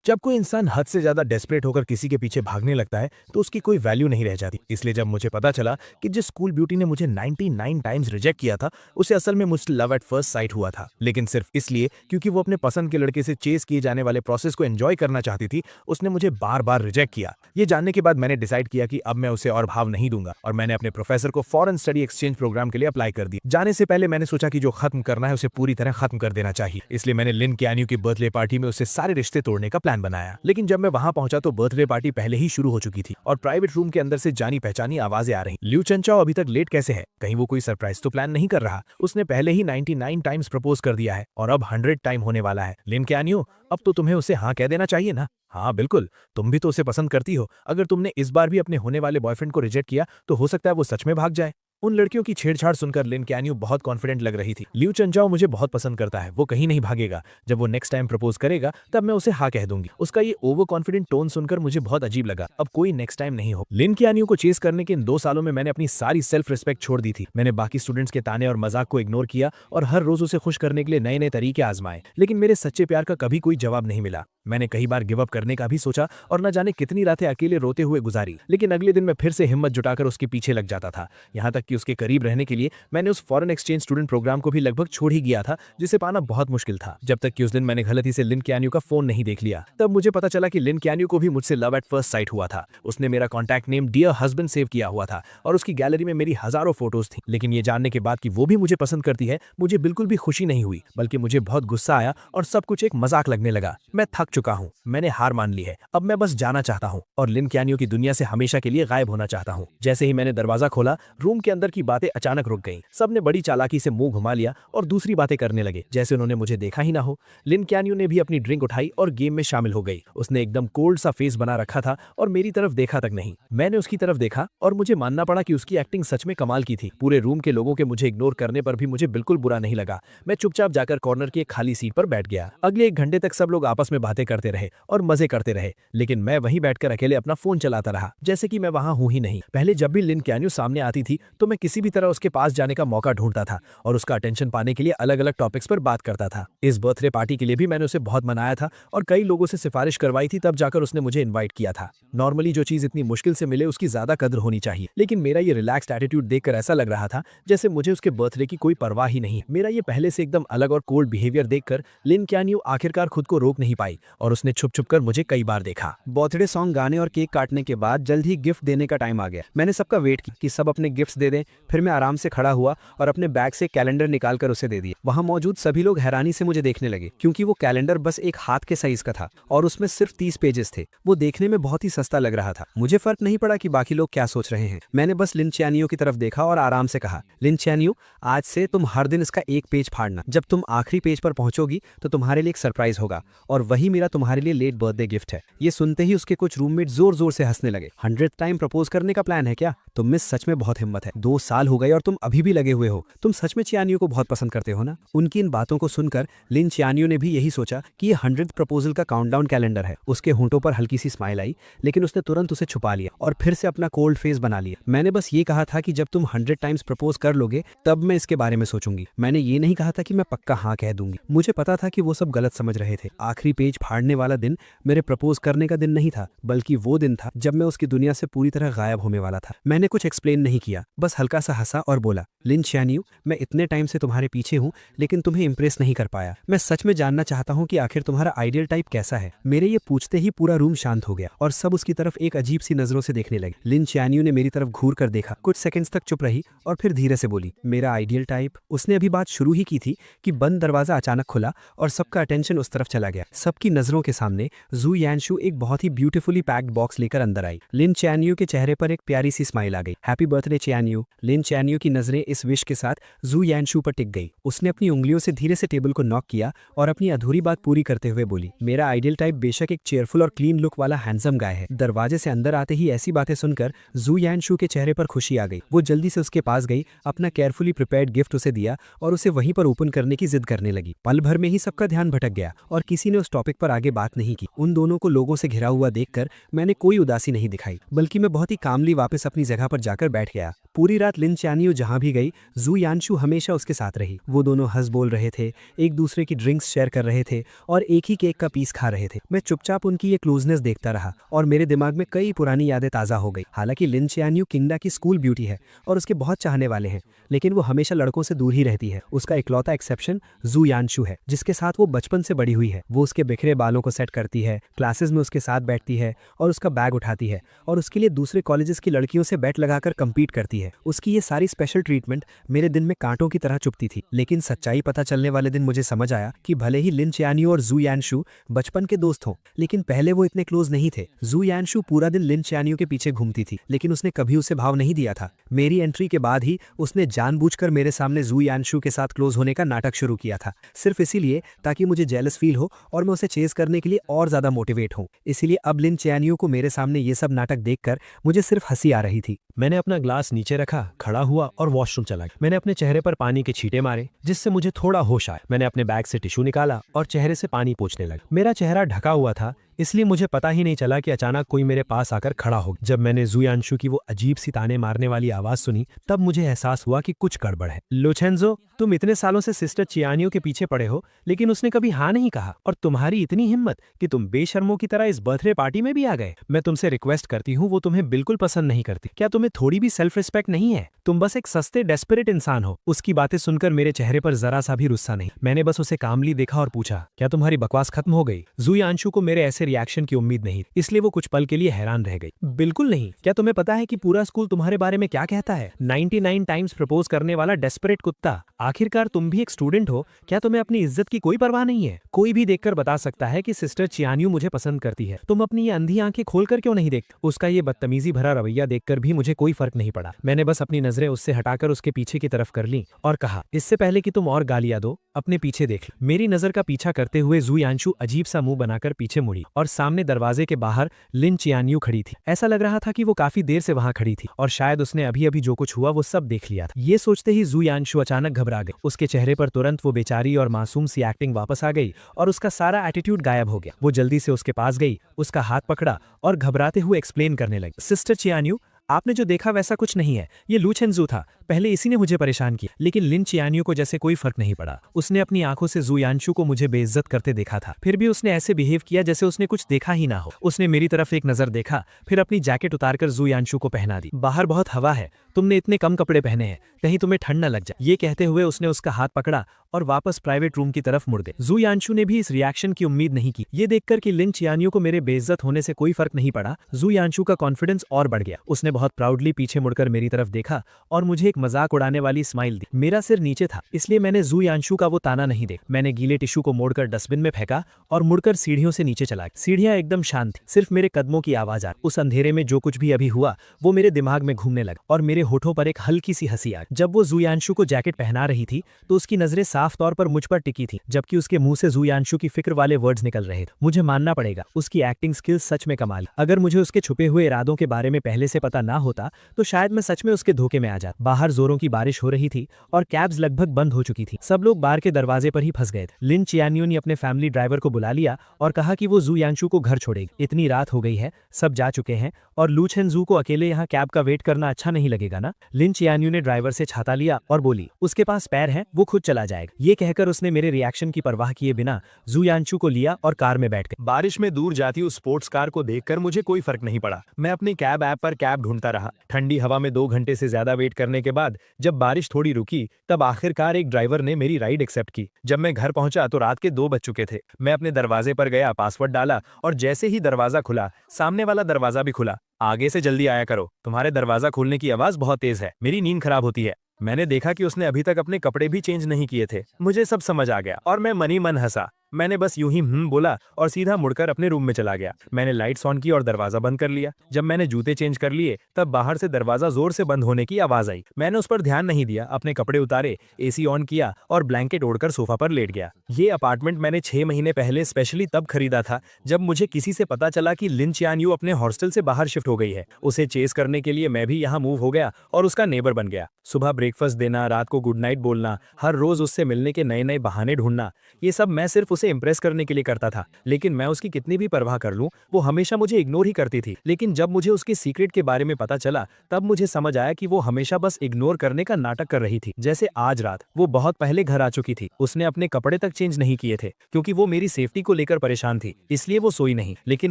जब कोई इंसान हद से ज्यादा डेस्परेट होकर किसी के पीछे भागने लगता है तो उसकी कोई वैल्यू नहीं रह जाती। इसलिए जब मुझे पता चला कि जिस स्कूल ब्यूटी ने मुझे 99 टाइम्स रिजेक्ट किया था उसे असल में मुझसे लव एट फर्स्ट साइट हुआ था, लेकिन सिर्फ इसलिए क्योंकि वो अपने पसंद के लड़के से चेस किए जाने वाले प्रोसेस को एंजॉय करना चाहती थी, उसने मुझे बार बार रिजेक्ट किया। ये जानने के बाद मैंने डिसाइड किया कि अब मैं उसे और भाव नहीं दूंगा और मैंने अपने प्रोफेसर को फॉरेन स्टडी एक्सचेंज प्रोग्राम के लिए अप्लाई कर दिया। जाने से पहले मैंने सोचा कि जो खत्म करना है उसे पूरी तरह खत्म कर देना चाहिए, इसलिए मैंने लिन कैन्यू की बर्थडे पार्टी में उससे सारे रिश्ते तोड़ने का प्लान बनाया। लेकिन जब मैं वहां पहुंचा तो बर्थडे पार्टी पहले ही शुरू हो चुकी थी और प्राइवेट रूम के अंदर से जानी पहचानी आवाजें आ रही। लिu चंचाओ अभी तक लेट कैसे है? कहीं वो कोई सरप्राइज तो प्लान नहीं कर रहा? उसने पहले ही 99 टाइम्स प्रपोज कर दिया है और अब 100 टाइम होने वाला है। लिन कैन्यू, अब तो तुम्हें उसे हाँ कह देना चाहिए ना। हाँ बिल्कुल, तुम भी तो उसे पसंद करती हो। अगर तुमने इस बार भी अपने होने वाले बॉयफ्रेंड को रिजेक्ट किया तो हो सकता है वो सच में भाग जाए। उन लड़कियों की छेड़छाड़ सुनकर लिन कैन्यू बहुत कॉन्फिडेंट लग रही थी। लिu चंचाओ मुझे बहुत पसंद करता है, वो कहीं नहीं भागेगा। जब वो नेक्स्ट टाइम प्रपोज करेगा तब मैं उसे हाँ कह दूंगी। उसका ये ओवर कॉन्फिडेंट टोन सुनकर मुझे बहुत अजीब लगा। अब कोई नेक्स्ट टाइम नहीं हो। लिन कैन्यू को चेस करने के इन 2 सालों में मैंने अपनी सारी सेल्फ रिस्पेक्ट छोड़ दी थी। मैंने बाकी स्टूडेंट्स के ताने और मजाक को इग्नोर किया और हर रोज उसे खुश करने के लिए नए नए तरीके आजमाए, लेकिन मेरे सच्चे प्यार का कभी कोई जवाब नहीं मिला। मैंने कई बार गिव अप करने का भी सोचा और न जाने कितनी रातें अकेले रोते हुए गुजारी, लेकिन अगले दिन मैं फिर से हिम्मत जुटाकर उसके पीछे लग जाता था। यहाँ तक कि उसके करीब रहने के लिए मैंने उस फॉरेन एक्सचेंज स्टूडेंट प्रोग्राम को भी लगभग छोड़ ही गया था, जिसे पाना बहुत मुश्किल था। जब तक कि उस दिन मैंने गलती से लिन कैन्यू का फोन नहीं देख लिया। तब मुझे पता चला कि लिन कैन्यू को भी मुझसे लव एट फर्स्ट साइट हुआ था। उसने मेरा contact name dear husband save किया हुआ था और उसकी गैलरी में मेरी हजारों फोटोज थी। लेकिन ये जानने के बाद कि वो भी मुझे पसंद करती है, मुझे बिल्कुल भी खुशी नहीं हुई, बल्कि मुझे बहुत गुस्सा आया और सब कुछ एक मजाक लगने लगा। मैं थक चुका हूँ, मैंने हार मान ली है। अब मैं बस जाना चाहता हूँ और लिन कैन्यू की दुनिया से हमेशा के लिए गायब होना चाहता हूँ। जैसे ही मैंने दरवाजा खोला, रूम के अंदर की बातें अचानक रुक गईं। सबने बड़ी चालाकी से मुंह घुमा लिया और दूसरी बातें करने लगे, जैसे उन्होंने मुझे देखा ही ना हो। लिन कैन्यू ने भी अपनी ड्रिंक उठाई और गेम में शामिल हो गई। उसने एकदम कोल्ड सा फेस बना रखा था और मेरी तरफ देखा तक नहीं। मैंने उसकी तरफ देखा और मुझे मानना पड़ा कि उसकी एक्टिंग सच में कमाल की थी। पूरे रूम के लोगों के मुझे इग्नोर करने पर भी मुझे बिल्कुल बुरा नहीं लगा। मैं चुपचाप जाकर कॉर्नर की एक खाली सीट पर बैठ गया। अगले 1 घंटे तक सब लोग आपस में बातें करते रहे और मजे करते रहे, लेकिन मैं वहीं बैठकर अकेले अपना फोन चलाता रहा, जैसे कि मैं वहां हूं ही नहीं। पहले जब भी लिन कैन्यू सामने आती थी तो मैं किसी भी तरह उसके पास जाने का मौका ढूंढता था और उसका अटेंशन पाने के लिए अलग अलग टॉपिक्स पर बात करता था। इस बर्थडे पार्टी के लिए भी मैंने उसे बहुत मनाया था और कई लोगों से सिफारिश करवाई थी, तब जाकर उसने मुझे इन्वाइट किया था। नॉर्मली जो चीज इतनी मुश्किल से मिले उसकी ज्यादा कदर होनी चाहिए, लेकिन मेरा ये रिलैक्स्ड एटीट्यूड देखकर ऐसा लग रहा था जैसे मुझे उसके बर्थडे की कोई परवाह ही नहीं। मेरा ये पहले से एकदम अलग और कोल्ड बिहेवियर देखकर लिन कैन्यू आखिरकार खुद को रोक नहीं पाई और उसने छुप छुप कर मुझे कई बार देखा। बर्थडे सॉन्ग गाने और केक काटने के बाद जल्द ही गिफ्ट देने का टाइम आ गया। मैंने सबका वेट किया कि सब अपने गिफ्ट्स दे दें। फिर मैं आराम से खड़ा हुआ और अपने बैग से कैलेंडर निकालकर उसे दे दिया। वहां मौजूद सभी लोग हैरानी से मुझे देखने लगे, क्योंकि वो कैलेंडर बस एक हाथ के साइज का था और उसमें सिर्फ 30 पेजेस थे। वो देखने में बहुत ही सस्ता लग रहा था। मुझे फर्क नहीं पड़ा कि बाकी लोग क्या सोच रहे हैं। मैंने बस लिन चैनियो की तरफ देखा और आराम से कहा, लिन चैनियो, आज से तुम हर दिन इसका एक पेज फाड़ना। जब तुम आखिरी पेज पर पहुंचोगी तो तुम्हारे लिए एक सरप्राइज होगा और वही मेरा तुम्हारे लिए लेट बर्थडे गिफ्ट है। ये सुनते ही उसके कुछ रूममेट जोर जोर से हंसने लगे। 100th टाइम प्रपोज करने का प्लान है क्या? तुम में सच में बहुत हिम्मत है। 2 साल हो गए और तुम अभी भी लगे हुए हो। तुम सच में चियानियो को बहुत पसंद करते हो ना? उनकी इन बातों को सुनकर लिन चियानियो ने भी यही सोचा कि ये 100th प्रपोजल का काउंटडाउन कैलेंडर है। उसके होंठों पर हल्की सी स्माइल आई, लेकिन उसने तुरंत उसे छुपा लिया और फिर से अपना कोल्ड फेस बना लिया। मैंने बस ये कहा था कि जब तुम 100 टाइम्स प्रपोज कर लोगे तब मैं इसके बारे में सोचूंगी। मैंने ये नहीं कहा था कि मैं पक्का हाँ कह दूंगी। मुझे पता था कि वो सब गलत समझ रहे थे। आखिरी पेज फाड़ने वाला दिन मेरे प्रपोज करने का दिन नहीं था, बल्कि वो दिन था जब मैं उसकी दुनिया से पूरी तरह गायब होने वाला था। मैंने कुछ एक्सप्लेन नहीं किया, बस हल्का सा हंसा और बोला, लिन चियानियो, मैं इतने टाइम से तुम्हारे पीछे हूँ लेकिन तुम्हें इंप्रेस नहीं कर पाया। मैं सच में जानना चाहता हूँ कि आखिर तुम्हारा आइडियल टाइप कैसा है। मेरे ये पूछते ही पूरा रूम शांत हो गया और सब उसकी तरफ एक अजीब सी नजरों से देखने लगे। लिन चियानियो ने मेरी तरफ घूर कर देखा, कुछ सेकंड्स तक चुप रही और फिर धीरे से बोली, मेरा आइडियल टाइप। उसने अभी बात शुरू ही की थी कि बंद दरवाजा अचानक खुला और सबका अटेंशन उस तरफ चला गया। सबकी नजरों के सामने जू यानशु एक बहुत ही ब्यूटीफुली पैक्ड बॉक्स लेकर अंदर आई। लिन चियानियो के चेहरे पर एक प्यारी सी स्माइल आ गई। Happy birthday चियानियो। लिन चियानियो की नजरें इस विश के साथ जू यानशु पर टिक गई। उसने अपनी उंगलियों से धीरे से टेबल को नॉक किया और अपनी अधूरी बात पूरी करते हुए बोली, मेरा आइडियल टाइप बेशक एक चेयरफुल और क्लीन लुक वाला हैंडसम गाय है। दरवाजे से अंदर आते ही ऐसी बातें सुनकर जू यानशु के चेहरे पर खुशी आ गई। वो जल्दी से उसके पास गई, अपना केयरफुली प्रिपेयर्ड गिफ्ट उसे दिया और उसे वहीं पर ओपन करने की जिद करने लगी। पल भर में ही सबका ध्यान भटक गया और किसी ने उस टॉपिक पर पर आगे बात नहीं की। उन दोनों को लोगों से घिरा हुआ देखकर मैंने कोई उदासी नहीं दिखाई, बल्कि मैं बहुत ही कामली वापस अपनी जगह पर जाकर बैठ गया। पूरी रात लिन चानियो जहां भी गई, जू यानशु हमेशा उसके साथ रही। वो दोनों हंस बोल रहे थे, एक दूसरे की ड्रिंक्स शेयर कर रहे थे और एक ही केक का पीस खा रहे थे। मैं चुपचाप उनकी ये क्लोजनेस देखता रहा और मेरे दिमाग में कई पुरानी यादें ताज़ा हो गई। हालांकि लिन चानियो किंगडा की स्कूल ब्यूटी है और उसके बहुत चाहने वाले हैं, लेकिन वो हमेशा लड़कों से दूर ही रहती है। उसका इकलौता एक्सेप्शन जू यानशु है, जिसके साथ वो बचपन से बड़ी हुई है। वो उसके बिखरे बालों को सेट करती है, क्लासेस में उसके साथ बैठती है और उसका बैग उठाती है और उसके लिए दूसरे कॉलेजेस की लड़कियों से बैट लगाकर compete करती है। उसकी ये सारी स्पेशल ट्रीटमेंट मेरे दिन में कांटों की तरह चुभती थी। लेकिन सच्चाई पता चलने वाले दिन मुझे समझ आया कि भले ही लिन चानियो और जू यानशु बचपन के दोस्त हों, लेकिन पहले वो इतने क्लोज नहीं थे। जू यानशु पूरा दिन लिन चानियो के पीछे घूमती थी, लेकिन उसने कभी उसे भाव नहीं दिया था। मेरी एंट्री के बाद ही उसने जानबूझकर मेरे सामने जू यानशु के साथ क्लोज होने का नाटक शुरू किया था, सिर्फ इसीलिए ताकि मुझे जेलस फील हो और मैं उसे चेज करने के लिए और ज्यादा मोटिवेट हूं। इसीलिए अब लिन चानियो को मेरे सामने ये सब नाटक देखकर मुझे सिर्फ हंसी आ रही थी। मैंने अपना ग्लास नीचे रखा, खड़ा हुआ और वॉशरूम चला गया। मैंने अपने चेहरे पर पानी के छींटे मारे, जिससे मुझे थोड़ा होश आया। मैंने अपने बैग से टिश्यू निकाला और चेहरे से पानी पोंछने लगा। मेरा चेहरा ढका हुआ था, इसलिए मुझे पता ही नहीं चला कि अचानक कोई मेरे पास आकर खड़ा हो गया। जब मैंने जू यानशु की वो अजीब सी ताने मारने वाली आवाज सुनी, तब मुझे एहसास हुआ कि कुछ गड़बड़ है। लोचेंजो, तुम इतने सालों से सिस्टर चियानियो के पीछे पड़े हो, लेकिन उसने कभी हाँ नहीं कहा, और तुम्हारी इतनी हिम्मत कि तुम बेशर्मों की तरह इस बर्थडे पार्टी में भी आ गए। मैं तुमसे रिक्वेस्ट करती हूँ, वो तुम्हें बिल्कुल पसंद नहीं करती। क्या तुम्हें थोड़ी भी सेल्फ रिस्पेक्ट नहीं है? तुम बस एक सस्ते डेस्परेट इंसान हो। उसकी बातें सुनकर मेरे चेहरे पर जरा सा भी गुस्सा नहीं। मैंने बस उसे कामली देखा और पूछा, क्या तुम्हारी बकवास खत्म हो गई? जू यानशु को मेरे ऐसे रिएक्शन की उम्मीद नहीं, इसलिए वो कुछ पल के लिए हैरान रह गई। बिल्कुल नहीं। क्या तुम्हें पता है कि पूरा स्कूल तुम्हारे बारे में क्या कहता है? 99 टाइम्स प्रपोज करने वाला डेस्परेट कुत्ता। आखिरकार तुम भी एक स्टूडेंट हो, क्या तुम्हें अपनी इज्जत की कोई परवाह नहीं है? कोई भी देखकर बता सकता है कि सिस्टर चियानियो मुझे पसंद करती है। तुम अपनी ये अंधी आंखें खोलकर क्यों नहीं देखते? उसका ये बदतमीजी भरा रवैया देखकर भी मुझे कोई फर्क नहीं पड़ा। मैंने बस अपनी नजरें उससे हटाकर उसके पीछे की तरफ कर ली और कहा, इससे पहले कि तुम और गालियां दो, अपने पीछे देख लो। मेरी नजर का पीछा करते हुए जू यानशु अजीब सा मुंह बनाकर पीछे मुड़ी और सामने दरवाजे के बाहर लिन चियानियो खड़ी थी। ऐसा लग रहा था कि वो काफी देर से वहां खड़ी थी और शायद उसने अभी अभी जो कुछ हुआ वो सब देख लिया था। ये सोचते ही जू यानशु अचानक घबरा गई। उसके चेहरे पर तुरंत वो बेचारी और मासूम सी एक्टिंग वापस आ गई और उसका सारा एटीट्यूड गायब हो गया। वो जल्दी से उसके पास गई, उसका हाथ पकड़ा और घबराते हुए एक्सप्लेन करने लगी, सिस्टर चियानियो, आपने जो देखा वैसा कुछ नहीं है। ये लूचेंजू था। पहले इसी ने मुझे परेशान किया, लेकिन लिन चियानियो को जैसे कोई फर्क नहीं पड़ा। उसने अपनी आंखों से जू यानशु को मुझे बेइज्जत करते देखा था, फिर भी उसने ऐसे बिहेव किया जैसे उसने कुछ देखा ही ना हो। उसने मेरी तरफ एक नजर देखा, फिर अपनी जैकेट उतारकर जू यानशु को पहना दी। बाहर बहुत हवा है, तुमने इतने कम कपड़े पहने हैं, कहीं तुम्हें ठंड न लग जाए। ये कहते हुए उसने उसका हाथ पकड़ा और वापस प्राइवेट रूम की तरफ मुड़ गए। जू यानशु ने भी इस रिएक्शन की उम्मीद नहीं की। ये देखकर कि लिन चियानियो को मेरे बेइज्जत होने से कोई फर्क नहीं पड़ा, जू यानशु का कॉन्फिडेंस और बढ़ गया। उसने बहुत प्राउडली पीछे मुड़कर मेरी तरफ देखा और मुझे एक मजाक उड़ाने वाली स्माइल दी। मेरा सिर नीचे था, इसलिए मैंने जू यानशु का वो ताना नहीं देखा। मैंने गीले टिश्यू को मोड़कर डस्टबिन में फेंका और मुड़कर सीढ़ियों से नीचे चला गया। सीढ़ियां एकदम शांत थी, सिर्फ मेरे कदमों की आवाज आ रही। उस अंधेरे में जो कुछ भी अभी हुआ वो मेरे दिमाग में घूमने लगा और मेरे होठों पर एक हल्की सी हंसी आ गई। जब वो जू यानशु को जैकेट पहना रही थी तो उसकी नजरें साफ तौर पर मुझ पर टिकी थी, जबकि उसके मुंह से जू यानशु की फिक्र वाले वर्ड्स निकल रहे थे। मुझे मानना पड़ेगा, उसकी एक्टिंग स्किल्स सच में कमाल। अगर मुझे उसके छुपे हुए इरादों के बारे में पहले से पता ना होता तो शायद मैं सच में उसके धोखे में आ जाता। बाहर जोरों की बारिश हो रही थी और कैब्स लगभग बंद हो चुकी थी। सब लोग बार के दरवाजे पर ही फंस गए थे। लिन चियानियो ने अपने फैमिली ड्राइवर को बुला लिया और कहा कि वो जू यानशु को घर छोड़ेगी। इतनी रात हो गई है, सब जा चुके हैं और लूचेंजू को अकेले यहाँ कैब का वेट करना अच्छा नहीं लगेगा ना। लिन चियानियो ने ड्राइवर से छाता लिया और बोली, उसके पास पैर है, वो खुद चला जाएगा। ये कहकर उसने मेरे रिएक्शन की परवाह किए बिना जू यानशु को लिया और कार में बैठ गए। बारिश में दूर जाती उस स्पोर्ट्स कार को देखकर मुझे कोई फर्क नहीं पड़ा। मैं अपनी कैब ऐप पर कैब ढूंढता रहा। ठंडी हवा में 2 घंटे से ज्यादा वेट करने के बाद जब बारिश थोड़ी रुकी, तब आखिरकार एक ड्राइवर ने मेरी राइड एक्सेप्ट की। जब मैं घर पहुंचा तो रात के 2 बज चुके थे। मैं अपने दरवाजे पर गया, पासवर्ड डाला और जैसे ही दरवाजा खुला, सामने वाला दरवाजा भी खुला। आगे से जल्दी आया करो, तुम्हारे दरवाजा खोलने की आवाज बहुत तेज है, मेरी नींद खराब होती है। मैंने देखा कि उसने अभी तक अपने कपड़े भी चेंज नहीं किए थे। मुझे सब समझ आ गया और मैं मनी मन हंसा। मैंने बस यूं ही बोला और सीधा मुड़कर अपने रूम में चला गया। मैंने लाइट्स ऑन की और दरवाजा बंद कर लिया। जब मैंने जूते चेंज कर लिए तब बाहर से दरवाजा जोर से बंद होने की आवाज आई। मैंने उस पर ध्यान नहीं दिया, अपने कपड़े उतारे, एसी ऑन किया और ब्लैंकेट ओढ़कर सोफा पर लेट गया। ये अपार्टमेंट मैंने 6 महीने पहले स्पेशली तब खरीदा था जब मुझे किसी से पता चला कि लिन चियानियो अपने हॉस्टल से बाहर शिफ्ट हो गई है। उसे चेस करने के लिए मैं भी यहाँ मूव हो गया और उसका नेबर बन गया। सुबह ब्रेकफास्ट देना, रात को गुड नाइट बोलना, हर रोज उससे मिलने के नए नए बहाने ढूंढना, ये सब मैं सिर्फ उसे इंप्रेस करने के लिए करता था। लेकिन मैं उसकी कितनी भी परवाह कर लूं, वो हमेशा मुझे इग्नोर ही करती थी। लेकिन जब मुझे उसके सीक्रेट के बारे में पता चला, तब मुझे समझ आया कि वो हमेशा बस इग्नोर करने का नाटक कर रही थी। जैसे आज रात वो बहुत पहले घर आ चुकी थी, उसने अपने कपड़े तक चेंज नहीं किए थे क्योंकि वो मेरी सेफ्टी को लेकर परेशान थी, इसलिए वो सोई नहीं। लेकिन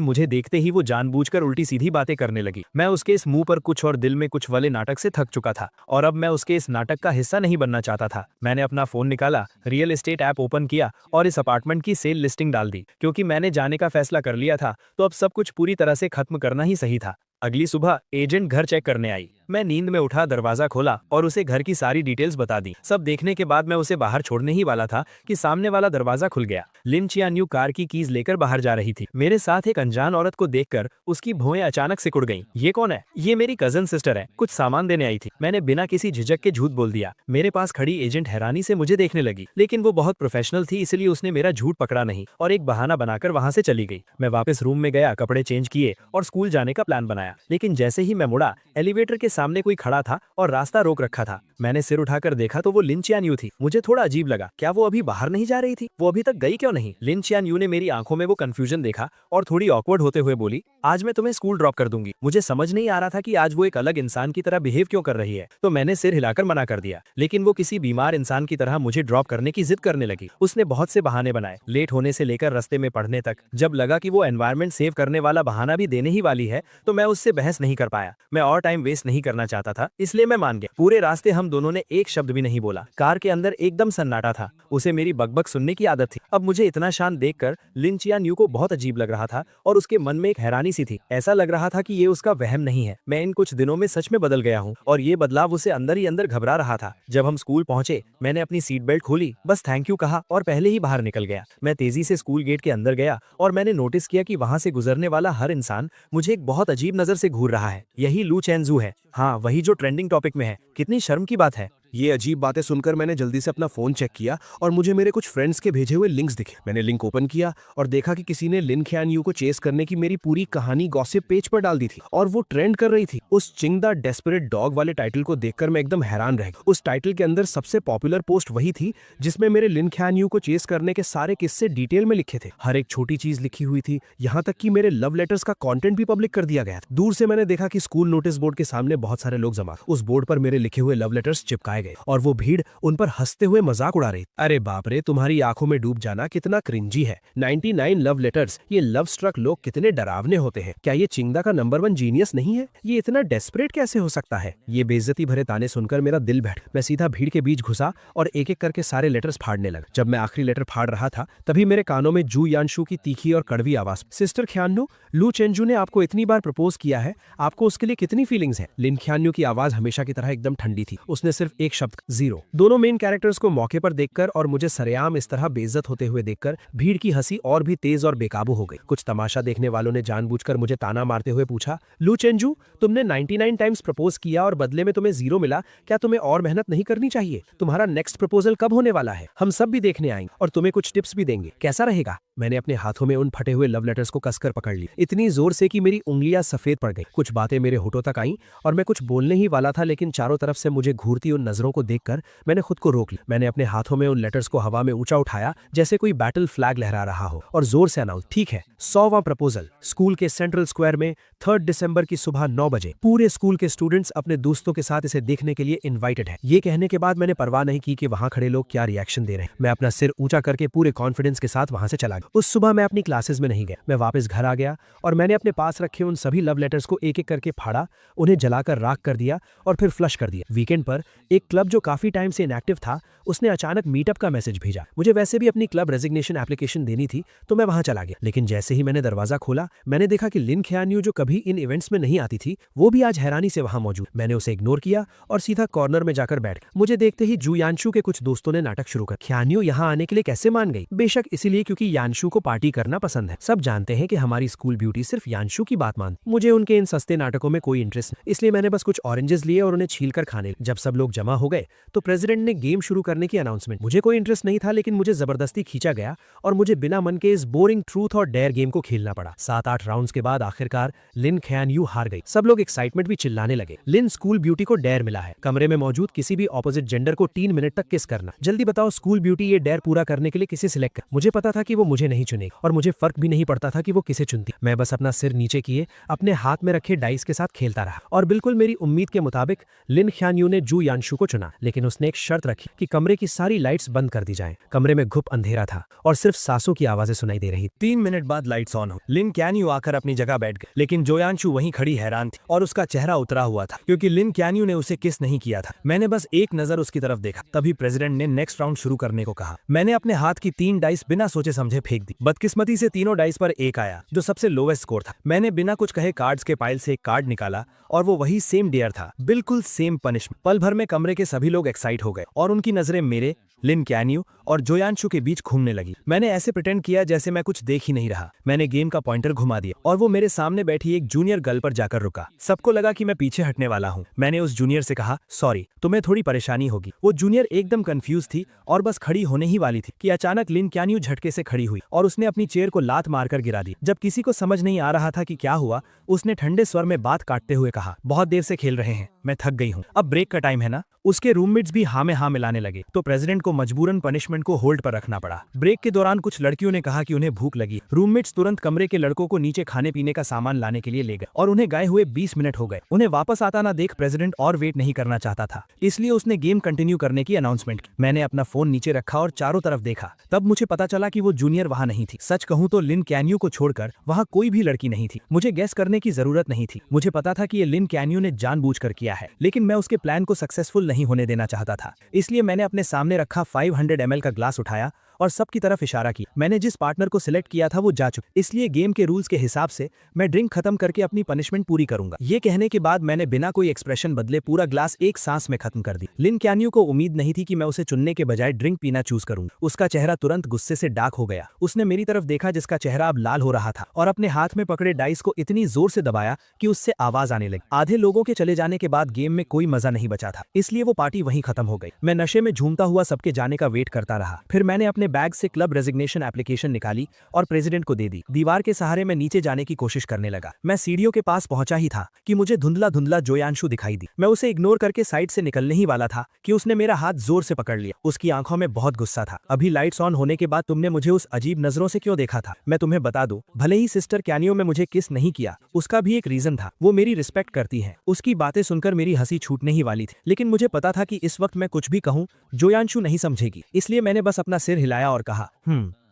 मुझे देखते ही वो जानबूझकर उल्टी सीधी बातें करने लगी। मैं उसके इस मुंह पर कुछ और दिल में कुछ वाले नाटक से थक चुका था और अब मैं उसके इस नाटक का हिस्सा नहीं बनना चाहता था। मैंने अपना फोन निकाला, रियल एस्टेट ऐप ओपन किया और इस अपार्टमेंट की सेल लिस्टिंग डाल दी। क्योंकि मैंने जाने का फैसला कर लिया था, तो अब सब कुछ पूरी तरह से खत्म करना ही सही था। अगली सुबह एजेंट घर चेक करने आई। मैं नींद में उठा, दरवाजा खोला और उसे घर की सारी डिटेल्स बता दी। सब देखने के बाद मैं उसे बाहर छोड़ने ही वाला था कि सामने वाला दरवाजा खुल गया। लिन चियान्यू कार की कीज लेकर बाहर जा रही थी। मेरे साथ एक अनजान औरत को देखकर उसकी भौएं अचानक सिकुड़ गईं। ये कौन है? ये मेरी कजन सिस्टर है, कुछ सामान देने आई थी। मैंने बिना किसी झिझक के झूठ बोल दिया। मेरे पास खड़ी एजेंट हैरानी से मुझे देखने लगी, लेकिन वो बहुत प्रोफेशनल थी, इसलिए उसने मेरा झूठ पकड़ा नहीं और एक बहाना बनाकर वहां से चली गई। मैं वापस रूम में गया, कपड़े चेंज किए और स्कूल जाने का प्लान बनाया। लेकिन जैसे ही मैं मुड़ा, एलिवेटर के सामने कोई खड़ा था और रास्ता रोक रखा था। मैंने सिर उठाकर देखा तो वो लिन चियान्यू थी। मुझे थोड़ा अजीब लगा, क्या वो अभी बाहर नहीं जा रही थी? वो अभी तक गई क्यों नहीं? लिन चियान्यू ने मेरी आंखों में वो कंफ्यूजन देखा और थोड़ी ऑकवर्ड होते हुए बोली, आज मैं तुम्हें स्कूल ड्रॉप कर दूंगी। मुझे समझ नहीं आ रहा था कि आज वो एक अलग इंसान की तरह बिहेव क्यों कर रही है, तो मैंने सिर हिलाकर मना कर दिया। लेकिन वो किसी बीमार इंसान की तरह मुझे ड्रॉप करने की जिद करने लगी। उसने बहुत से बहाने बनाए, लेट होने से लेकर रास्ते में पढ़ने तक। जब लगा कि वो एनवायरनमेंट सेव करने वाला बहाना भी देने ही वाली है, तो मैं उससे बहस नहीं कर पाया। मैं और टाइम वेस्ट नहीं करना चाहता था, इसलिए मैं मान गया। पूरे रास्ते हम दोनों ने एक शब्द भी नहीं बोला। कार के अंदर एकदम सन्नाटा था। उसे मेरी बकबक सुनने की आदत थी। अब मुझे इतना शांत देखकर लिन चियान्यू को बहुत अजीब लग रहा था और उसके मन में एक हैरानी सी थी। ऐसा लग रहा था कि ये उसका वहम नहीं है। मैं इन कुछ दिनों में सच में बदल गया हूँ और ये बदलाव उसे अंदर ही अंदर घबरा रहा था। जब हम स्कूल पहुंचे, मैंने अपनी सीट बेल्ट खोली, बस थैंक यू कहा और पहले ही बाहर निकल गया। मैं तेजी से स्कूल गेट के अंदर गया और मैंने नोटिस किया कि वहां से गुजरने वाला हर इंसान मुझे एक बहुत अजीब नजर से घूर रहा है। यही लू चेंजू है। हाँ, वही जो ट्रेंडिंग टॉपिक में है। कितनी शर्म की बात है। ये अजीब बातें सुनकर मैंने जल्दी से अपना फोन चेक किया और मुझे मेरे कुछ फ्रेंड्स के भेजे हुए लिंक्स दिखे। मैंने लिंक ओपन किया और देखा कि किसी ने लिन ख्यानयू को चेस करने की मेरी पूरी कहानी गॉसिप पेज पर डाल दी थी और वो ट्रेंड कर रही थी। उस चिंग द डेस्परेट डॉग वाले टाइटल को देखकर मैं एकदम हैरान रह गया। उस टाइटल के अंदर सबसे पॉपुलर पोस्ट वही थी जिसमें मेरे लिन ख्यानयू को चेस करने के सारे किस्से डिटेल में लिखे थे। हर एक छोटी चीज लिखी हुई थी, यहाँ तक कि मेरे लव लेटर्स का कॉन्टेंट भी पब्लिक कर दिया गया था। दूर से मैंने देखा कि स्कूल नोटिस बोर्ड के सामने बहुत सारे लोग जमा। उस बोर्ड पर मेरे लिखे हुए लव लेटर्स चिपकाए गए और वो भीड़ उन पर हंसते हुए मजाक उड़ा रही। अरे बाप रे, तुम्हारी आंखों में डूब जाना कितना क्रिंजी है। 99 लव लेटर्स। ये लव स्ट्रक लोग कितने डरावने होते हैं। क्या ये चिंगदा का नंबर 1 जीनियस नहीं है? ये इतना डेस्परेट कैसे हो सकता है? ये बेइज्जती भरे ताने सुनकर मेरा दिल बैठ। मैं सीधा भीड़ के बीच घुसा और एक एक करके सारे लेटर्स फाड़ने लगा। जब मैं आखिरी लेटर फाड़ रहा था, तभी मेरे कानों में जू यानशु की तीखी और कड़वी आवाज, सिस्टर ख्यान्यू, लू चेंजू ने आपको इतनी बार प्रपोज किया है, आपको उसके लिए कितनी फीलिंग्स है? लिन ख्यान्यू की आवाज हमेशा की तरह एकदम ठंडी थी। उसने सिर्फ एक शब्द, जीरो। दोनों मेन कैरेक्टर्स को मौके पर देखकर और मुझे सरेआम इस तरह बेइज्जत होते हुए देखकर भीड़ की हंसी और भी तेज और बेकाबू हो गई। कुछ तमाशा देखने वालों ने जानबूझकर मुझे ताना मारते हुए पूछा, लू चेंजू, तुमने 99 टाइम्स प्रपोज किया और बदले में तुम्हें जीरो मिला, क्या तुम्हें और मेहनत नहीं करनी चाहिए? तुम्हारा नेक्स्ट प्रपोजल कब होने वाला है? हम सब भी देखने आएंगे और तुम्हें कुछ टिप्स भी देंगे, कैसा रहेगा? मैंने अपने हाथों में उन फटे हुए लव लेटर्स को कसकर पकड़ ली, इतनी जोर से कि मेरी उंगलियां सफेद पड़ गई। कुछ बातें मेरे होठों तक आईं और मैं कुछ बोलने ही वाला था, लेकिन चारों तरफ से मुझे घूरती उन नजरों को देखकर मैंने खुद को रोक लिया। मैंने अपने हाथों में उन लेटर्स को हवा में ऊंचा उठाया जैसे कोई बैटल फ्लैग लहरा रहा हो और जोर से अनाउंस, ठीक है, 100वां प्रपोजल। स्कूल के सेंट्रल स्क्वायर में 3 दिसंबर की सुबह 9 बजे पूरे स्कूल के स्टूडेंट्स अपने दोस्तों के साथ इसे देखने के लिए इन्वाइटेड है। ये कहने के बाद मैंने परवाह नहीं की कि वहां खड़े लोग क्या रिएक्शन दे रहे हैं। मैं अपना सिर ऊंचा करके पूरे कॉन्फिडेंस के साथ वहां से चला गया। उस सुबह मैं अपनी क्लासेस में नहीं गया। मैं वापस घर आ गया और मैंने अपने पास रखे उन सभी लव लेटर्स को एक एक करके फाड़ा, उन्हें जलाकर राख कर दिया और फिर फ्लश कर दिया। वीकेंड पर एक क्लब जो काफी टाइम से इनएक्टिव था, उसने अचानक मीटअप का मैसेज भेजा। मुझे वैसे भी अपनी क्लब रेजिग्नेशन एप्लीकेशन देनी थी, तो मैं वहां चला गया। लेकिन जैसे ही मैंने दरवाजा खोला, मैंने देखा कि लिन ख्यान्यू, जो कभी इन इवेंट्स में नहीं आती थी, वो भी आज हैरानी से वहां मौजूद। मैंने उसे इग्नोर किया और सीधा कॉर्नर में जाकर बैठ गया। मुझे देखते ही जू यानशु के कुछ दोस्तों ने नाटक शुरू कर, ख्यान्यू यहाँ आने के लिए कैसे मान गई? बेशक इसीलिए क्योंकि यानशु को पार्टी करना पसंद है। सब जानते हैं कि हमारी स्कूल ब्यूटी सिर्फ यानशु की बात मानती। मुझे उनके इन सस्ते नाटकों में कोई इंटरेस्ट नहीं, इसलिए मैंने बस कुछ ऑरेंजेस लिए और उन्हें छीलकर खाने। जब सब लोग जमा जमा हो गए तो प्रेसिडेंट ने गेम शुरू करने की अनाउंसमेंट। मुझे कोई इंटरेस्ट नहीं था, लेकिन मुझे जबरदस्ती खींचा गया और मुझे बिना मन के इस बोरिंग ट्रूथ और डेयर गेम को खेलना पड़ा। 7-8 राउंड्स के बाद आखिरकार लिन ख्यान यू हार गई। सब लोग एक्साइटमेंट भी चिल्लाने लगे। लिन स्कूल ब्यूटी को डेयर मिला है, कमरे में मौजूद किसी भी ऑपोजिट जेंडर को 3 मिनट तक किस करना। जल्दी बताओ स्कूल ब्यूटी ये डेयर पूरा करने के लिए किसे सिलेक्ट कर। मुझे पता था कि वो मुझे नहीं चुनेगी और मुझे फर्क भी नहीं पड़ता था कि वो किसे चुनती। मैं बस अपना सिर नीचे किए अपने हाथ में रखे डाइस के साथ खेलता रहा और बिल्कुल मेरी उम्मीद के मुताबिक लिन ख्यान यू ने जू यानशु को चुना। लेकिन उसने एक शर्त रखी कि कमरे की सारी लाइट्स बंद कर दी जाएं। कमरे में घुप अंधेरा था और सिर्फ सांसों की आवाजें सुनाई दे रही। 3 मिनट बाद लाइट्स ऑन हो। लिन क्यान्यू आकर अपनी जगह बैठ गए, लेकिन जोयांशु वहीं खड़ी हैरान थी और उसका चेहरा उतरा हुआ था क्योंकि लिन क्यान्यू ने उसे किस नहीं किया था। मैंने बस एक नजर उसकी तरफ देखा, तभी प्रेसिडेंट ने नेक्स्ट राउंड शुरू करने को कहा। मैंने अपने हाथ की 3 डाइस बिना सोचे समझे फेंक दी। बदकिस्मती से तीनों डाइस पर 1 आया, जो सबसे लोवेस्ट स्कोर था। मैंने बिना कुछ कहे कार्ड्स के पाइल से एक कार्ड निकाला और वो वही सेम डेयर था, बिल्कुल सेम पनिशमेंट। पल भर में कमरे के सभी लोग एक्साइट हो गए और उनकी नजरें मेरे, लिन क्यान्यू और जोयांशु के बीच घूमने लगी। मैंने ऐसे प्रिटेंड किया जैसे मैं कुछ देख ही नहीं रहा। मैंने गेम का पॉइंटर घुमा दिया और वो मेरे सामने बैठी एक जूनियर गर्ल पर जाकर रुका। सबको लगा कि मैं पीछे हटने वाला हूँ। मैंने उस जूनियर से कहा, सॉरी, तुम्हें थोड़ी परेशानी होगी। वो जूनियर एकदम कंफ्यूज थी और बस खड़ी होने ही वाली थी कि अचानक लिन क्यान्यू झटके से खड़ी हुई और उसने अपनी चेयर को लात मारकर गिरा दी। जब किसी को समझ नहीं आ रहा था कि क्या हुआ, उसने ठंडे स्वर में बात काटते हुए कहा, बहुत देर से खेल रहे हैं, मैं थक गई हूँ, अब ब्रेक का टाइम है ना। उसके रूममेट्स भी हाँ में हाँ मिलाने लगे तो प्रेसिडेंट को मजबूरन पनिशमेंट को होल्ड पर रखना पड़ा। ब्रेक के दौरान कुछ लड़कियों ने कहा कि उन्हें भूख लगी। रूममेट्स तुरंत कमरे के लड़कों को नीचे खाने पीने का सामान लाने के लिए ले गए और उन्हें गए हुए 20 मिनट हो गए। उन्हें वापस आता ना देख प्रेसिडेंट और वेट नहीं करना चाहता था, इसलिए उसने गेम कंटिन्यू करने की अनाउंसमेंट की। मैंने अपना फोन नीचे रखा और चारों तरफ देखा। तब मुझे पता चला कि वो जूनियर वहां नहीं थी। सच कहूं तो लिन क्यान्यू को छोड़कर वहां कोई भी लड़की नहीं थी। मुझे गेस करने की जरूरत नहीं थी, मुझे पता था कि ये लिन क्यान्यू ने जानबूझकर किया है, लेकिन मैं उसके प्लान को सक्सेसफुल नहीं होने देना चाहता था। इसलिए मैंने अपने सामने रखा 500 ml का ग्लास उठाया और सबकी तरफ इशारा किया। मैंने जिस पार्टनर को सिलेक्ट किया था वो जा चुका, इसलिए गेम के रूल्स के हिसाब से मैं ड्रिंक खत्म करके अपनी पनिशमेंट पूरी करूंगा। ये कहने के बाद मैंने बिना कोई एक्सप्रेशन बदले पूरा ग्लास एक सांस में खत्म कर दी। लिन क्यान्यू को उम्मीद नहीं थी कि मैं उसे चुनने के बजाय ड्रिंक पीना चूज करूंगा। उसका चेहरा तुरंत गुस्से से डार्क हो गया। उसने मेरी तरफ देखा जिसका चेहरा अब लाल हो रहा था और अपने हाथ में पकड़े डाइस को इतनी जोर से दबाया कि उससे आवाज आने लगी। आधे लोगों के चले जाने के बाद गेम में कोई मजा नहीं बचा था, इसलिए वो पार्टी वहीं खत्म हो गई। मैं नशे में झूमता हुआ सबके जाने का वेट करता रहा। फिर मैंने अपने बैग से क्लब रेजिग्नेशन एप्लीकेशन निकाली और प्रेसिडेंट को दे दी। दीवार के सहारे मैं नीचे जाने की कोशिश करने लगा। मैं सीढ़ियों के पास पहुंचा ही था कि मुझे धुंधला धुंधला जोयांशु दिखाई दी। मैं उसे इग्नोर करके साइड से निकलने ही वाला था कि उसने मेरा हाथ जोर से पकड़ लिया। उसकी आंखों में बहुत गुस्सा था। अभी लाइट्स ऑन होने के बाद तुमने मुझे उस अजीब नजरों से क्यों देखा था? मैं तुम्हें बता दूं, भले ही सिस्टर क्यान्यू में मुझे किस नहीं किया, उसका भी एक रीजन था। वो मेरी रिस्पेक्ट करती है। उसकी बातें सुनकर मेरी हंसी छूटने ही वाली थी, लेकिन मुझे पता था कि इस वक्त मैं कुछ भी कहूं जोयांशु नहीं समझेगी, इसलिए मैंने बस अपना सिर हिलाया और कहा,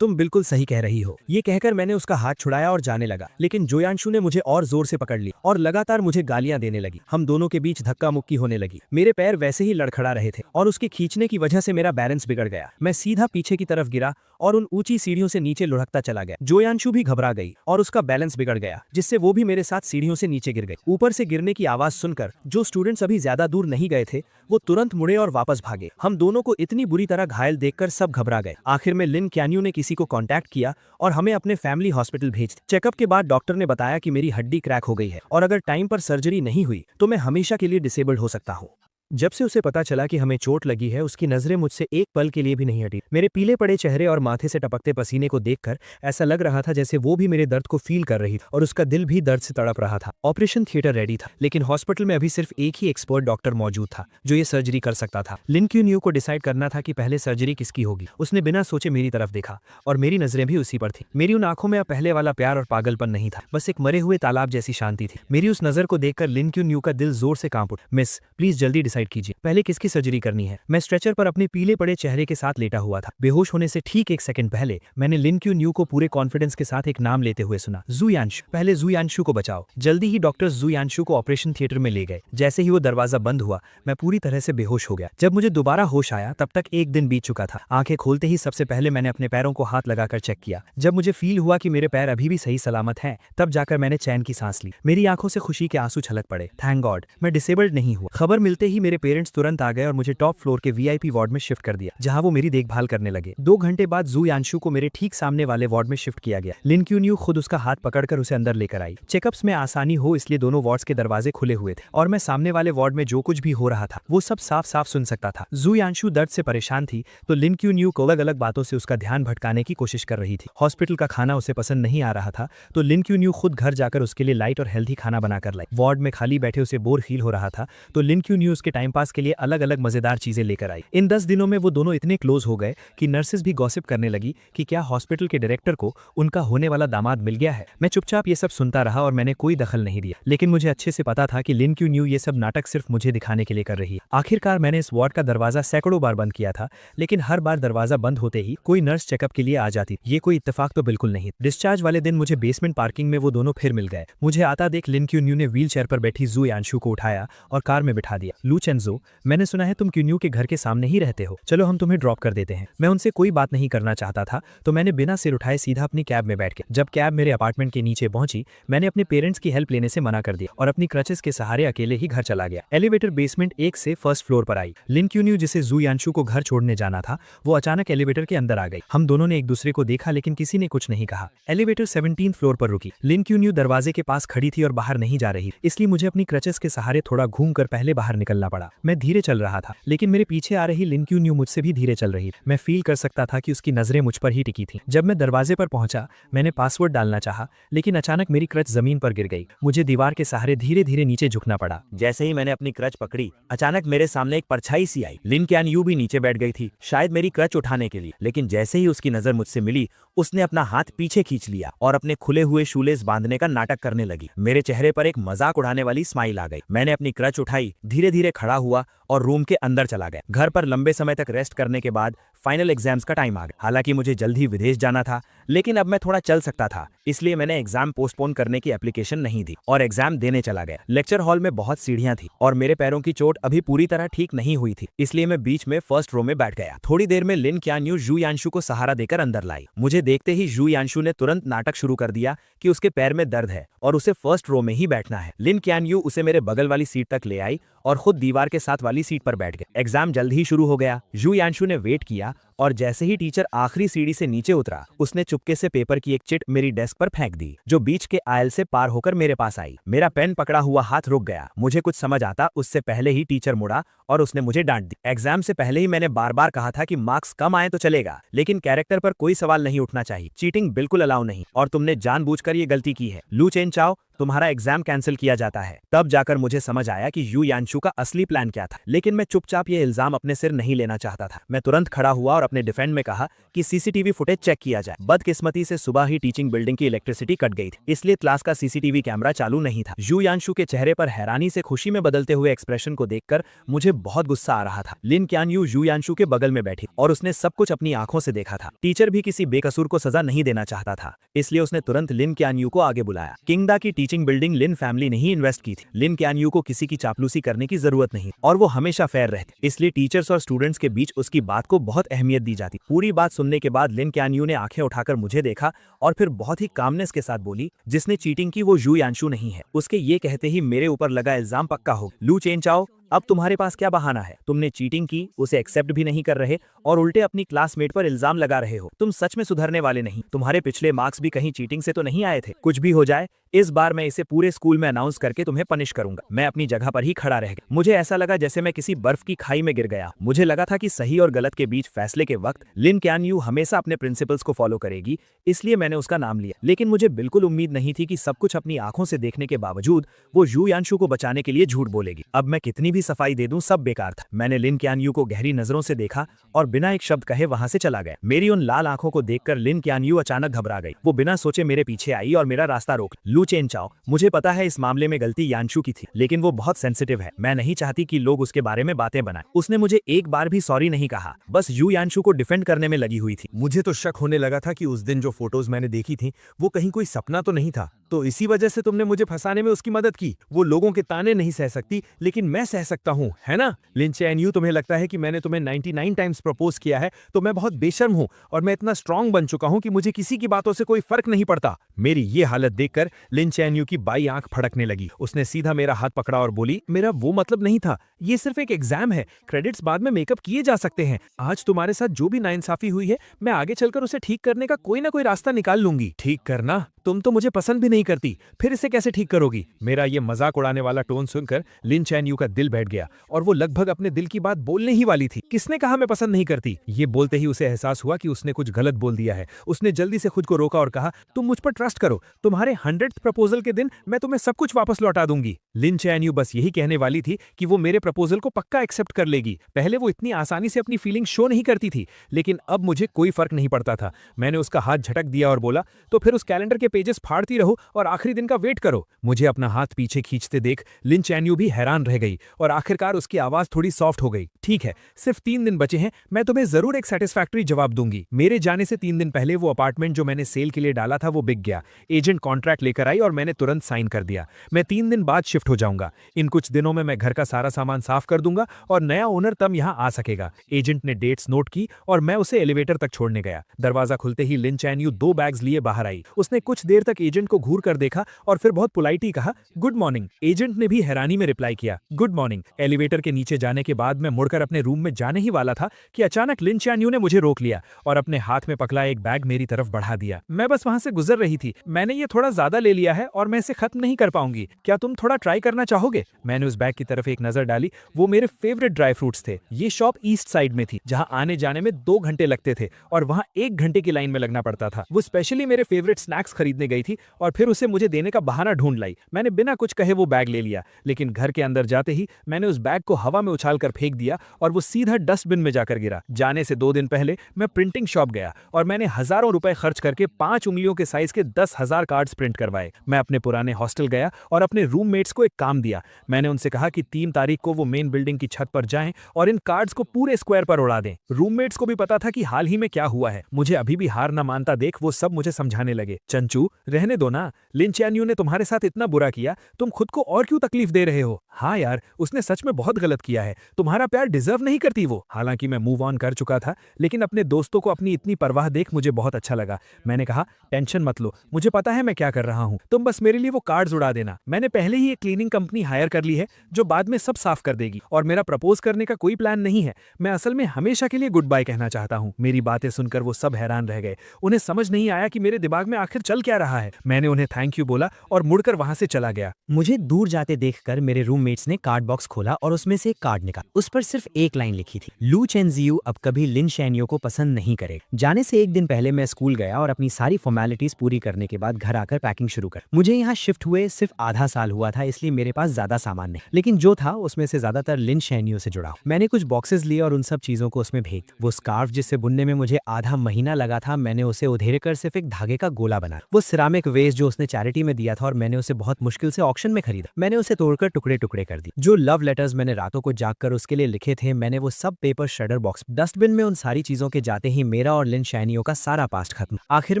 तुम बिल्कुल सही कह रही हो। ये कहकर मैंने उसका हाथ छुड़ाया और जाने लगा, लेकिन जोयांशु ने मुझे और जोर से पकड़ लिया और लगातार मुझे गालियां देने लगी। हम दोनों के बीच धक्का मुक्की होने लगी। मेरे पैर वैसे ही लड़खड़ा रहे थे और उसके खींचने की वजह से मेरा बैलेंस बिगड़ गया। मैं सीधा पीछे की तरफ गिरा और उन ऊंची सीढ़ियों से नीचे लुढ़कता चला गया। जोयांशु भी घबरा गई और उसका बैलेंस बिगड़ गया, जिससे वो भी मेरे साथ सीढ़ियों से नीचे गिर गई। ऊपर से गिरने की आवाज सुनकर जो स्टूडेंट्स अभी ज्यादा दूर नहीं गए थे वो तुरंत मुड़े और वापस भागे। हम दोनों को इतनी बुरी तरह घायल देखकर सब घबरा गए। आखिर में लिन क्यान्यू ने किसी को कांटेक्ट किया और हमें अपने फैमिली हॉस्पिटल भेज दिया। चेकअप के बाद डॉक्टर ने बताया कि मेरी हड्डी क्रैक हो गई है और अगर टाइम पर सर्जरी नहीं हुई तो मैं हमेशा के लिए डिसेबल्ड हो सकता हूँ। जब से उसे पता चला कि हमें चोट लगी है, उसकी नजरें मुझसे एक पल के लिए भी नहीं हटी। मेरे पीले पड़े चेहरे और माथे से टपकते पसीने को देखकर ऐसा लग रहा था जैसे वो भी मेरे दर्द को फील कर रही थी और उसका दिल भी दर्द से तड़प रहा था। ऑपरेशन थिएटर रेडी था, लेकिन हॉस्पिटल में अभी सिर्फ एक ही एक्सपर्ट डॉक्टर मौजूद था जो ये सर्जरी कर सकता था। लिन क्यान्यू को डिसाइड करना था कि पहले सर्जरी किसकी होगी। उसने बिना सोचे मेरी तरफ देखा और मेरी नजरें भी उसी पर थी। मेरी उन आंखों में अब पहले वाला प्यार और पागलपन नहीं था, बस एक मरे हुए तालाब जैसी शांति थी। मेरी उस नजर को देखकर लिन क्यान्यू का दिल जोर से कांप उठा। मिस, प्लीज जल्दी डिसाइड कीजिए, पहले की सर्जरी करनी है। मैं स्ट्रेचर पर अपने पीले पड़े चेहरे के साथ लेटा हुआ था। बेहोश होने से ठीक 1 सेकंड पहले मैंने लिन क्यान्यू को पूरे कॉन्फिडेंस के साथ एक नाम लेते हुए सुना, जोयांशु। पहले जोयांशु को बचाओ। जल्दी ही डॉक्टर्स जोयांशु को ऑपरेशन थिएटर में ले गए। जैसे ही वो दरवाजा बंद हुआ मैं पूरी तरह से बेहोश हो गया। जब मुझे दोबारा होश आया तब तक 1 दिन बीत चुका था। आंखें खोलते ही सबसे पहले मैंने अपने पैरों को हाथ लगाकर चेक किया। जब मुझे फील हुआ कि मेरे पैर अभी भी सही सलामत हैं, तब जाकर मैंने चैन की सांस ली। मेरी आंखों से खुशी के आंसू छलक पड़े। थैंक गॉड, मैं डिसेबल्ड नहीं हुआ। खबर मिलते ही मेरे मेरे पेरेंट्स तुरंत आ गए और मुझे टॉप फ्लोर के वीआईपी वार्ड में शिफ्ट कर दिया, जहां वो मेरी देखभाल करने लगे। 2 घंटे बाद जू यांशु को मेरे ठीक सामने वाले वार्ड में शिफ्ट किया गया। लिन क्यून्यू खुद उसका हाथ पकड़कर उसे अंदर लेकर आई। चेकअप्स में आसानी हो इसलिए दोनों वार्ड्स के दरवाजे खुले हुए थे और मैं सामने वाले वार्ड में जो कुछ भी हो रहा था वो सब साफ साफ सुन सकता था। जू यांशु दर्द से परेशान थी तो लिन क्यून्यू को अलग अलग बातों से उसका ध्यान भटकाने की कोशिश कर रही थी। हॉस्पिटल का खाना उसे पसंद नहीं आ रहा था तो लिन क्यून्यू खुद घर जाकर उसके लिए लाइट और हेल्थी खाना बनाकर लाई। वार्ड में खाली बैठे उसे बोर फील हो रहा था तो लिन क्यून्यू उसके टाइम पास के लिए अलग अलग मजेदार चीजें लेकर आई। इन 10 दिनों में वो दोनों इतने क्लोज हो गए कि नर्सेस भी गॉसिप करने लगी कि क्या हॉस्पिटल के डायरेक्टर को उनका होने वाला दामाद मिल गया है। मैं चुपचाप ये सब सुनता रहा और मैंने कोई दखल नहीं दिया, लेकिन मुझे अच्छे से पता था कि लिन क्यून्यू ये सब नाटक सिर्फ मुझे दिखाने के लिए कर रही है। आखिरकार मैंने इस वार्ड का दरवाजा सैकड़ों बार बंद किया था, लेकिन हर बार दरवाजा बंद होते ही कोई नर्स चेकअप के लिए आ जाती। ये कोई इत्तेफाक तो बिल्कुल नहीं। डिस्चार्ज वाले दिन मुझे बेसमेंट पार्किंग में वो दोनों फिर मिल गए। मुझे आता देख लिन क्यून्यू ने व्हील चेयर पर बैठी जू यांशु को उठाया और कार में बिठा दिया। लू चेंजो, मैंने सुना है तुम क्यून्यू के घर के सामने ही रहते हो, चलो हम तुम्हें ड्रॉप कर देते हैं। मैं उनसे कोई बात नहीं करना चाहता था तो मैंने बिना सिर उठाए सीधा अपनी कैब में बैठ गया। जब कैब मेरे अपार्टमेंट के नीचे पहुंची मैंने अपने पेरेंट्स की हेल्प लेने से मना कर दिया और अपनी क्रचेस के सहारे अकेले ही घर चला गया। एलिवेटर बेसमेंट 1 से फर्स्ट फ्लोर पर आई। लिन क्यून्यू जिसे जू यांशु को घर छोड़ने जाना था वो अचानक एलिवेटर के अंदर आ गई। हम दोनों ने एक दूसरे को देखा लेकिन किसी ने कुछ नहीं कहा। एलिवेटर 17th फ्लोर पर रुकी। लिन क्यून्यू दरवाजे के पास खड़ी थी और बाहर नहीं जा रही, इसलिए मुझे अपनी क्रचेस के सहारे थोड़ा घूमकर पहले बाहर निकलना पड़ा। मैं धीरे चल रहा था लेकिन मेरे पीछे आ रही लिन क्यून्यू मुझसे भी धीरे चल रही। मैं फील कर सकता था कि उसकी नजरें मुझ पर ही टिकी थी। जब मैं दरवाजे पर पहुंचा मैंने पासवर्ड डालना चाहा लेकिन अचानक मेरी क्रच जमीन पर गिर गई। मुझे दीवार के सहारे धीरे धीरे नीचे झुकना पड़ा। जैसे ही मैंने अपनी क्रच पकड़ी अचानक मेरे सामने एक परछाई सी आई। लिन क्यानयू भी नीचे बैठ गई थी, शायद मेरी क्रच उठाने के लिए, लेकिन जैसे ही उसकी नजर मुझसे मिली उसने अपना हाथ पीछे खींच लिया और अपने खुले हुए शूलेस बांधने का नाटक करने लगी। मेरे चेहरे पर एक मजाक उड़ाने वाली स्माइल आ गई। मैंने अपनी क्रच उठाई, धीरे धीरे खड़ा हुआ और रूम के अंदर चला गया। घर पर लंबे समय तक रेस्ट करने के बाद फाइनल एग्जाम्स का टाइम आ गया। हालांकि मुझे जल्द ही विदेश जाना था लेकिन अब मैं थोड़ा चल सकता था, इसलिए मैंने एग्जाम पोस्टपोन करने की एप्लीकेशन नहीं दी और एग्जाम देने चला गया। लेक्चर हॉल में बहुत सीढ़ियां थी और मेरे पैरों की चोट अभी पूरी तरह ठीक नहीं हुई थी, इसलिए मैं बीच में फर्स्ट रो में बैठ गया। थोड़ी देर में लिन क्यानयू जू यांशु को सहारा देकर अंदर लाई। मुझे देखते ही जू यांशु ने तुरंत नाटक शुरू कर दिया कि उसके पैर में दर्द है और उसे फर्स्ट रो में ही बैठना है। लिन क्यानयू उसे मेरे बगल वाली सीट तक ले आई और खुद दीवार के साथ वाली सीट पर बैठ गए। एग्जाम जल्द ही शुरू हो गया। जू यांशु ने वेट किया और जैसे ही टीचर आखिरी सीढ़ी से नीचे उतरा उसने चुपके से पेपर की एक चिट मेरी डेस्क पर फेंक दी जो बीच के आयल से पार होकर मेरे पास आई। मेरा पेन पकड़ा हुआ हाथ रुक गया। मुझे कुछ समझ आता उससे पहले ही टीचर मुड़ा और उसने मुझे डांट दी। एग्जाम से पहले ही मैंने बार बार कहा था कि मार्क्स कम आए तो चलेगा लेकिन कैरेक्टर पर कोई सवाल नहीं उठना चाहिए, चीटिंग बिल्कुल अलाउ नहीं और तुमने जानबूझकर ये गलती की है। लू चेनचाओ, तुम्हारा एग्जाम कैंसिल किया जाता है। तब जाकर मुझे समझ आया कि यू यांशु का असली प्लान क्या था, लेकिन मैं चुपचाप ये इल्जाम अपने सिर नहीं लेना चाहता था। मैं तुरंत खड़ा हुआ और अपने डिफेंड में कहा कि सीसीटीवी फुटेज चेक किया जाए। बदकिस्मती से सुबह ही टीचिंग बिल्डिंग की इलेक्ट्रिसिटी कट गई थी, इसलिए क्लास का सीसीटीवी कैमरा चालू नहीं था। यू यांशु के चेहरे पर हैरानी से खुशी में बदलते हुए एक्सप्रेशन को देखकर मुझे बहुत गुस्सा आ रहा था। लिन क्यानयू यू यांशु के बगल में बैठी और उसने सब कुछ अपनी आंखों से देखा था। टीचर भी किसी बेकसूर को सजा नहीं देना चाहता था, इसलिए उसने तुरंत लिन क्यानयू को आगे बुलाया। किंगडा की टीचिंग बिल्डिंग लिन फैमिली ने ही इन्वेस्ट की थी। लिन क्यानयू को किसी की चापलूसी करने की जरूरत नहीं और वो हमेशा फेयर रहती, इसलिए टीचर्स और स्टूडेंट्स के बीच उसकी बात को बहुत अहमियत दी जाती। पूरी बात सुनने के बाद लिन क्यानयू ने आंखें उठाकर मुझे देखा और फिर बहुत ही कामनेस के साथ बोली, जिसने चीटिंग की वो यू यांशु नहीं है। उसके ये कहते ही मेरे ऊपर लगा इल्जाम पक्का हो। लू चेनचाओ, अब तुम्हारे पास क्या बहाना है? तुमने चीटिंग की, उसे एक्सेप्ट भी नहीं कर रहे और उल्टे अपनी क्लासमेट पर इल्जाम लगा रहे हो। तुम सच में सुधरने वाले नहीं। तुम्हारे पिछले मार्क्स भी कहीं चीटिंग से तो नहीं आए थे? कुछ भी हो जाए इस बार मैं इसे पूरे स्कूल में अनाउंस करके तुम्हें पनिश करूंगा। मैं अपनी जगह पर ही खड़ा रह गया। मुझे ऐसा लगा जैसे मैं किसी बर्फ की खाई में गिर गया। मुझे लगा था कि सही और गलत के बीच फैसले के वक्त लिन क्यानयू हमेशा अपने प्रिंसिपल्स को फॉलो करेगी, इसलिए मैंने उसका नाम लिया। लेकिन मुझे बिल्कुल उम्मीद नहीं थी कि सब कुछ अपनी आंखों से देखने के बावजूद वो यू यांशु को बचाने के लिए झूठ बोलेगी। अब मैं कितनी भी सफाई दे दूं सब बेकार था। मैंने लिन क्यानयू को गहरी नजरों से देखा और बिना एक शब्द कहे वहां से चला गया। मेरी उन लाल आंखों को देखकर लिन क्यानयू अचानक घबरा गई। वो बिना सोचे मेरे पीछे आई और मेरा रास्ता रोक। लू चेनचाओ, मुझे पता है इस मामले में गलती यांशु की थी, लेकिन वो बहुत सेंसिटिव है। मैं नहीं चाहती कि लोग उसके बारे में बातें बनाएं। उसने मुझे एक बार भी सॉरी नहीं कहा, बस यू यांशु को डिफेंड करने में लगी हुई थी। मुझे तो शक होने लगा था कि उस दिन जो फोटोज मैंने देखी थी वो कहीं कोई सपना तो नहीं था, तो इसी वजह से तुमने मुझे फंसाने में उसकी मदद की। वो लोगों के ताने नहीं सह सकती लेकिन मैं सह सकता हूँ, है ना? लिन चैन-यू, तुम्हें लगता है कि मैंने तुम्हें 99 टाइम्स प्रपोज किया है तो मैं बहुत बेशर्म हूँ और मैं इतना स्ट्रांग बन चुका हूँ कि मुझे किसी की बातों से कोई फर्क नहीं पड़ता। मेरी ये हालत देखकर लिन चैन-यू की बाई आंख फड़कने लगी। उसने सीधा मेरा हाथ पकड़ा और बोली, मेरा वो मतलब नहीं था, ये सिर्फ एक एग्जाम है, क्रेडिट्स बाद में मेकअप किए जा सकते हैं। आज तुम्हारे साथ जो भी नाइंसाफी हुई है, मैं आगे चलकर उसे ठीक करने का कोई ना कोई रास्ता निकाल लूंगी। ठीक करना? तुम तो मुझे पसंद भी नहीं करती, फिर इसे कैसे ठीक करोगी? मेरा ये मजाक उड़ाने वाला टोन सुनकर लिन चैन-यू का दिल बैठ गया और वो लगभग अपने दिल की बात बोलने ही वाली थी। किसने कहा मैं पसंद नहीं करती? ये बोलते ही उसे एहसास हुआ कि उसने कुछ गलत बोल दिया है। उसने जल्दी से खुद को रोका और कहा, तुम मुझ पर ट्रस्ट करो, तुम्हारे 100th प्रपोजल के दिन मैं तुम्हें सब कुछ वापस लौटा दूंगी। लिन चैन-यू बस यही कहने वाली थी कि वो मेरे प्रपोजल को पक्का एक्सेप्ट कर लेगी। पहले वो इतनी आसानी से अपनी फीलिंग शो नहीं करती थी, लेकिन अब मुझे कोई फर्क नहीं पड़ता था। मैंने उसका हाथ झटक दिया और बोला, तो फिर उस कैलेंडर के पेजेस फाड़ती रहो और आखिरी दिन का वेट करो। मुझे अपना हाथ पीछे खींचते देख लिन चैन-यू भी हैरान रह गई और आखिरकार उसकी आवाज थोड़ी सॉफ्ट हो गई। ठीक है, सिर्फ 3 दिन बचे हैं, मैं तुम्हें जरूर एक सेटिस्फैक्टरी जवाब दूंगी। मेरे जाने से 3 दिन पहले वो अपार्टमेंट जो मैंने सेल के लिए डाला था वो बिक गया। एजेंट कॉन्ट्रैक्ट लेकर आई और मैंने तुरंत साइन कर दिया। मैं 3 दिन बाद शिफ्ट हो जाऊंगा। इन कुछ दिनों में मैं घर का सारा सामान साफ कर दूंगा और नया ओनर तब यहाँ आ सकेगा। एजेंट ने डेट्स नोट की और मैं उसे एलिवेटर तक छोड़ने गया। दरवाजा खुलते ही लिन चैन-यू 2 बैग्स लिए बाहर आई। उसने कुछ देर तक एजेंट को घूर कर देखा और फिर बहुत पोलाइटली कहा, गुड मॉर्निंग। एजेंट ने भी हैरानी में रिप्लाई किया, गुड मॉर्निंग। एलिवेटर के नीचे जाने के बाद मैं मुड़कर अपने रूम में जाने ही वाला था कि अचानक लिन चैन-यू ने मुझे रोक लिया और अपने हाथ में पकड़ा एक बैग मेरी तरफ बढ़ा दिया। मैं बस वहां से गुजर रही थी। मैंने ये थोड़ा ज्यादा ले लिया है और मैं इसे खत्म नहीं कर पाऊंगी। क्या तुम थोड़ा ट्राई करना चाहोगे? मैंने उस बैग की तरफ एक नजर डाली। वो मेरे फेवरेट ड्राई फ्रूट्स थे। ये शॉप ईस्ट साइड में थी, जहां आने जाने में 2 घंटे लगते थे और वहां 1 घंटे की लाइन में लगना पड़ता था। वो स्पेशली मेरे फेवरेट स्नैक्स खरीदने गई थी और फिर उसे मुझे देने का बहाना ढूंढ लाई। मैंने बिना कुछ कहे वो बैग ले लिया, लेकिन घर के अंदर जाते ही मैंने उस बैग को हवा में उछाल कर फेंक दिया और वो सीधा डस्टबिन में जाकर गिरा। जाने से 2 दिन पहले मैं प्रिंटिंग शॉप गया और मैंने हजारों रुपए खर्च करके 5 उंगलियों के साइज के 10,000 कार्ड्स प्रिंट करवाए। मैं अपने पुराने हॉस्टल गया और अपने रूममेट्स को एक काम दिया। मैंने उनसे कहा कि 3 तारीख को वो मेन बिल्डिंग की छत पर जाएं और इन कार्ड्स को पूरे स्क्वायर पर उड़ा दें। रूममेट्स को भी पता था कि हाल ही में क्या हुआ है। मुझे अभी भी हार न मानता देख वो सब मुझे समझाने लगे, चंचू रहने दो ना, लिन चैन-यू ने तुम्हारे साथ इतना बुरा किया, तुम खुद को और क्यों तकलीफ दे रहे हो? हाँ यार, उसने सच में बहुत गलत किया है, तुम्हारा प्यार डिजर्व नहीं करती वो। हालांकि मैं मूव ऑन कर चुका था, लेकिन अपने दोस्तों को अपनी इतनी परवाह देख मुझे बहुत अच्छा लगा। मैंने कहा, टेंशन मत लो, मुझे पता है मैं क्या कर रहा हूँ, तुम बस मेरे लिए वो कार्ड्स उड़ा देना। मैंने पहले ही एक क्लीनिंग कंपनी हायर कर ली है जो बाद में सब साफ कर देगी और मेरा प्रपोज करने का कोई प्लान नहीं है। मैं असल में हमेशा के लिए गुड बाय कहना चाहता हूँ। मेरी बातें सुनकर वो सब हैरान रह गए। उन्हें समझ नहीं आया कि मेरे दिमाग में आखिर चल क्या रहा है। मैंने उन्हें थैंक यू बोला और मुड़कर वहां से चला गया। मुझे दूर जाते देखकर मेरे रूममेट्स ने कार्ड बॉक्स खोला और उसमें से एक कार्ड निकाला। उस पर सिर्फ एक लाइन लिखी थी, लू चेन-जियू अब कभी लिन चैन-यू को पसंद नहीं करेगा। जाने से 1 दिन पहले मैं स्कूल गया और अपनी सारी फॉर्मेलिटीज पूरी करने के बाद घर आकर पैकिंग शुरू कर। मुझे यहाँ शिफ्ट हुए सिर्फ आधा साल हुआ था, इसलिए मेरे पास ज्यादा सामान नहीं, लेकिन जो था उसमें से ज्यादातर लिन चैन-यू से जुड़ा। मैंने कुछ बॉक्सेस लिए और उन सब चीजों को उसमें भेज। वो स्कार्फ जिससे बुनने में मुझे आधा महीना लगा था, मैंने उसे उधेड़ कर सिर्फ एक धागे का गोला बना। वो सिरामिक वेस्ट जो उसने चैरिटी में दिया था और मैंने उसे बहुत मुश्किल से ऑक्शन में खरीदा। मैंने उसे तोड़कर टुकड़े टुकड़े कर दिए। जो लव लेटर्स मैंने रातों को जागकर उसके लिए लिखे थे, मैंने वो सब पेपर श्रेडर बॉक्स डस्टबिन में। उन सारी चीजों के जाते ही मेरा और लिन चैन-यू का सारा पास्ट खत्म। आखिर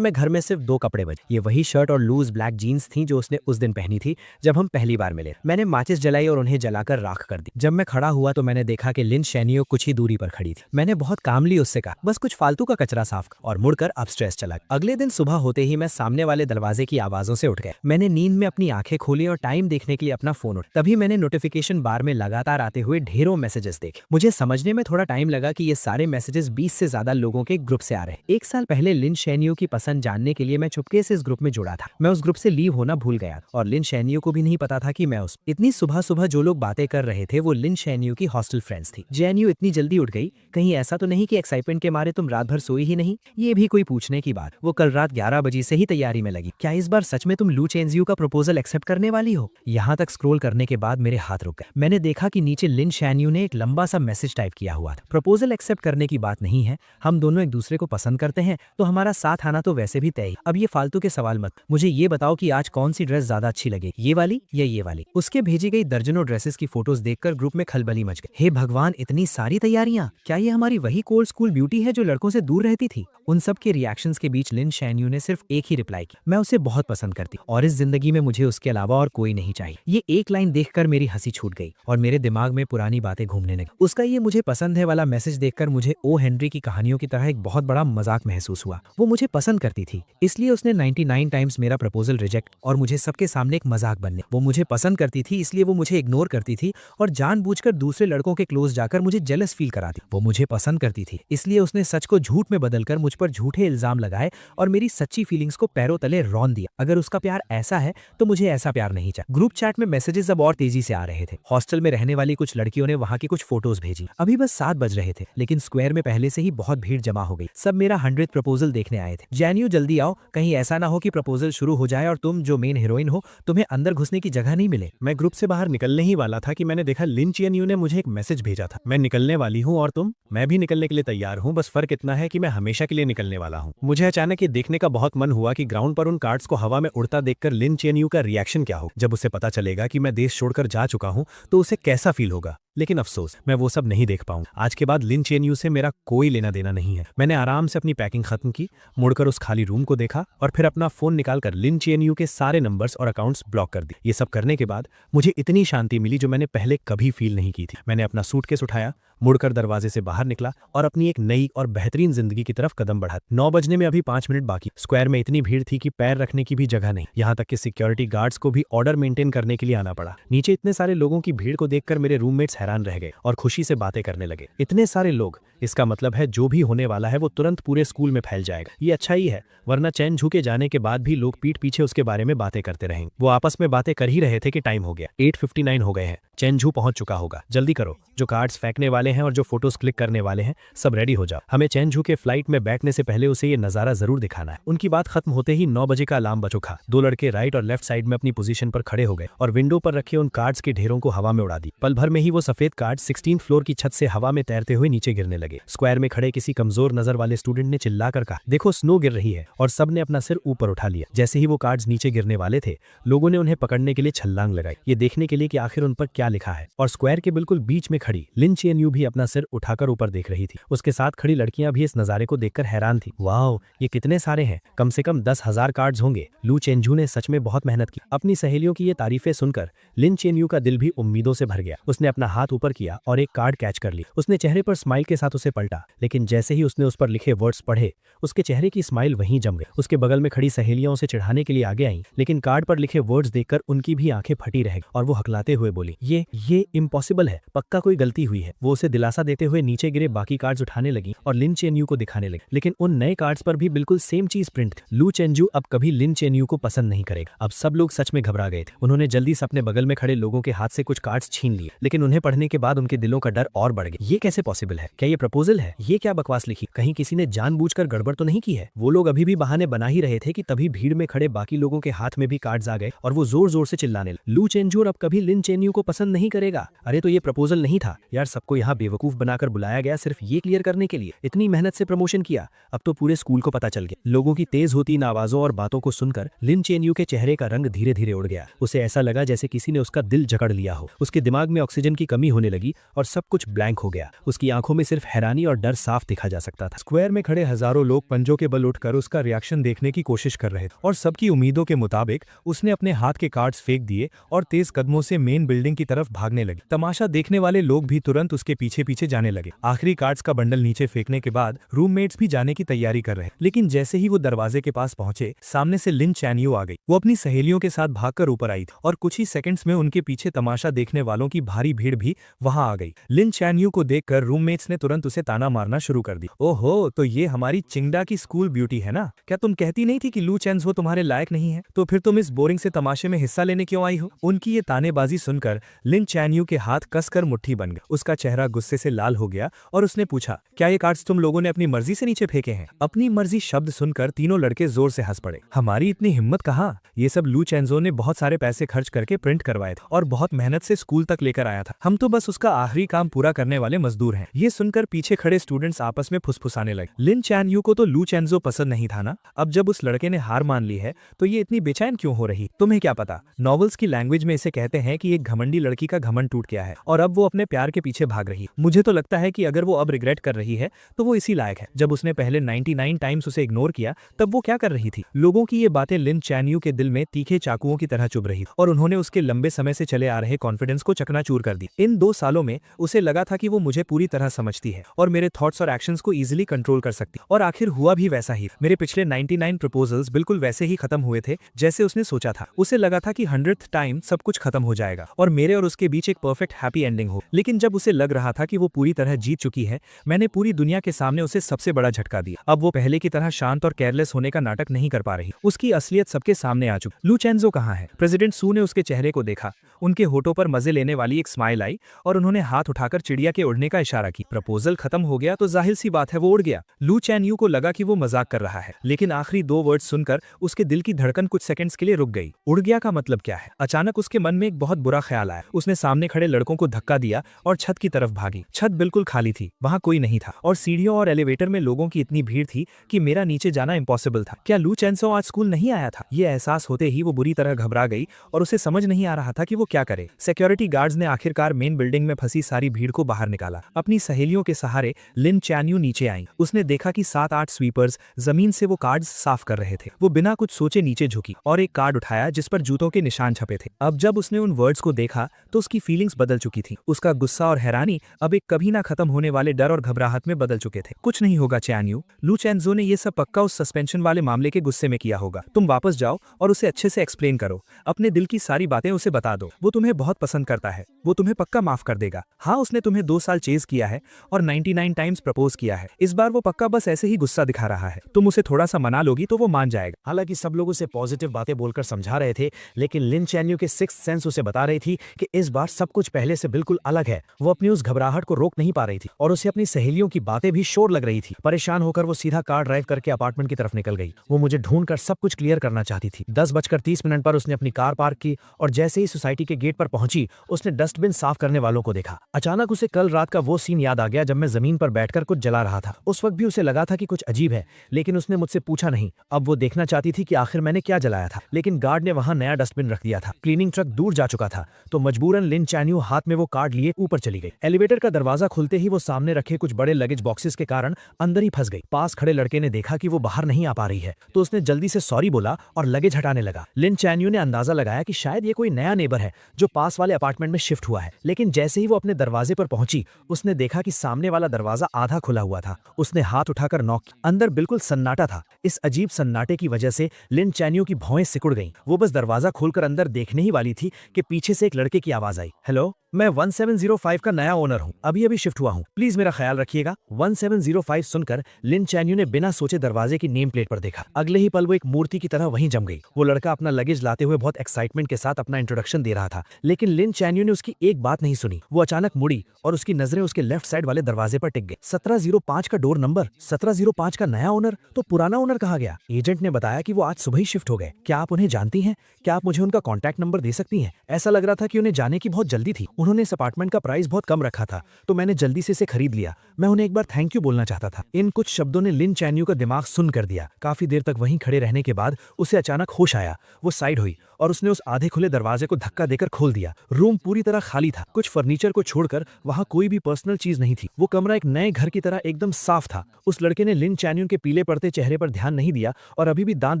में घर में सिर्फ 2 कपड़े बचे। ये वही शर्ट और लूज ब्लैक जीन्स थी जो उसने उस दिन पहनी थी जब हम पहली बार मिले। मैंने माचिस जलाई और उन्हें जलाकर राख कर दी। जब मैं खड़ा हुआ तो मैंने देखा कि लिन चैन-यू कुछ ही दूरी पर खड़ी थी। मैंने बहुत कामली उससे कहा, बस कुछ फालतू का कचरा साफ कर, और मुड़कर अपस्टेयर्स चला। अगले दिन सुबह होते ही मैं सामने वाले दरवाजे की आवाजों से उठ गया। मैंने नींद में अपनी आंखें खोली और टाइम देखने के लिए अपना फोन उठाया। तभी मैंने नोटिफिकेशन बार में लगातार आते हुए ढेरों मैसेजेस देखे। मुझे समझने में थोड़ा टाइम लगा कि ये सारे मैसेजेस 20 से ज्यादा लोगों के ग्रुप से आ रहे हैं। 1 साल पहले लिन चैन-यू की पसंद जानने के लिए मैं चुपके से इस ग्रुप में जुड़ा था। मैं उस ग्रुप से लीव होना भूल गया और लिन चैन-यू को भी नहीं पता था कि मैं उस इतनी सुबह सुबह जो लोग बातें कर रहे थे वो लिन चैन-यू की हॉस्टल फ्रेंड्स थी। चैन-यू इतनी जल्दी उठ गई, कहीं ऐसा तो नहीं कि एक्साइटमेंट के मारे तुम रात भर सोई ही नहीं? ये भी कोई पूछने की बात। वो कल रात 11 बजे से ही तैयारी में लगी। क्या इस बार सच में तुम लू चेन-जियू का प्रपोजल एक्सेप्ट करने वाली हो? यहाँ तक स्क्रॉल करने के बाद मेरे हाथ रुक गए। मैंने देखा कि नीचे लिन चैन-यू ने एक लंबा सा मैसेज टाइप किया हुआ था। प्रपोजल एक्सेप्ट करने की बात नहीं है, हम दोनों एक दूसरे को पसंद करते हैं तो हमारा साथ आना तो वैसे भी तय। अब ये फालतू के सवाल मत, मुझे ये बताओ कि आज कौन सी ड्रेस ज्यादा अच्छी लगे, ये वाली या ये ये वाली। उसके भेजी गई दर्जनों ड्रेसेस की फोटोज देखकर ग्रुप में खलबली मच गई। हे भगवान, इतनी सारी तैयारियां! क्या ये हमारी वही कोल्ड स्कूल ब्यूटी है जो लड़कों से दूर रहती थी? उन सब के रिएक्शंस के बीच लिन शैनयू ने सिर्फ एक ही रिप्लाई की, मैं उसे बहुत पसंद करती और इस जिंदगी में मुझे उसके अलावा और कोई नहीं चाहिए। ये एक लाइन देखकर मेरी हंसी छूट गई और मेरे दिमाग में पुरानी बातें घूमने लगी। उसका ये मुझे पसंद है वाला मैसेज देखकर मुझे ओ हेनरी की कहानियों की तरह एक बहुत बड़ा मजाक महसूस हुआ। वो मुझे पसंद करती थी, इसलिए उसने 99 टाइम्स मेरा प्रपोजल रिजेक्ट और मुझे सबके सामने एक मजाक बनने। वो मुझे पसंद करती थी, इसलिए वो मुझे इग्नोर करती थी और जानबूझकर दूसरे लड़कों के क्लोज जाकर मुझे जेलस फील कराती। वो मुझे पसंद करती थी, इसलिए उसने सच को झूठ में बदलकर मुझ पर झूठे इल्जाम लगाए और मेरी सच्ची फीलिंग्स को पैरों तले रौंद दिया। अगर उसका प्यार ऐसा है तो मुझे ऐसा प्यार नहीं चाहिए। ग्रुप चैट में मैसेजेस अब और तेजी से आ रहे थे। हॉस्टल में रहने वाली कुछ लड़कियों ने वहां की कुछ फोटोज भेजी। अभी बस 7 बज रहे थे, लेकिन स्क्वायर में पहले से ही बहुत भीड़ जमा हो गई। सब मेरा 100th प्रपोजल देखने आए थे। जैनियो जल्दी आओ, कहीं ऐसा ना हो कि प्रपोजल शुरू हो जाए और तुम जो मेन हीरोइन हो तुम्हें अंदर घुसने की जगह नहीं मिले। मैं ग्रुप से बाहर निकलने ही वाला था कि मैंने देखा लिन चियनयू ने मुझे एक मैसेज भेजा था, मैं निकलने वाली हूँ और तुम? मैं भी निकलने के लिए तैयार हूँ, बस फर्क इतना है कि मैं हमेशा के लिए निकलने वाला हूँ। मुझे अचानक ये देखने का बहुत मन हुआ कि ग्राउंड पर उन कार्ड्स को हवा में उड़ता देखकर लिन चियनयू का रिएक्शन क्या हो। जब उसे पता चलेगा कि मैं देश छोड़कर जा चुका हूँ तो उसे कैसा फील होगा। लेकिन अफसोस, मैं वो सब नहीं देख पाऊंगा। आज के बाद लिन चियनयू से मेरा कोई लेना देना नहीं है। मैंने आराम से अपनी पैकिंग खत्म की, मुड़कर उस खाली रूम को देखा और फिर अपना फोन निकालकर लिन चियनयू के सारे नंबर्स और अकाउंट्स ब्लॉक कर दिए। ये सब करने के बाद मुझे इतनी शांति मिली जो मैंने पहले कभी फील नहीं की थी। मैंने अपना सूटकेस उठाया, मुड़कर दरवाजे से बाहर निकला और अपनी एक नई और बेहतरीन जिंदगी की तरफ कदम बढ़ा। 9 बजने में अभी 5 मिनट बाकी। स्क्वायर में इतनी भीड़ थी कि पैर रखने की भी जगह नहीं। यहाँ तक कि सिक्योरिटी गार्ड्स को भी ऑर्डर मेंटेन करने के लिए आना पड़ा। नीचे इतने सारे लोगों की भीड़ को देखकर मेरे रूममेट्स हैरान रह गए और खुशी से बातें करने लगे। इतने सारे लोग, इसका मतलब है जो भी होने वाला है वो तुरंत पूरे स्कूल में फैल जाएगा। ये अच्छा ही है, वरना चैन झू के जाने के बाद भी लोग पीठ पीछे उसके बारे में बातें करते रहेंगे। वो आपस में बातें कर ही रहे थे कि टाइम हो गया, 8:59 हो गए हैं, चैन झू पहुंच चुका होगा। जल्दी करो, जो कार्ड्स फेंकने वाले हैं और जो फोटोज क्लिक करने वाले हैं सब रेडी हो जाओ। हमें चैन झू के फ्लाइट में बैठने से पहले उसे ये नजारा जरूर दिखाना है। उनकी बात खत्म होते ही 9 बजे का अलार्म बज उठा। 2 लड़के राइट और लेफ्ट साइड में अपनी पोजीशन पर खड़े हो गए और विंडो पर रखे उन कार्ड्स के ढेरों को हवा में उड़ा दी। पल भर में ही वो सफेद कार्ड 16th फ्लोर की छत से हवा में तैरते हुए नीचे गिरने लगे। स्क्वायर में खड़े किसी कमजोर नजर वाले स्टूडेंट ने चिल्लाकर कहा, देखो स्नो गिर रही है, और सबने अपना सिर ऊपर उठा लिया। जैसे ही वो कार्ड्स नीचे गिरने वाले थे, लोगों ने उन्हें पकड़ने के लिए छलांग लगाई, ये देखने के लिए कि आखिर उन पर क्या लिखा है। और स्क्वायर के बिल्कुल बीच में खड़ी लिन चियनयू भी अपना सिर उठाकर ऊपर देख रही थी। उसके साथ खड़ी लड़कियां भी इस नजारे को देखकर हैरान थी। वाओ, ये कितने सारे हैं, कम से कम 10,000 कार्ड्स होंगे। लू चेनझू ने सच में बहुत मेहनत की। अपनी सहेलियों की ये तारीफें सुनकर लिन चियनयू का दिल भी उम्मीदों से भर गया। उसने अपना हाथ ऊपर किया और एक कार्ड कैच कर ली। उसने चेहरे पर स्माइल के साथ उसे पलटा, लेकिन जैसे ही उसने उस पर लिखे वर्ड्स पढ़े, उसके चेहरे की स्माइल वहीं जम गई। उसके बगल में खड़ी सहेलियां उसे चिढ़ाने के लिए आगे आईं, लेकिन कार्ड पर लिखे वर्ड्स देखकर उनकी भी आंखें फटी रह गई और वो हकलाते हुए बोली, ये इम्पॉसिबल है, पक्का कोई गलती हुई है। वो उसे दिलासा देते हुए नीचे गिरे बाकी कार्ड्स उठाने लगी और लिन चेनयू को दिखाने लगी, लेकिन उन नए कार्ड्स पर भी बिल्कुल सेम चीज प्रिंट थी। लू चेनजू अब कभी लिन चेनयू को पसंद नहीं करेगा। अब सब लोग सच में घबरा गए थे। उन्होंने जल्दी से अपने बगल में खड़े लोगों के हाथ से कुछ कार्ड्स छीन लिए, लेकिन उन्हें पढ़ने के बाद उनके दिलों का डर और बढ़ गया। ये कैसे पॉसिबल है? क्या ये प्रपोजल है? ये क्या बकवास लिखी? कहीं किसी ने जानबूझकर गड़बड़ तो नहीं की है? वो लोग अभी भी बहाने बना ही रहे थे कि तभी भीड़ में खड़े बाकी लोगों के हाथ में भी कार्ड्स आ गए और वो जोर जोर से चिल्लाने लगे, लू चेनजू अब कभी लिन चेनयू को पसंद नहीं करेगा। अरे तो ये प्रपोजल नहीं था यार, सबको यहाँ बेवकूफ बनाकर बुलाया गया सिर्फ ये क्लियर करने के लिए। इतनी मेहनत से प्रमोशन किया, अब तो पूरे स्कूल को पता चल गया। लोगों की तेज होती इन आवाजों और बातों को सुनकर लिन चेनयू के चेहरे का रंग धीरे धीरे उड़ गया। उसे ऐसा लगा जैसे किसी ने उसका दिल जकड़ लिया हो। उसके दिमाग में ऑक्सीजन की कमी होने लगी और सब कुछ ब्लैंक हो गया। उसकी आंखों में सिर्फ हैरानी और डर साफ दिखा जा सकता था। स्क्वायर में खड़े हजारों लोग पंजों के बल उठकर उसका रिएक्शन देखने की कोशिश कर रहे थे और सबकी उम्मीदों के मुताबिक उसने अपने हाथ के कार्ड्स फेंक दिए और तेज कदमों से मेन बिल्डिंग की तरफ भागने लगी। तमाशा देखने वाले लोग भी तुरंत उसके पीछे पीछे जाने लगे। आखिरी कार्ड्स का बंडल नीचे फेंकने के बाद रूममेट्स भी जाने की तैयारी कर रहे, लेकिन जैसे ही वो दरवाजे के पास पहुंचे, सामने से लिन चैनयू आ गई। वो अपनी सहेलियों के साथ भागकर ऊपर आई थी और कुछ ही सेकंड्स में उनके पीछे तमाशा देखने वालों की भारी भीड़ भी वहां आ गई। लिन चैनयू को देखकर रूममेट्स ने तुरंत उसे ताना मारना शुरू कर दी। ओहो, तो ये हमारी चिंगडा की स्कूल ब्यूटी है ना? क्या तुम कहती नहीं थी कि लू चेन्झो तुम्हारे लायक नहीं है? तो फिर तुम इस बोरिंग से तमाशे में हिस्सा लेने क्यों आई हो? उनकी ये तानेबाजी सुनकर लिन चैनयू के हाथ कसकर मुट्ठी बन गए। उसका चेहरा गुस्से से लाल हो गया और उसने पूछा, क्या ये कार्ड्स तुम लोगों ने अपनी मर्जी से नीचे फेंके हैं? अपनी मर्जी शब्द सुनकर तीनों लड़के जोर से हंस पड़े। हमारी इतनी हिम्मत कहाँ? ये सब लू चेंजो ने बहुत सारे पैसे खर्च करके प्रिंट करवाए थे और बहुत मेहनत से स्कूल तक लेकर आया था। हम तो बस उसका आखिरी काम पूरा करने वाले मजदूर हैं। ये सुनकर पीछे खड़े स्टूडेंट्स आपस में फुसफुसाने लगे। लिन चैनयू को तो लू चेंजो पसंद नहीं था ना। अब जब उस लड़के ने हार मान ली है तो ये इतनी बेचैन क्यों हो रही? तुम्हें क्या पता, नॉवेल्स की लैंग्वेज में इसे कहते हैं कि एक घमंडी लड़की का घमंड टूट गया है और अब वो अपने प्यार के पीछे भाग रही है। मुझे तो लगता है कि अगर वो अब रिग्रेट कर रही है तो वो इसी लायक है। जब उसने पहले 99 टाइम्स उसे इग्नोर किया तब वो क्या कर रही थी? लोगों की ये बातें लिन चैनयू के दिल में तीखे चाकुओं की तरह चुभ रही और उन्होंने उसके लंबे समय से चले आ रहे कॉन्फिडेंस को चकनाचूर कर दी। इन 2 सालों में उसे लगा था कि वो मुझे पूरी तरह समझती है और मेरे थॉट्स और एक्शंस को इजीली कंट्रोल कर सकती, और आखिर हुआ भी वैसा ही। मेरे पिछले 99 प्रपोजल्स बिल्कुल वैसे ही खत्म हुए थे जैसे उसने सोचा था। उसे लगा था कि 100th टाइम सब कुछ खत्म हो जाएगा और मेरे और उसके बीच एक परफेक्ट हैप्पी एंडिंग हो। लेकिन जब उसे लग रहा था कि वो पूरी तरह जीत चुकी है, मैंने पूरी दुनिया के सामने उसे सबसे बड़ा झटका दिया। अब वो पहले की तरह शांत और केयरलेस होने का नाटक नहीं कर पा रही। उसकी असलियत सबके सामने आ चुकी। लू चेंजो कहाँ है? प्रेसिडेंट सू ने उसके चेहरे को देखा। उनके होठों पर मजे लेने वाली एक स्माइल आई और उन्होंने हाथ उठाकर चिड़िया के उड़ने का इशारा की। प्रपोजल खत्म हो गया तो जाहिर सी बात है वो उड़ गया। लू चैनयू को लगा कि वो मजाक कर रहा है, लेकिन आखिरी 2 वर्ड सुनकर उसके दिल की धड़कन कुछ सेकंड्स के लिए रुक गई। उड़ गया का मतलब क्या है? अचानक उसके मन में एक बहुत बुरा ख्याल आया। उसने सामने खड़े लड़कों को धक्का दिया और छत की तरफ भागी। छत बिल्कुल खाली थी, वहां कोई नहीं था और सीढ़ियों और एलिवेटर में लोगों की इतनी भीड़ थी कि मेरा नीचे जाना इम्पॉसिबल था। क्या लू चेंजो आज स्कूल नहीं आया था? ये एहसास होते ही वो बुरी तरह घबरा गई और उसे समझ नहीं आ रहा था कि वो क्या करे। सिक्योरिटी गार्ड्स ने आखिरकार मेन बिल्डिंग में फंसी सारी भीड़ को बाहर निकाला। अपनी सहेलियों के सहारे लिन चैनयू नीचे आई। उसने देखा कि 7-8 स्वीपर्स जमीन से वो कार्ड्स साफ कर रहे थे। वो बिना कुछ सोचे नीचे झुकी और एक कार्ड उठाया जिस पर जूतों के निशान छपे थे। अब जब उसने उन वर्ड्स को देखा तो उसकी फीलिंग्स बदल चुकी थी। उसका गुस्सा और हैरानी अब एक कभी ना खत्म होने वाले डर और घबराहट में बदल चुके थे। कुछ नहीं होगा चैनयू, लू चेंजो ने ये सब पक्का उस सस्पेंशन वाले मामले के गुस्से में किया होगा। तुम वापस जाओ और उसे अच्छे से एक्सप्लेन करो। अपने दिल की सारी बातें उसे बता दो। वो तुम्हें बहुत पसंद करता है, वो तुम्हें पक्का माफ कर देगा। हाँ, उसने तुम्हें 2 साल चेज किया है और 99 टाइम्स प्रपोज किया है। इस बार वो पक्का बस ऐसे ही गुस्सा दिखा रहा है। तुम उसे थोड़ा सा मना लोगी तो वो मान जाएगा। हालांकि सब लोग उसे पॉजिटिव बातें बोलकर समझा रहे थे, लेकिन लिन चैनयू के सिक्स्थ सेंस उसे बता रही थी कि इस बार सब कुछ पहले से बिल्कुल अलग है। वो अपनी उस घबराहट को रोक नहीं पा रही थी और उसे अपनी सहेलियों की बातें भी शोर लग रही थी। परेशान होकर वो सीधा कार ड्राइव करके अपार्टमेंट की तरफ निकल गई। वो मुझे ढूंढकर सब कुछ क्लियर करना चाहती थी। 10:30 पर उसने अपनी कार पार्क की और जैसे ही सोसाइटी के गेट पर पहुंची उसने डस्टबिन साफ करने वालों को देखा। अचानक उसे कल रात का वो सीन याद आ गया जब मैं जमीन पर बैठकर कुछ जला रहा था। उस वक्त भी उसे लगा था कि कुछ अजीब है, लेकिन उसने मुझसे पूछा नहीं। अब वो देखना चाहती थी कि आखिर मैंने क्या जलाया था, लेकिन गार्ड ने वहां नया डस्टबिन रख दिया था। क्लीनिंग ट्रक दूर जा चुका था तो मजबूरन लिन चैनयू हाथ में वो कार्ड लिए ऊपर चली गई। एलिवेटर का दरवाजा खुलते ही वो सामने रखे कुछ बड़े लगेज बॉक्सेस के कारण अंदर ही फंस गई। पास खड़े लड़के ने देखा कि वो बाहर नहीं आ पा रही है तो उसने जल्दी से सॉरी बोला और लगेज हटाने लगा। लिन चैनयू ने अंदाजा लगाया कि शायद ये कोई नया नेबर है जो पास वाले अपार्टमेंट में शिफ्ट हुआ है, लेकिन जैसे ही वो अपने दरवाजे पर पहुंची उसने देखा कि सामने वाला दरवाजा आधा खुला हुआ था। उसने हाथ उठाकर नॉक किया। अंदर बिल्कुल सन्नाटा था। इस अजीब सन्नाटे की वजह से लिन चैनयू की भौएं सिकुड़ गईं। वो बस दरवाजा खोलकर अंदर देखने ही वाली थी कि पीछे से एक लड़के की आवाज आई, हेलो, मैं 1705 का नया ओनर हूँ, अभी शिफ्ट हुआ हूँ, प्लीज मेरा ख्याल रखिएगा। 1705 सुनकर लिन चैनयू ने बिना सोचे दरवाजे की नेम प्लेट पर देखा। अगले ही पल वो एक मूर्ति की तरह वहीं जम गई। वो लड़का अपना लगेज लाते हुए बहुत एक्साइटमेंट के साथ अपना इंट्रोडक्शन दे रहा था, लेकिन लिन चैनयू ने उसकी एक बात नहीं सुनी। वो अचानक मुड़ी और उसकी नजरें उसके लेफ्ट साइड वाले दरवाजे पर टिक गई। 1705 का डोर नंबर, 1705 का नया ओनर, तो पुराना ओनर कहाँ गया? एजेंट ने बताया कि वो आज सुबह ही शिफ्ट हो गए। क्या आप उन्हें जानती हैं? क्या आप मुझे उनका कॉन्टैक्ट नंबर दे सकती हैं? ऐसा लग रहा था कि उन्हें जाने की बहुत जल्दी थी। उन्होंने इस अपार्टमेंट का प्राइस बहुत कम रखा था तो मैंने जल्दी से इसे खरीद लिया। मैं उन्हें एक बार थैंक यू बोलना चाहता था। इन कुछ शब्दों ने लिन चैनयू का दिमाग सुन कर दिया। काफी देर तक वहीं खड़े रहने के बाद उसे अचानक होश आया। वो साइड हुई और उसने उस आधे खुले दरवाजे को धक्का देकर खोल दिया। रूम पूरी तरह खाली था। कुछ फर्नीचर को छोड़कर वहां कोई भी पर्सनल चीज नहीं थी। वो कमरा एक नए घर की तरह एकदम साफ था। उस लड़के ने लिन चैनयू के पीले पड़ते चेहरे पर ध्यान नहीं दिया और अभी भी दांत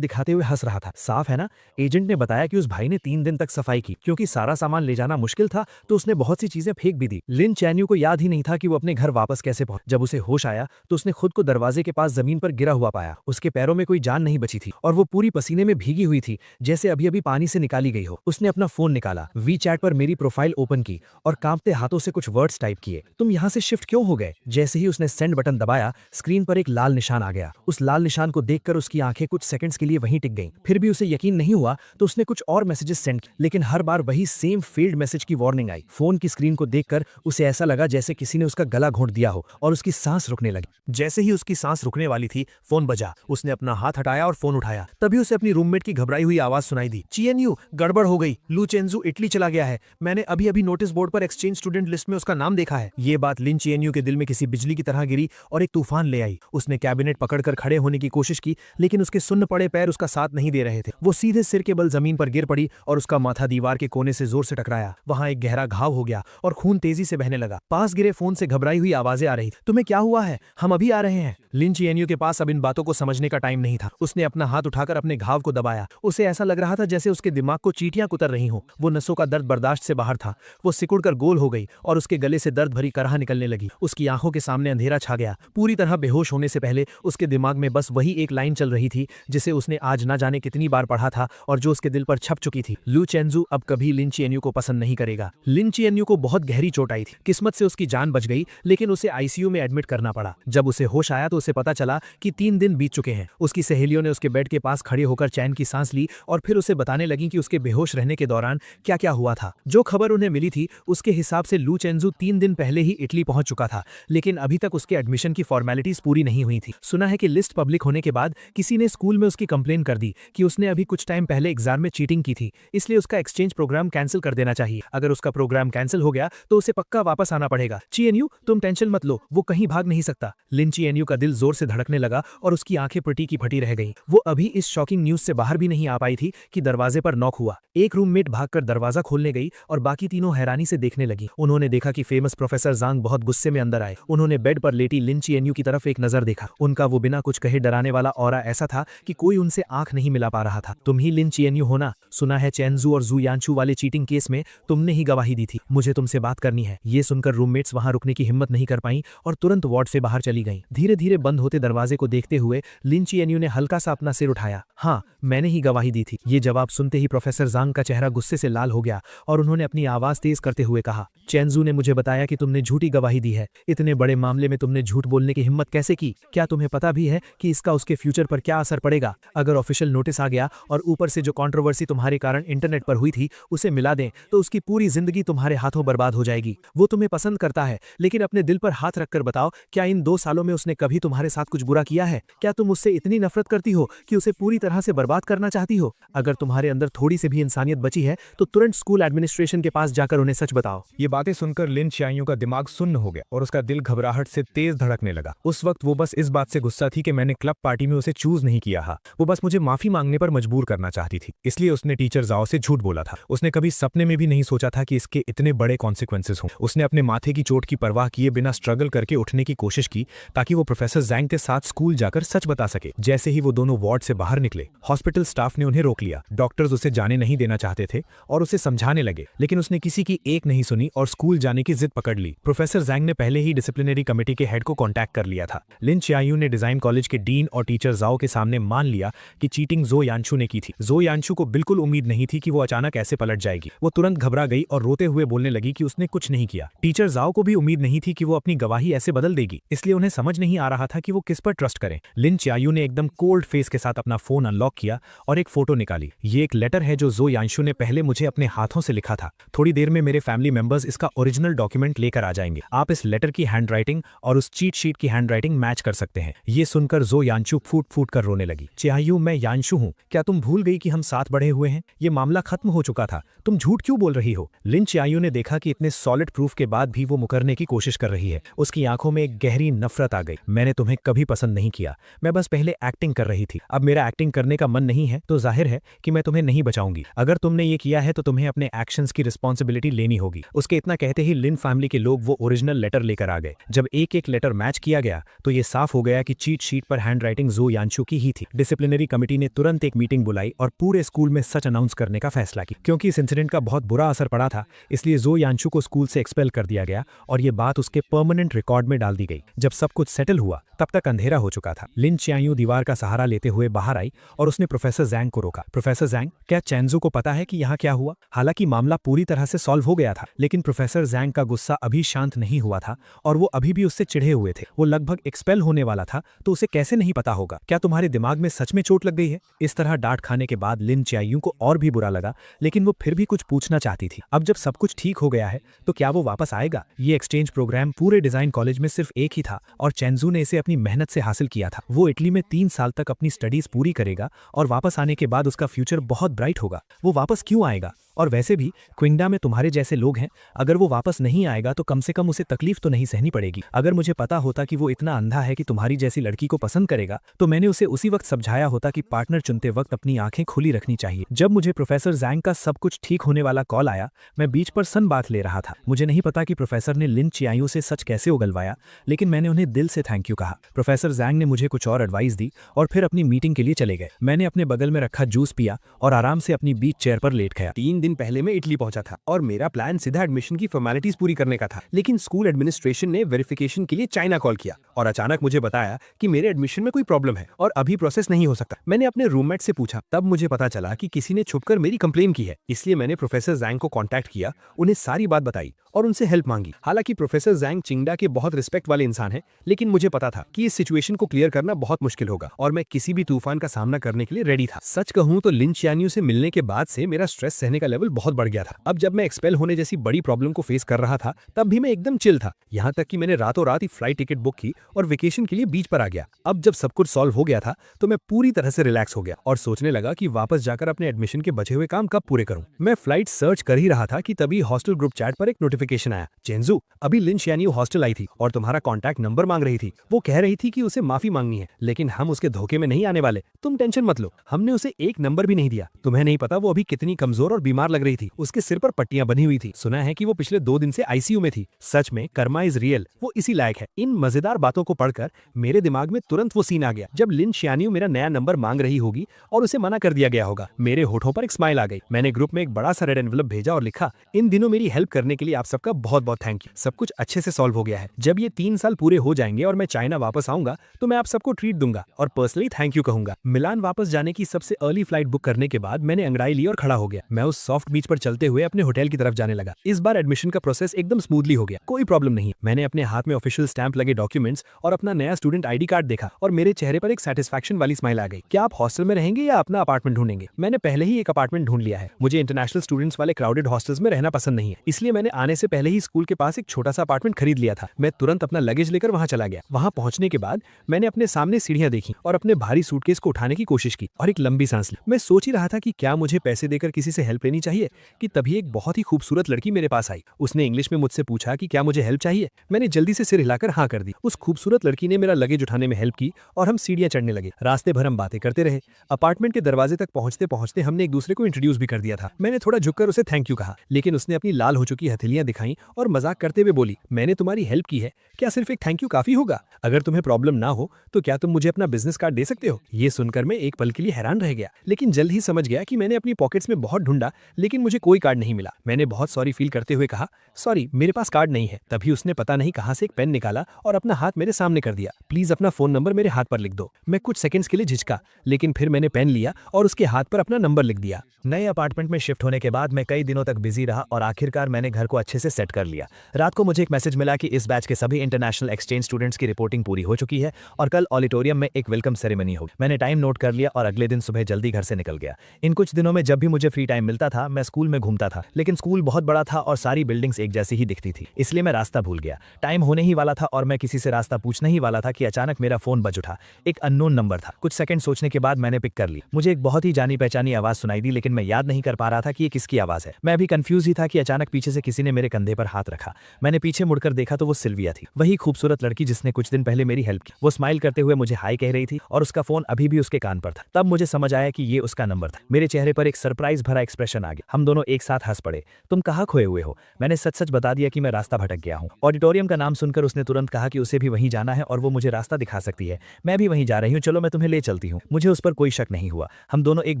दिखाते हुए हंस रहा था। साफ है ना? एजेंट ने बताया कि उस भाई ने 3 दिन तक सफाई की। क्योंकि सारा सामान ले जाना मुश्किल था तो उसने बहुत सी चीजें फेंक भी दी। लिन चैनयू को याद ही नहीं था कि वो अपने घर वापस कैसे पहुंचा। जब उसे होश आया तो उसने खुद को दरवाजे के पास जमीन पर गिरा हुआ पाया। उसके पैरों में कोई जान नहीं बची थी और वो पूरी पसीने में भीगी हुई थी, जैसे अभी अभी पानी से निकाली गई हो। उसने अपना फोन निकाला, वी चैट पर मेरी प्रोफाइल ओपन की और कांपते हाथों से कुछ वर्ड्स टाइप किए। तुम यहाँ से शिफ्ट क्यों हो गए? जैसे ही उसने सेंड बटन दबाया, स्क्रीन पर एक लाल निशान आ गया। उस लाल निशान को देखकर उसकी आंखें कुछ सेकंड्स के लिए वहीं टिक गईं। फिर भी उसे यकीन नहीं हुआ तो उसने कुछ और मैसेजेस सेंड किए, लेकिन हर बार वही सेम फेल्ड मैसेज की वार्निंग आई। फोन की स्क्रीन को देखकर उसे ऐसा लगा जैसे किसी ने उसका गला घोंट दिया हो और उसकी सांस रुकने लगी। जैसे ही उसकी सांस रुकने वाली थी, फोन बजा। उसने अपना हाथ हटाया और फोन उठाया। तभी उसे अपनी रूममेट की घबराई हुई आवाज सुनाई दी। चीएनयू, गड़बड़ हो गई। लू चेंजू इटली चला गया है। मैंने अभी अभी नोटिस बोर्ड पर एक्सचेंज स्टूडेंट लिस्ट में उसका नाम देखा है। ये बात लिन चीएनयू के दिल में किसी बिजली की तरह गिरी और एक तूफान ले आई। उसने कैबिनेट पकड़कर खड़े होने की कोशिश की, लेकिन उसके सुन्न पड़े पैर उसका साथ नहीं दे रहे थे। वो सीधे सिर के बल जमीन पर गिर पड़ी और उसका माथा दीवार के कोने से जोर से टकराया। वहां एक गहरा घाव हो गया और खून तेजी से बहने लगा। पास गिरे फोन से घबराई हुई आवाजें आ रही। तुम्हें क्या हुआ है? हम अभी आ रहे हैं। लिन चीएनयू के पास अब इन बातों को समझने का टाइम नहीं था। उसने अपना हाथ उठाकर अपने घाव को दबाया। उसे ऐसा लग रहा था जैसे उसके दिमाग को चींटियां कुतर रही हों। वो नसों का दर्द बर्दाश्त से बाहर था। वो सिकुड़कर गोल हो गई और उसके गले से दर्द भरी कराह निकलने लगी। उसकी आंखों के सामने अंधेरा छा गया। पूरी तरह बेहोश होने से पहले उसके दिमाग में बस वही एक लाइन चल रही थी जिसे उसने आज ना जाने कितनी बार पढ़ा था और जो उसके दिल पर छप चुकी थी। लू चेंजू अब कभी लिन चीएनयू को पसंद नहीं करेगा। लिन चीएनयू को बहुत गहरी चोट आई थी। किस्मत से उसकी जान बच गई, लेकिन उसे आईसीयू में एडमिट करना पड़ा। जब उसे होश आया तो उसे पता चला कि 3 दिन बीत चुके हैं। उसकी सहेलियों ने उसके बेड के पास खड़े होकर चैन की सांस ली और फिर उसे बताने लगी कि उसके बेहोश रहने के दौरान क्या क्या हुआ था। जो खबर उन्हें मिली थी उसके हिसाब से लू चेंजू 3 दिन पहले ही इटली पहुंच चुका था, लेकिन अभी तक उसके एडमिशन की फॉर्मेलिटीज पूरी नहीं हुई थी। सुना है कि लिस्ट पब्लिक होने के बाद किसी ने स्कूल में उसकी कंप्लेन कर दी कि उसने अभी कुछ टाइम पहले एग्जाम में चीटिंग की थी, इसलिए उसका एक्सचेंज प्रोग्राम कैंसिल कर देना चाहिए। अगर उसका प्रोग्राम कैंसिल हो गया तो उसे पक्का वापस आना पड़ेगा। चीएनयू, तुम टेंशन मत लो, वो कहीं भाग नहीं सकता। लिन चीएनयू का दिल जोर से धड़कने लगा और उसकी आंखें फटी की फटी रह गईं। वो अभी इस शॉकिंग न्यूज से बाहर भी नहीं आ पाई थी कि दरवाजे पर नॉक हुआ। एक रूममेट भागकर दरवाजा खोलने गई और बाकी तीनों हैरानी से देखने लगी। उन्होंने देखा कि फेमस प्रोफेसर जांग बहुत गुस्से में अंदर आए। उन्होंने बेड पर लेटी लिन चीएनयू की तरफ एक नजर देखा। उनका वो बिना कुछ कहे डराने वाला ऑरा ऐसा था कि कोई उनसे आंख नहीं मिला पा रहा था। तुम ही लिन चीएनयू हो ना? सुना है चेंजू और जू यानचू वाले चीटिंग केस में तुमने ही गवाही दी थी। मुझे तुमसे बात करनी है। ये सुनकर रूममेट्स वहां रुकने की हिम्मत नहीं कर पाई और तुरंत वार्ड से बाहर चली गईं। धीरे धीरे बंद होते दरवाजे को देखते हुए लिन चीएनयू ने हल्का सा अपना सिर उठाया। हाँ, मैंने ही गवाही दी थी। ये जवाब सुनते ही प्रोफेसर जांग का चेहरा गुस्से से लाल हो गया और उन्होंने अपनी आवाज तेज करते हुए कहा, चेंजू ने मुझे बताया कि तुमने झूठी गवाही दी है। इतने बड़े मामले में तुमने झूठ बोलने की हिम्मत कैसे की? क्या तुम्हें पता भी है कि इसका उसके फ्यूचर पर क्या असर पड़ेगा? अगर ऑफिशियल नोटिस आ गया और ऊपर से जो कंट्रोवर्सी तुम्हारे कारण इंटरनेट पर हुई थी उसे मिला दें तो उसकी पूरी जिंदगी तुम्हारे हाथों बर्बाद हो जाएगी। वो तुम्हें पसंद करता है, लेकिन अपने दिल पर हाथ रखकर बताओ, क्या इन 2 सालों में उसने कभी तुम्हारे साथ कुछ बुरा किया है? क्या तुम उससे इतनी नफरत करती हो कि उसे पूरी तरह से बर्बाद करना चाहती हो? अगर तुम्हारे अंदर थोड़ी सी भी इंसानियत बची है तो तुरंत स्कूल एडमिनिस्ट्रेशन के पास जाकर उन्हें सच बताओ। ये बातें सुनकर लिन चीएनयू का दिमाग सुन्न हो गया और उसका दिल घबराहट से तेज धड़कने लगा। उस वक्त वो बस इस बात से गुस्सा थी कि मैंने क्लब पार्टी में उसे चूज नहीं किया था। वो बस मुझे माफी मांगने पर मजबूर करना चाहती थी, इसलिए उसने टीचर जाओ से झूठ बोला था। उसने कभी सपने में भी नहीं सोचा था कि इसके इतने बड़े कॉन्सिक्वेंसेस हों। उसने अपने माथे की चोट की परवाह किए बिना स्ट्रगल करके उठने की कोशिश की ताकि वो प्रोफेसर जैंग के साथ स्कूल जाकर सच बता सके। जैसे ही वो दोनों वार्ड से बाहर निकले, हॉस्पिटल स्टाफ ने उन्हें रोक लिया। डॉक्टर्स उसे जाने नहीं देना चाहते थे और उसे समझाने लगे, लेकिन उसने किसी की एक नहीं सुनी और स्कूल जाने की जिद पकड़ ली। प्रोफेसर जैंग ने पहले ही डिसिप्लिनरी कमेटी के हेड को कांटेक्ट कर लिया था। लिन चीएनयू ने डिजाइन कॉलेज के डीन और टीचर जाओ के सामने मान लिया कि चीटिंग जो यानचू ने की थी। जो यानचू को बिल्कुल उम्मीद नहीं थी कि वो अचानक ऐसे पलट जाएगी। वो तुरंत घबरा गई और रोते हुए बोलने लगी कि उसने कुछ नहीं किया। टीचर जाओ को भी उम्मीद नहीं थी कि वो अपनी गवाही ऐसे बदल देगी, इसलिए उन्हें समझ नहीं आ रहा था कि वो किस पर ट्रस्ट करें। लिन चीएनयू ने एकदम कोल्ड फेस के साथ अपना फोन अनलॉक किया और एक फोटो निकाली। ये एक लेटर है जो यानचू ने पहले मुझे अपने हाथों से लिखा था। थोड़ी देर में मेरे फैमिली मेंबर्स इसका ओरिजिनल डॉक्यूमेंट लेकर आ जाएंगे। आप इस लेटर की हैंडराइटिंग और उस चीट शीट की हैंडराइटिंग मैच कर सकते हैं। ये सुनकर यानचू फूट फूट कर रोने लगी। चीएनयू, मैं यानचू हूँ। क्या तुम भूल गई कि हम साथ बढ़े हुए हैं? ये मामला खत्म हो चुका था। तुम झूठ क्यों बोल रही हो? लिन चीएनयू ने देखा कि इतने सॉलिड प्रूफ के बाद भी वो मुकरने की कोशिश कर रही है। उसकी आंखों में एक गहरी नफरत आ गई। मैंने तुम्हें कभी पसंद नहीं किया। मैं बस पहले एक्टिंग कर रही थी। अब मेरा एक्टिंग करने का मन नहीं है तो जाहिर है कि मैं तुम्हें नहीं बचाऊंगी। अगर तुमने ये किया है तो तुम्हें अपने एक्शंस की रिस्पॉन्सिबिलिटी लेनी होगी। उसके इतना कहते ही लिन फैमिली के लोग वो ओरिजिनल लेटर लेकर आ गए। जब एक एक लेटर मैच किया गया तो ये साफ हो गया कि चीट शीट पर हैंडराइटिंग जो यानशु की ही थी। डिसिप्लिनरी कमेटी ने तुरंत एक मीटिंग बुलाई और पूरे स्कूल में सच अनाउंस करने का फैसला किया। क्योंकि इस इंसिडेंट का बहुत बुरा असर पड़ा था, इसलिए जो यानशु को स्कूल से एक्सपेल कर दिया गया और ये बात उसके परमानेंट रिकॉर्ड में डाल दी गई। जब सब कुछ सेटल हुआ तब तक अंधेरा हो चुका था। लिन चियांगयू दीवार का सहारा लेते हुए बाहर आई और उसने प्रोफेसर जैंग को रोका। प्रोफेसर जैंग, क्या चैनजू को पता है कि यहाँ क्या हुआ? हालांकि मामला पूरी तरह से सॉल्व हो गया था, लेकिन प्रोफेसर जैंग का गुस्सा अभी शांत नहीं हुआ था और वो अभी भी उससे चिढ़े हुए थे। वो लगभग एक्सपेल होने वाला था, तो उसे कैसे नहीं पता होगा? क्या तुम्हारे दिमाग में सच में चोट लग गई है? इस तरह डांट खाने के बाद लिन चियांगयू को और भी बुरा लगा, लेकिन वो फिर भी कुछ पूछना चाहती थी। अब जब सब कुछ ठीक हो गया है तो क्या वो वापस आएगा? ये एक्सचेंज प्रोग्राम पूरे डिजाइन कॉलेज में सिर्फ एक ही था और चैनजू ने इसे अपनी मेहनत से हासिल किया था। वो इटली में 3 साल तक अपनी स्टडीज पूरी करेगा और वापस आने के बाद उसका फ्यूचर बहुत ब्राइट होगा। वो वापस क्यों आएगा? और वैसे भी क्विंगडा में तुम्हारे जैसे लोग हैं, अगर वो वापस नहीं आएगा तो कम से कम उसे तकलीफ तो नहीं सहनी पड़ेगी। अगर मुझे पता होता कि वो इतना अंधा है कि तुम्हारी जैसी लड़की को पसंद करेगा तो मैंने उसे उसी वक्त समझाया होता कि पार्टनर चुनते वक्त अपनी आंखें खुली रखनी चाहिए। जब मुझे प्रोफेसर जैंग का सब कुछ ठीक होने वाला कॉल आया, मैं बीच पर सन बात ले रहा था। मुझे नहीं पता कि प्रोफेसर ने लिन चियांगयू से सच कैसे उगलवाया, लेकिन मैंने उन्हें दिल से थैंक यू कहा। प्रोफेसर जैंग ने मुझे कुछ और एडवाइस दी और फिर अपनी मीटिंग के लिए चले गए। मैंने अपने बगल में रखा जूस पिया और आराम से अपनी बीच चेयर पर लेट गया। 3 दिन पहले मैं इटली पहुंचा था और मेरा प्लान सीधा एडमिशन की फॉर्मेलिटीज पूरी करने का था, लेकिन स्कूल एडमिनिस्ट्रेशन ने वेरिफिकेशन के लिए चाइना कॉल किया और अचानक मुझे बताया कि मेरे एडमिशन में कोई प्रॉब्लम है और अभी प्रोसेस नहीं हो सकता। मैंने अपने रूममेट से पूछा, तब मुझे पता चला कि किसी ने छुपकर मेरी कंप्लेन की है। इसलिए मैंने प्रोफेसर जैंग को कांटेक्ट किया, उन्हें सारी बात बताई और उनसे हेल्प मांगी। हालांकि प्रोफेसर जैंग चिंगडा के बहुत रिस्पेक्ट वाले इंसान हैं, लेकिन मुझे पता था कि इस सिचुएशन को क्लियर करना बहुत मुश्किल होगा और मैं किसी भी तूफान का सामना करने के लिए रेडी था। सच कहूं तो लिन चियांगयू से मिलने के बाद से मेरा स्ट्रेस सहने का लेवल बहुत बढ़ गया था। अब जब मैं एक्सपेल होने जैसी बड़ी प्रॉब्लम को फेस कर रहा था तब भी मैं एकदम चिल था। यहाँ तक कि मैंने रातों रात ही फ्लाइट टिकट बुक की और वेकेशन के लिए बीच पर आ गया। अब जब सब कुछ सॉल्व हो गया था तो मैं पूरी तरह से रिलैक्स हो गया और सोचने लगा कि वापस जाकर अपने एडमिशन के बचे हुए काम कब पूरे करूं। मैं फ्लाइट सर्च कर ही रहा था कि तभी हॉस्टल ग्रुप चैट पर एक नोटिफिकेशन आया, चेंजू, अभी लिन चियांगयू हॉस्टल आई थी और तुम्हारा कॉन्टैक्ट नंबर मांग रही थी। वो कह रही थी कि उसे माफी मांगनी है, लेकिन हम उसके धोखे में नहीं आने वाले, तुम टेंशन मत लो। हमने उसे एक नंबर भी नहीं दिया। तुम्हें नहीं पता वो अभी कितनी कमजोर और बीमार लग रही थी। उसके सिर पर पट्टियां बनी हुई थी। सुना है कि वो पिछले 2 दिन से आईसीयू में थी। सच में कर्मा इज रियल, वो इसी लायक है। इन मजेदार बातों को पढ़कर मेरे दिमाग में तुरंत वो सीन आ गया जब लिन चियांगयू मेरा नया नंबर मांग रही होगी और उसे मना कर दिया गया होगा। मेरे होठों पर एक स्माइल आ गई। मैंने ग्रुप में एक बड़ा सा रेड एनवेलप भेजा और लिखा, इन दिनों मेरी हेल्प करने के लिए आप सबका बहुत बहुत थैंक यू। सब कुछ अच्छे से सॉल्व हो गया है। जब ये 3 साल पूरे हो जाएंगे और मैं चाइना वापस आऊंगा तो मैं आप सबको ट्रीट दूंगा और पर्सनली थैंक यू कहूंगा। मिलान वापस जाने की सबसे अर्ली फ्लाइट बुक करने के बाद मैंने अंगड़ाई ली और खड़ा हो गया। मैं उस सॉफ्ट बीच पर चलते हुए अपने होटल की तरफ जाने लगा। इस बार एडमिशन का प्रोसेस एकदम स्मूथली हो गया, कोई प्रॉब्लम नहीं। मैंने अपने हाथ में ऑफिशियल स्टैंप लगे डॉक्यूमेंट्स और अपना नया स्टूडेंट आईडी कार्ड देखा और मेरे चेहरे पर एक सेटिस्फैक्शन वाली स्माइल आ गई। क्या आप हॉस्टल में रहेंगे या अपना अपार्टमेंट ढूंढेंगे? मैंने पहले ही एक अपार्टमेंट ढूंढ लिया है। मुझे इंटरनेशनल स्टूडेंट्स वाले क्राउडेड हॉस्टल्स में रहना पसंद नहीं है, इसलिए मैंने आने से पहले ही स्कूल के पास एक छोटा सा अपार्टमेंट खरीद लिया था। मैं तुरंत अपना लगेज लेकर वहां चला गया। वहां पहुंचने के बाद मैंने अपने सामने सीढ़ियां देखी और अपने भारी सूटकेस को उठाने की कोशिश की और एक लंबी सांस ली। मैं सोच ही रहा था कि क्या मुझे पैसे देकर किसी से हेल्प लेनी चाहिए कि तभी एक बहुत ही खूबसूरत लड़की मेरे पास आई। उसने इंग्लिश में मुझसे पूछा कि क्या मुझे हेल्प चाहिए। मैंने जल्दी से सिर हिलाकर हाँ कर दी। उस खूबसूरत लड़की ने मेरा लगेज उठाने में हेल्प की और हम सीढ़ियां चढ़ने लगे। रास्ते भर हम बातें करते रहे। अपार्टमेंट के दरवाजे तक पहुंचते पहुंचते हमने एक दूसरे को इंट्रोड्यूस भी कर दिया था। मैंने थोड़ा झुककर उसे थैंक यू कहा, लेकिन उसने अपनी लाल हो चुकी हथेलियां दिखाई और मजाक करते हुए बोली, मैंने तुम्हारी हेल्प की है, क्या सिर्फ एक थैंक यू काफी होगा? अगर तुम्हें प्रॉब्लम ना हो तो क्या तुम मुझे अपना बिजनेस कार्ड दे सकते हो? ये सुनकर मैं एक पल के लिए हैरान रह गया, लेकिन जल्द ही समझ गया कि मैंने अपनी पॉकेट्स में बहुत ढूंढा लेकिन मुझे कोई कार्ड नहीं मिला। मैंने बहुत सॉरी फील करते हुए कहा, सॉरी मेरे पास कार्ड नहीं है। तभी उसने पता नहीं कहां से एक पेन निकाला और अपना हाथ मेरे सामने कर दिया। प्लीज अपना फोन नंबर मेरे हाथ पर लिख दो। मैं कुछ सेकंड्स के लिए झिझका, लेकिन फिर मैंने पेन लिया और उसके हाथ पर अपना नंबर लिख दिया। नए अपार्टमेंट में शिफ्ट होने के बाद मैं कई दिनों तक बिजी रहा और आखिरकार मैंने घर को अच्छे से सेट कर लिया। रात को मुझे एक मैसेज मिला कि इस बैच के सभी इंटरनेशनल एक्सचेंज स्टूडेंट्स की रिपोर्टिंग पूरी हो चुकी है और कल ऑडिटोरियम में एक वेलकम सेरेमनी होगी। मैंने टाइम नोट कर लिया और अगले दिन सुबह जल्दी घर से निकल गया। इन कुछ दिनों में जब भी मुझे फ्री टाइम मिलता था मैं स्कूल में घूमता था, लेकिन स्कूल बहुत बड़ा था और सारी बिल्डिंग्स एक जैसी ही दिखती थी, इसलिए मैं रास्ता भूल गया। टाइम होने ही वाला था और मैं किसी से रास्ता पूछने ही वाला था कि अचानक मेरा फोन बज उठा। एक अननोन नंबर था। कुछ सेकंड सोचने के बाद मैंने पिक कर ली। मुझे एक बहुत ही जानी पहचानी आवाज सुनाई दी, लेकिन मैं याद नहीं कर पा रहा था कि ये किसकी आवाज है। मैं अभी कंफ्यूज ही था कि अचानक पीछे से किसी ने मेरे कंधे पर हाथ रखा। मैंने पीछे मुड़कर देखा तो वो सिल्विया थी, वही खूबसूरत लड़की जिसने कुछ दिन पहले मेरी हेल्प की। वो स्माइल करते हुए मुझे हाय कह रही थी और उसका फोन अभी भी उसके कान पर था। तब मुझे समझ आया कि ये उसका नंबर था। मेरे चेहरे पर एक सरप्राइज भरा एक्सप्रेशन रिएक्शन आ गया। हम दोनों एक साथ हंस पड़े। तुम कहाँ खोए हुए हो? मैंने सच सच बता दिया कि मैं रास्ता भटक गया हूँ। ऑडिटोरियम का नाम सुनकर उसने तुरंत कहा कि उसे भी वहीं जाना है और वो मुझे रास्ता दिखा सकती है। मैं भी वहीं जा रही हूँ, चलो मैं तुम्हें ले चलती हूँ। मुझे उस पर कोई शक नहीं हुआ। हम दोनों एक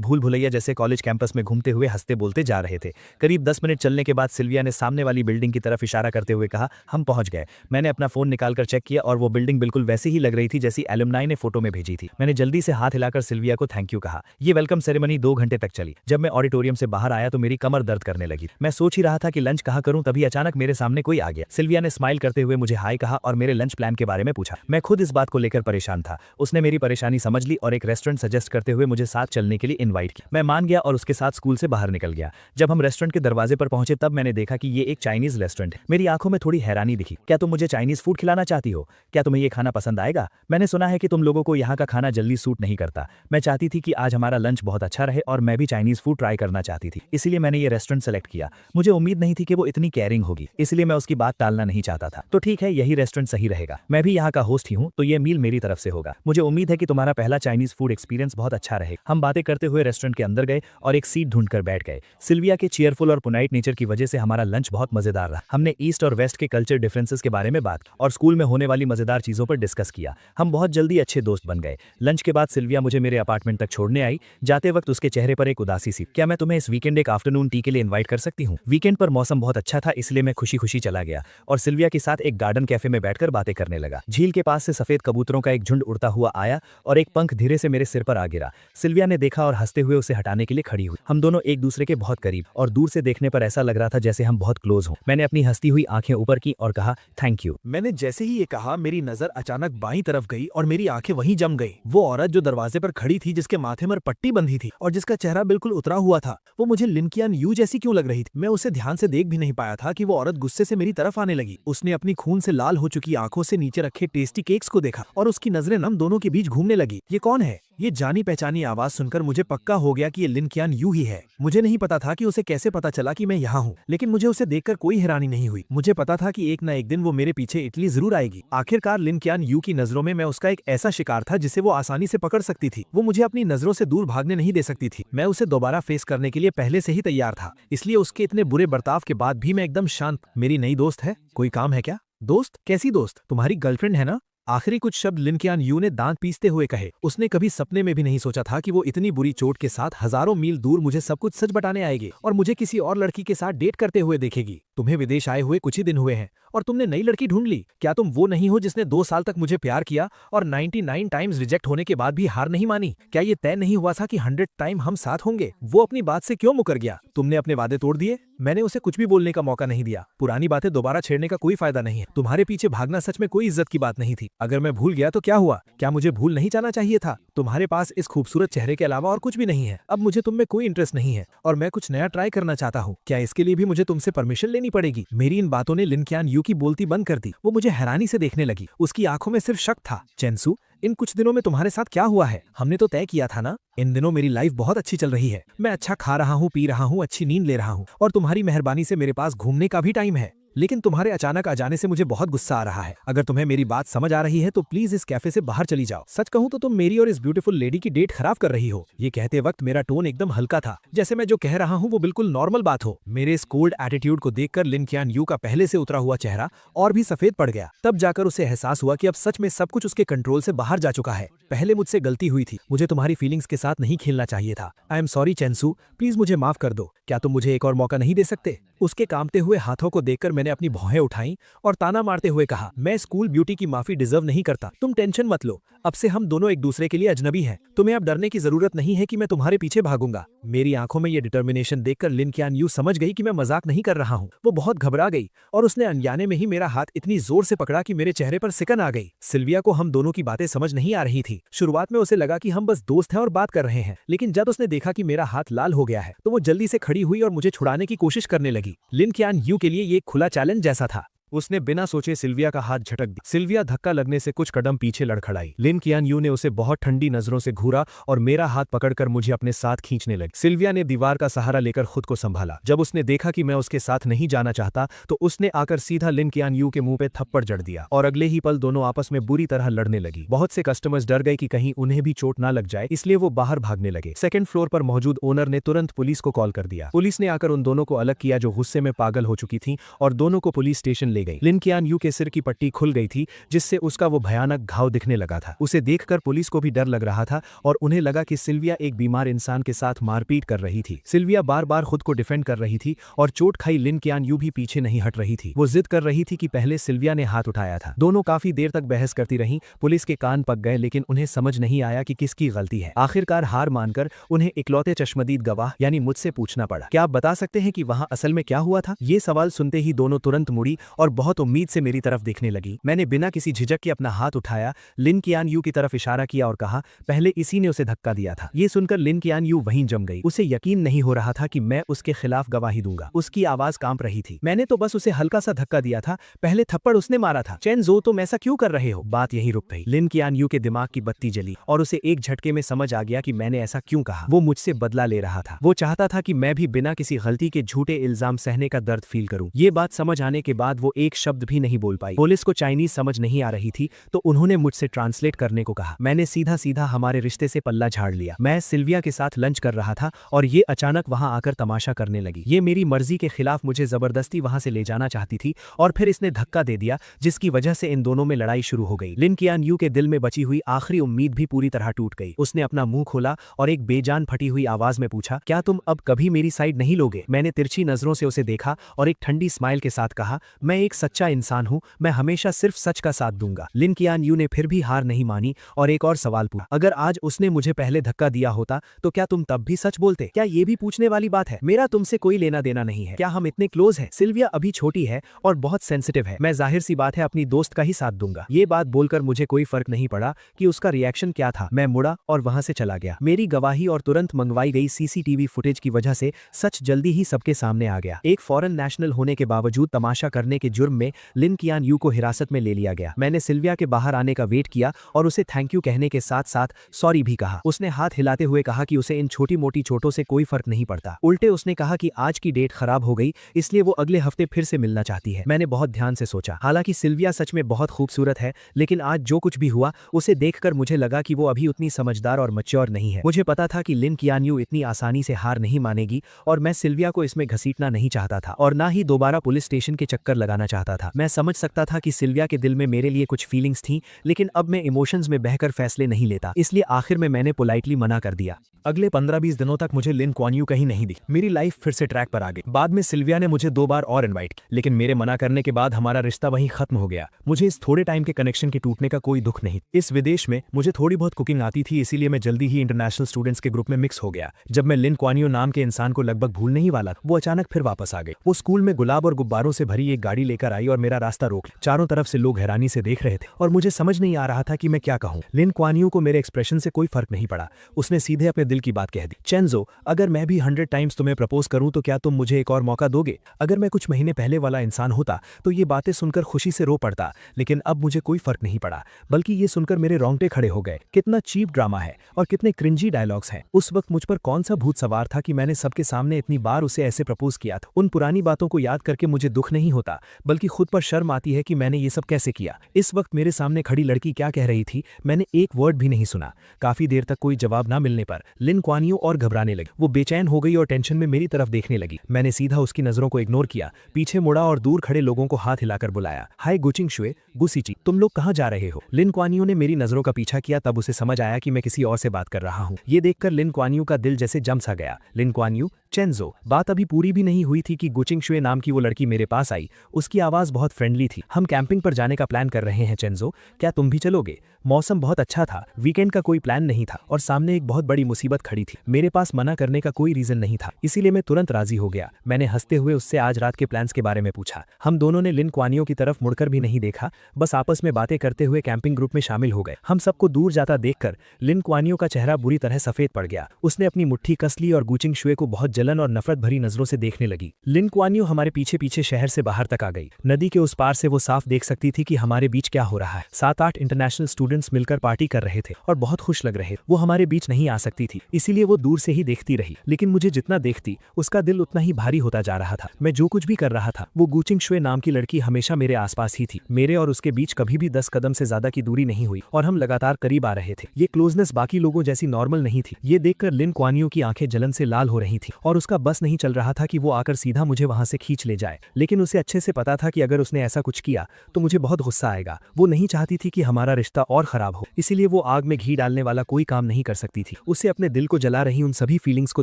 भूल भुलैया जैसे कॉलेज कैंपस में घूमते हुए हंसते बोलते जा रहे थे। करीब 10 मिनट चलने के बाद सिल्विया ने सामने वाली बिल्डिंग की तरफ इशारा करते हुए कहा, हम पहुंच गए। मैंने अपना फोन निकालकर चेक किया और वो बिल्डिंग बिल्कुल वैसी ही लग रही थी जैसी एलुमनाई ने फोटो में भेजी थी। मैंने जल्दी से हाथ हिलाकर सिल्विया को थैंक यू कहा। ये वेलकम सेरेमनी 2 घंटे तक चली। जब मैं ऑडिटोरियम से बाहर आया तो मेरी कमर दर्द करने लगी। मैं सोच ही रहा था कि लंच कहाँ करूं, तभी अचानक मेरे सामने कोई आ गया। सिल्विया ने स्माइल करते हुए मुझे हाय कहा और मेरे लंच प्लान के बारे में पूछा। मैं खुद इस बात को लेकर परेशान था। उसने मेरी परेशानी समझ ली और एक रेस्टोरेंट सजेस्ट करते हुए मुझे साथ चलने के लिए इनवाइट किया। मैं मान गया और उसके साथ स्कूल से बाहर निकल गया। जब हम रेस्टोरेंट के दरवाजे पर पहुंचे तब मैंने देखा कि ये एक चाइनीज रेस्टोरेंट है। मेरी आंखों में थोड़ी हैरानी दिखी। क्या तुम मुझे चाइनीज फूड खिलाना चाहती हो? क्या तुम्हें ये खाना पसंद आएगा? मैंने सुना है कि तुम लोगों को यहाँ का खाना जल्दी सूट नहीं करता। मैं चाहती थी कि आज हमारा लंच बहुत अच्छा रहे और मैं भी चाइनीज फूड ट्राई करना चाहती थी, इसलिए मैंने ये रेस्टोरेंट सेलेक्ट किया। मुझे उम्मीद नहीं थी कि वो इतनी केयरिंग होगी, इसलिए मैं उसकी बात टालना नहीं चाहता था। तो ठीक है, यही रेस्टोरेंट सही रहेगा। मैं भी यहाँ का होस्ट ही हूँ, तो ये मील मेरी तरफ से होगा। मुझे उम्मीद है कि तुम्हारा पहला चाइनीज फूड एक्सपीरियंस बहुत अच्छा रहे। हम बातें करते हुए रेस्टोरेंट के अंदर गए और एक सीट ढूंढकर बैठ गए। सिल्विया के चीयरफुल और पुनाइट नेचर की वजह से हमारा लंच बहुत मजेदार रहा। हमने ईस्ट और वेस्ट के कल्चर डिफरेंसेस के बारे में बात और स्कूल में होने वाली मजेदार चीजों पर डिस्कस किया। हम बहुत जल्दी अच्छे दोस्त बन गए। लंच के बाद सिल्विया मुझे मेरे अपार्टमेंट तक छोड़ने आई। जाते वक्त उसके चेहरे पर एक उदासी सी। क्या मैं तुम्हें इस वीकेंड एक आफ्टरनून टी के लिए इनवाइट कर सकती हूँ? वीकेंड पर मौसम बहुत अच्छा था, इसलिए मैं खुशी खुशी चला गया और सिल्विया के साथ एक गार्डन कैफे में बैठकर बातें करने लगा। झील के पास से सफेद कबूतरों का एक झुंड उड़ता हुआ आया और एक पंख धीरे से मेरे सिर पर आ गिरा। सिल्विया ने देखा और हंसते हुए उसे हटाने के लिए खड़ी हुई। हम दोनों एक दूसरे के बहुत करीब और दूर से देखने पर ऐसा लग रहा था जैसे हम बहुत क्लोज हों। मैंने अपनी हंसती हुई आंखें ऊपर की और कहा, थैंक यू। मैंने जैसे ही ये कहा मेरी नजर अचानक बाईं तरफ गई और मेरी आंखें वहीं जम गई। वो औरत जो दरवाजे पर खड़ी थी, जिसके माथे पर पट्टी बंधी थी और जिसका चेहरा बिल्कुल उतरा हुआ था, वो मुझे लिन कियान यू जैसी क्यों लग रही थी? मैं उसे ध्यान से देख भी नहीं पाया था कि वो औरत गुस्से से मेरी तरफ आने लगी। उसने अपनी खून से लाल हो चुकी आंखों से नीचे रखे टेस्टी केक्स को देखा और उसकी नजरें हम दोनों के बीच घूमने लगी। ये कौन है? ये जानी पहचानी आवाज सुनकर मुझे पक्का हो गया कि ये लिन कियान यू ही है। मुझे नहीं पता था कि उसे कैसे पता चला कि मैं यहाँ हूँ, लेकिन मुझे उसे देखकर कोई हैरानी नहीं हुई। मुझे पता था कि एक न एक दिन वो मेरे पीछे इटली जरूर आएगी। आखिरकार लिन कियान यू की नजरों में मैं उसका एक ऐसा शिकार था जिसे वो आसानी से पकड़ सकती थी। वो मुझे अपनी नजरों से दूर भागने नहीं दे सकती थी। मैं उसे दोबारा फेस करने के लिए पहले से ही तैयार था, इसलिए उसके इतने बुरे बर्ताव के बाद भी मैं एकदम शांत। मेरी नई दोस्त है? कोई काम है क्या? दोस्त? कैसी दोस्त? तुम्हारी गर्लफ्रेंड है ना? आखिरी कुछ शब्द लिन कियान यू ने दांत पीसते हुए कहे। उसने कभी सपने में भी नहीं सोचा था कि वो इतनी बुरी चोट के साथ हजारों मील दूर मुझे सब कुछ सच बताने आएगी और मुझे किसी और लड़की के साथ डेट करते हुए देखेगी। तुम्हें विदेश आए हुए कुछ ही दिन हुए हैं और तुमने नई लड़की ढूंढ ली। क्या तुम वो नहीं हो जिसने 2 साल तक मुझे प्यार किया और 99 टाइम्स रिजेक्ट होने के बाद भी हार नहीं मानी? क्या ये तय नहीं हुआ था कि 100 टाइम हम साथ होंगे? वो अपनी बात से क्यों मुकर गया? तुमने अपने वादे तोड़ दिए। मैंने उसे कुछ भी बोलने का मौका नहीं दिया। पुरानी बातें दोबारा छेड़ने का कोई फायदा नहीं है। तुम्हारे पीछे भागना सच में कोई इज्जत की बात नहीं थी। अगर मैं भूल गया तो क्या हुआ? क्या मुझे भूल नहीं जाना चाहिए था? तुम्हारे पास इस खूबसूरत चेहरे के अलावा और कुछ भी नहीं है। अब मुझे तुम में कोई इंटरेस्ट नहीं है और मैं कुछ नया ट्राई करना चाहता हूँ। क्या इसके लिए भी मुझे तुमसे परमिशन लेनी पड़ेगी? मेरी इन बातों ने लिन कियान यू की बोलती बंद कर दी। वो मुझे हैरानी से देखने लगी। उसकी आंखों में सिर्फ शक था। चेंसू, इन कुछ दिनों में तुम्हारे साथ क्या हुआ है? हमने तो तय किया था ना। इन दिनों मेरी लाइफ बहुत अच्छी चल रही है। मैं अच्छा खा रहा हूँ, पी रहा हूँ, अच्छी नींद ले रहा हूँ और तुम्हारी मेहरबानी से मेरे पास घूमने का भी टाइम है। लेकिन तुम्हारे अचानक आ जाने से मुझे बहुत गुस्सा आ रहा है। अगर तुम्हें मेरी बात समझ आ रही है तो प्लीज इस कैफे से बाहर चली जाओ। सच कहूँ तो तुम मेरी और इस ब्यूटीफुल लेडी की डेट खराब कर रही हो। ये कहते वक्त मेरा टोन एकदम हल्का था, जैसे मैं जो कह रहा हूँ वो बिल्कुल नॉर्मल बात हो। मेरे इस कोल्ड एटीट्यूड को देखकर लिन कियान यू का पहले से उतरा हुआ चेहरा और भी सफेद पड़ गया। तब जाकर उसे एहसास हुआ कि अब सच में सब कुछ उसके कंट्रोल से बाहर जा चुका है। पहले मुझसे गलती हुई थी। मुझे तुम्हारी फीलिंग्स के साथ नहीं खेलना चाहिए था। आई एम सॉरी चेंसू, प्लीज मुझे माफ कर दो। क्या तुम मुझे एक और मौका नहीं दे सकते? उसके कांपते हुए हाथों को देखकर मैंने अपनी भौहें उठाई और ताना मारते हुए कहा, मैं स्कूल ब्यूटी की माफी डिजर्व नहीं करता। तुम टेंशन मत लो, अब से हम दोनों एक दूसरे के लिए अजनबी हैं। तुम्हें अब डरने की जरूरत नहीं है कि मैं तुम्हारे पीछे भागूंगा। मेरी आंखों में ये डिटर्मिनेशन देखकर लिन कियान यू समझ गई कि मैं मजाक नहीं कर रहा हूँ। वो बहुत घबरा गई और उसने अनजाने में ही मेरा हाथ इतनी जोर से पकड़ा कि मेरे चेहरे पर सिकन आ गई। सिल्विया को हम दोनों की बातें समझ नहीं आ रही थी। शुरुआत में उसे लगा कि हम बस दोस्त हैं और बात कर रहे हैं, लेकिन जब उसने देखा कि मेरा हाथ लाल हो गया है तो वो जल्दी से खड़ी हुई और मुझे छुड़ाने की कोशिश करने लगी। लिन कियान यू के लिए ये एक खुला चैलेंज जैसा था। उसने बिना सोचे सिल्विया का हाथ झटक दिया। सिल्विया धक्का लगने से कुछ कदम पीछे लड़खड़ाई। लिन कियान यू ने उसे बहुत ठंडी नजरों से घूरा और मेरा हाथ पकड़कर मुझे अपने साथ खींचने लगी। सिल्विया ने दीवार का सहारा लेकर खुद को संभाला। जब उसने देखा कि मैं उसके साथ नहीं जाना चाहता तो उसने आकर सीधा लिन कियान यू के मुंह पे थप्पड़ जड़ दिया और अगले ही पल दोनों आपस में बुरी तरह लड़ने लगी। बहुत से कस्टमर्स डर गए कि कहीं उन्हें भी चोट ना लग जाए, इसलिए वो बाहर भागने लगे। सेकंड फ्लोर पर मौजूद ओनर ने तुरंत पुलिस को कॉल कर दिया। पुलिस ने आकर उन दोनों को अलग किया जो गुस्से में पागल हो चुकी थी और दोनों को पुलिस स्टेशन ले गई। लिन कियान यू के सिर की पट्टी खुल गई थी जिससे उसका वो भयानक घाव दिखने लगा था। उसे देखकर पुलिस को भी डर लग रहा था और उन्हें लगा कि सिल्विया एक बीमार इंसान के साथ मारपीट कर रही थी। सिल्विया बार बार खुद को डिफेंड कर रही थी और चोट खाई लिन कियान यू भी पीछे नहीं हट रही थी। वो जिद कर रही थी कि पहले सिल्विया ने हाथ उठाया था। दोनों काफी देर तक बहस करती रहीं। पुलिस के कान पक गए लेकिन उन्हें समझ नहीं आया कि किसकी गलती है। आखिरकार हार मानकर उन्हें इकलौते चश्मदीद गवाह यानी मुझसे पूछना पड़ा, क्या आप बता सकते हैं कि वहां असल में क्या हुआ था? ये सवाल सुनते ही दोनों तुरंत मुड़ी और बहुत उम्मीद से मेरी तरफ देखने लगी। मैंने बिना किसी झिझक के अपना हाथ उठाया, लिन कियान यू की तरफ इशारा किया और कहा, पहले इसी ने उसे धक्का दिया था। ये सुनकर लिन कियान यू वहीं जम गई। उसे यकीन नहीं हो रहा था कि मैं उसके खिलाफ गवाही दूंगा। उसकी आवाज कांप रही थी। मैंने तो बस उसे हल्का सा धक्का दिया था, पहले थप्पड़ उसने मारा था। चेन जो, तुम ऐसा क्यों कर रहे हो? बात यहीं रुक गई। लिन कियान यू के दिमाग की बत्ती जली और उसे एक झटके में समझ आ गया कि मैंने ऐसा क्यों कहा। वो मुझसे बदला ले रहा था। वो चाहता था कि मैं भी बिना किसी गलती के झूठे इल्जाम सहने का दर्द फील करूं। ये बात समझ आने के बाद वो एक शब्द भी नहीं बोल पाई। पुलिस को चाइनीज समझ नहीं आ रही थी तो उन्होंने मुझसे ट्रांसलेट करने को कहा। मैंने सीधा सीधा हमारे रिश्ते से पल्ला झाड़ लिया। मैं सिल्विया के साथ लंच कर रहा था और ये अचानक वहां आकर तमाशा करने लगी। ये मेरी मर्जी के खिलाफ मुझे जबरदस्ती वहां से ले जाना चाहती थी और फिर इसने धक्का दे दिया जिसकी वजह से इन दोनों में लड़ाई शुरू हो गई। लिन कियान यू के दिल में बची हुई आखिरी उम्मीद भी पूरी तरह टूट गई। उसने अपना मुंह खोला और एक बेजान फटी हुई आवाज में पूछा, क्या तुम अब कभी मेरी साइड नहीं लोगे? मैंने तिरछी नजरों से उसे देखा और एक ठंडी स्माइल के साथ कहा, मैं एक सच्चा इंसान हूं, मैं हमेशा सिर्फ सच का साथ दूंगा। लिन कियान यू ने फिर भी हार नहीं मानी और एक और सवाल पूछा, अगर आज उसने मुझे पहले धक्का दिया होता तो क्या तुम तब भी सच बोलते? क्या ये भी पूछने वाली बात है? मेरा तुमसे कोई लेना देना नहीं है। क्या हम इतने क्लोज हैं? सिल्विया अभी छोटी है और बहुत सेंसिटिव है। मैं जाहिर सी बात है अपनी दोस्त का ही साथ दूंगा। ये बात बोलकर मुझे कोई फर्क नहीं पड़ा कि उसका रिएक्शन क्या था। मैं मुड़ा और वहां से चला गया। मेरी गवाही और तुरंत मंगवाई गई सीसीटीवी फुटेज की वजह से सच जल्दी ही सबके सामने आ गया। एक फॉरेन नेशनल होने के बावजूद तमाशा करने के जुर्म में लिन कियान यू को हिरासत में ले लिया गया। मैंने सिल्विया के बाहर आने का वेट किया और उसे थैंक यू कहने के साथ साथ सॉरी भी कहा। उसने हाथ हिलाते हुए कहा कि उसे इन छोटी मोटी चोटों से कोई फर्क नहीं पड़ता। उल्टे उसने कहा कि आज की डेट खराब हो गई इसलिए वो अगले हफ्ते फिर से मिलना चाहती है। मैंने बहुत ध्यान से सोचा। हालांकि सिल्विया सच में बहुत खूबसूरत है लेकिन आज जो कुछ भी हुआ उसे देखकर मुझे लगा कि वो अभी उतनी समझदार और मैच्योर नहीं है। मुझे पता था कि लिन कियान यू इतनी आसानी से हार नहीं मानेगी और मैं सिल्विया को इसमें घसीटना नहीं चाहता था और ना ही दोबारा पुलिस स्टेशन के चक्कर लगाना चाहता था। मैं समझ सकता था कि सिल्विया के दिल में मेरे लिए कुछ फीलिंग्स थी लेकिन अब मैं इमोशंस में बहकर फैसले नहीं लेता, इसलिए आखिर में मैंने पोलाइटली मना कर दिया। अगले 15-20 दिनों तक मुझे लिन क्वान यू कहीं नहीं दिखी। मेरी लाइफ फिर से ट्रैक पर आ गई। बाद में सिल्विया ने मुझे 2 बार और इनवाइट किया लेकिन मेरे मना करने के बाद हमारा रिश्ता वहीं खत्म हो गया। मुझे इस थोड़े टाइम के कनेक्शन के टूटने का कोई दुख नहीं। इस विदेश में मुझे थोड़ी बहुत कुकिंग आती थी इसीलिए मैं जल्दी ही इंटरनेशनल स्टूडेंट्स के ग्रुप में मिक्स हो गया। जब मैं लिन क्वान यू नाम के इंसान को लगभग भूलने ही वाला वो अचानक फिर वापस आ गई। वो स्कूल में गुलाब और गुब्बारों से भरी एक गाड़ी लेकर आई और मेरा रास्ता रोक लिया। चारों तरफ से लोग हैरानी से देख रहे थे और मुझे समझ नहीं आ रहा था कि मैं क्या कहूं। लिन क्वान यू को मेरे एक्सप्रेशन से कोई फर्क नहीं पड़ा। उसने सीधे अपने दिल की बात कह दी, चेंजो, अगर मैं भी 100 टाइम्स तुम्हें प्रपोज करूं तो क्या तुम मुझे एक और मौका दोगे? अगर मैं कुछ महीने पहले वाला इंसान होता तो ये बातें सुनकर खुशी से रो पड़ता लेकिन अब मुझे कोई फर्क नहीं पड़ा बल्कि ये सुनकर मेरे रोंगटे खड़े हो गए। कितना चीप ड्रामा है और कितने क्रिंजी डायलॉग्स हैं। उस वक्त मुझ पर कौन सा भूत सवार था कि मैंने सबके सामने इतनी बार उसे ऐसे प्रपोज किया था। उन पुरानी बातों को याद करके मुझे दुख नहीं होता बल्कि खुद पर शर्म आती है कि मैंने ये सब कैसे किया। इस वक्त मेरे सामने खड़ी लड़की क्या कह रही थी मैंने एक वर्ड भी नहीं सुना। काफी देर तक कोई जवाब ना मिलने पर लिन क्वान यू और घबराने लगी। वो बेचैन हो गई और टेंशन में मेरी तरफ देखने लगी। मैंने सीधा उसकी नजरों को इग्नोर किया, पीछे मुड़ा और दूर खड़े लोगों को हाथ हिलाकर बुलाया, हाय गुचिंग शुए, गुसीची, तुम लोग कहाँ जा रहे हो? लिन क्वान यू ने मेरी नजरों का पीछा किया तब उसे समझ आया कि मैं किसी और से बात कर रहा हूँ। ये देखकर लिन क्वान यू का दिल जैसे जम सा गया। लिन क्वान यू, चेंजो, बात अभी पूरी भी नहीं हुई थी कि गुचिंग शुए नाम की वो लड़की मेरे पास आई। उसकी आवाज बहुत फ्रेंडली थी। हम कैंपिंग पर जाने का प्लान कर रहे हैं चेंजो, क्या तुम भी चलोगे? मौसम बहुत अच्छा था, वीकेंड का कोई प्लान नहीं था और सामने एक बहुत बड़ी मुसीबत मुसीबत खड़ी थी। मेरे पास मना करने का कोई रीजन नहीं था, इसीलिए मैं तुरंत राजी हो गया। मैंने हंसते हुए उससे आज रात के प्लान्स के बारे में पूछा। हम दोनों ने लिन क्वानियो की तरफ मुड़कर भी नहीं देखा, बस आपस में बातें करते हुए कैंपिंग ग्रुप में शामिल हो गए। हम सबको दूर जाता देखकर लिन क्वानियो का चेहरा बुरी तरह सफेद पड़ गया। उसने अपनी मुट्ठी कस ली और गुचिंग शुए को बहुत जलन और नफरत भरी नजरों से देखने लगी। लिन क्वानियो हमारे पीछे पीछे शहर से बाहर तक आ गई। नदी के उस पार से वो साफ देख सकती थी कि हमारे बीच क्या हो रहा है। 7-8 इंटरनेशनल स्टूडेंट्स मिलकर पार्टी कर रहे थे और बहुत खुश लग रहे थे। वो हमारे बीच नहीं आ सकती थी, इसीलिए वो दूर से ही देखती रही, लेकिन मुझे जितना देखती उसका दिल उतना ही भारी होता जा रहा था। मैं जो कुछ भी कर रहा था, वो गुचिंग शुए नाम की लड़की हमेशा मेरे आसपास ही थी। मेरे और उसके बीच कभी भी 10 कदम से ज्यादा की दूरी नहीं हुई और हम लगातार करीब आ रहे थे। ये क्लोजनेस बाकी लोगों जैसी नॉर्मल नहीं थी। ये देखकर लिन क्वानियो की आंखें जलन से लाल हो रही थी और उसका बस नहीं चल रहा था कि वो आकर सीधा मुझे वहां से खींच ले जाए, लेकिन उसे अच्छे से पता था कि अगर उसने ऐसा कुछ किया तो मुझे बहुत गुस्सा आएगा। वो नहीं चाहती थी कि हमारा रिश्ता और खराब हो, इसीलिए वो आग में घी डालने वाला कोई काम नहीं कर सकती थी। उसे अपने दिल को जला रही उन सभी फीलिंग्स को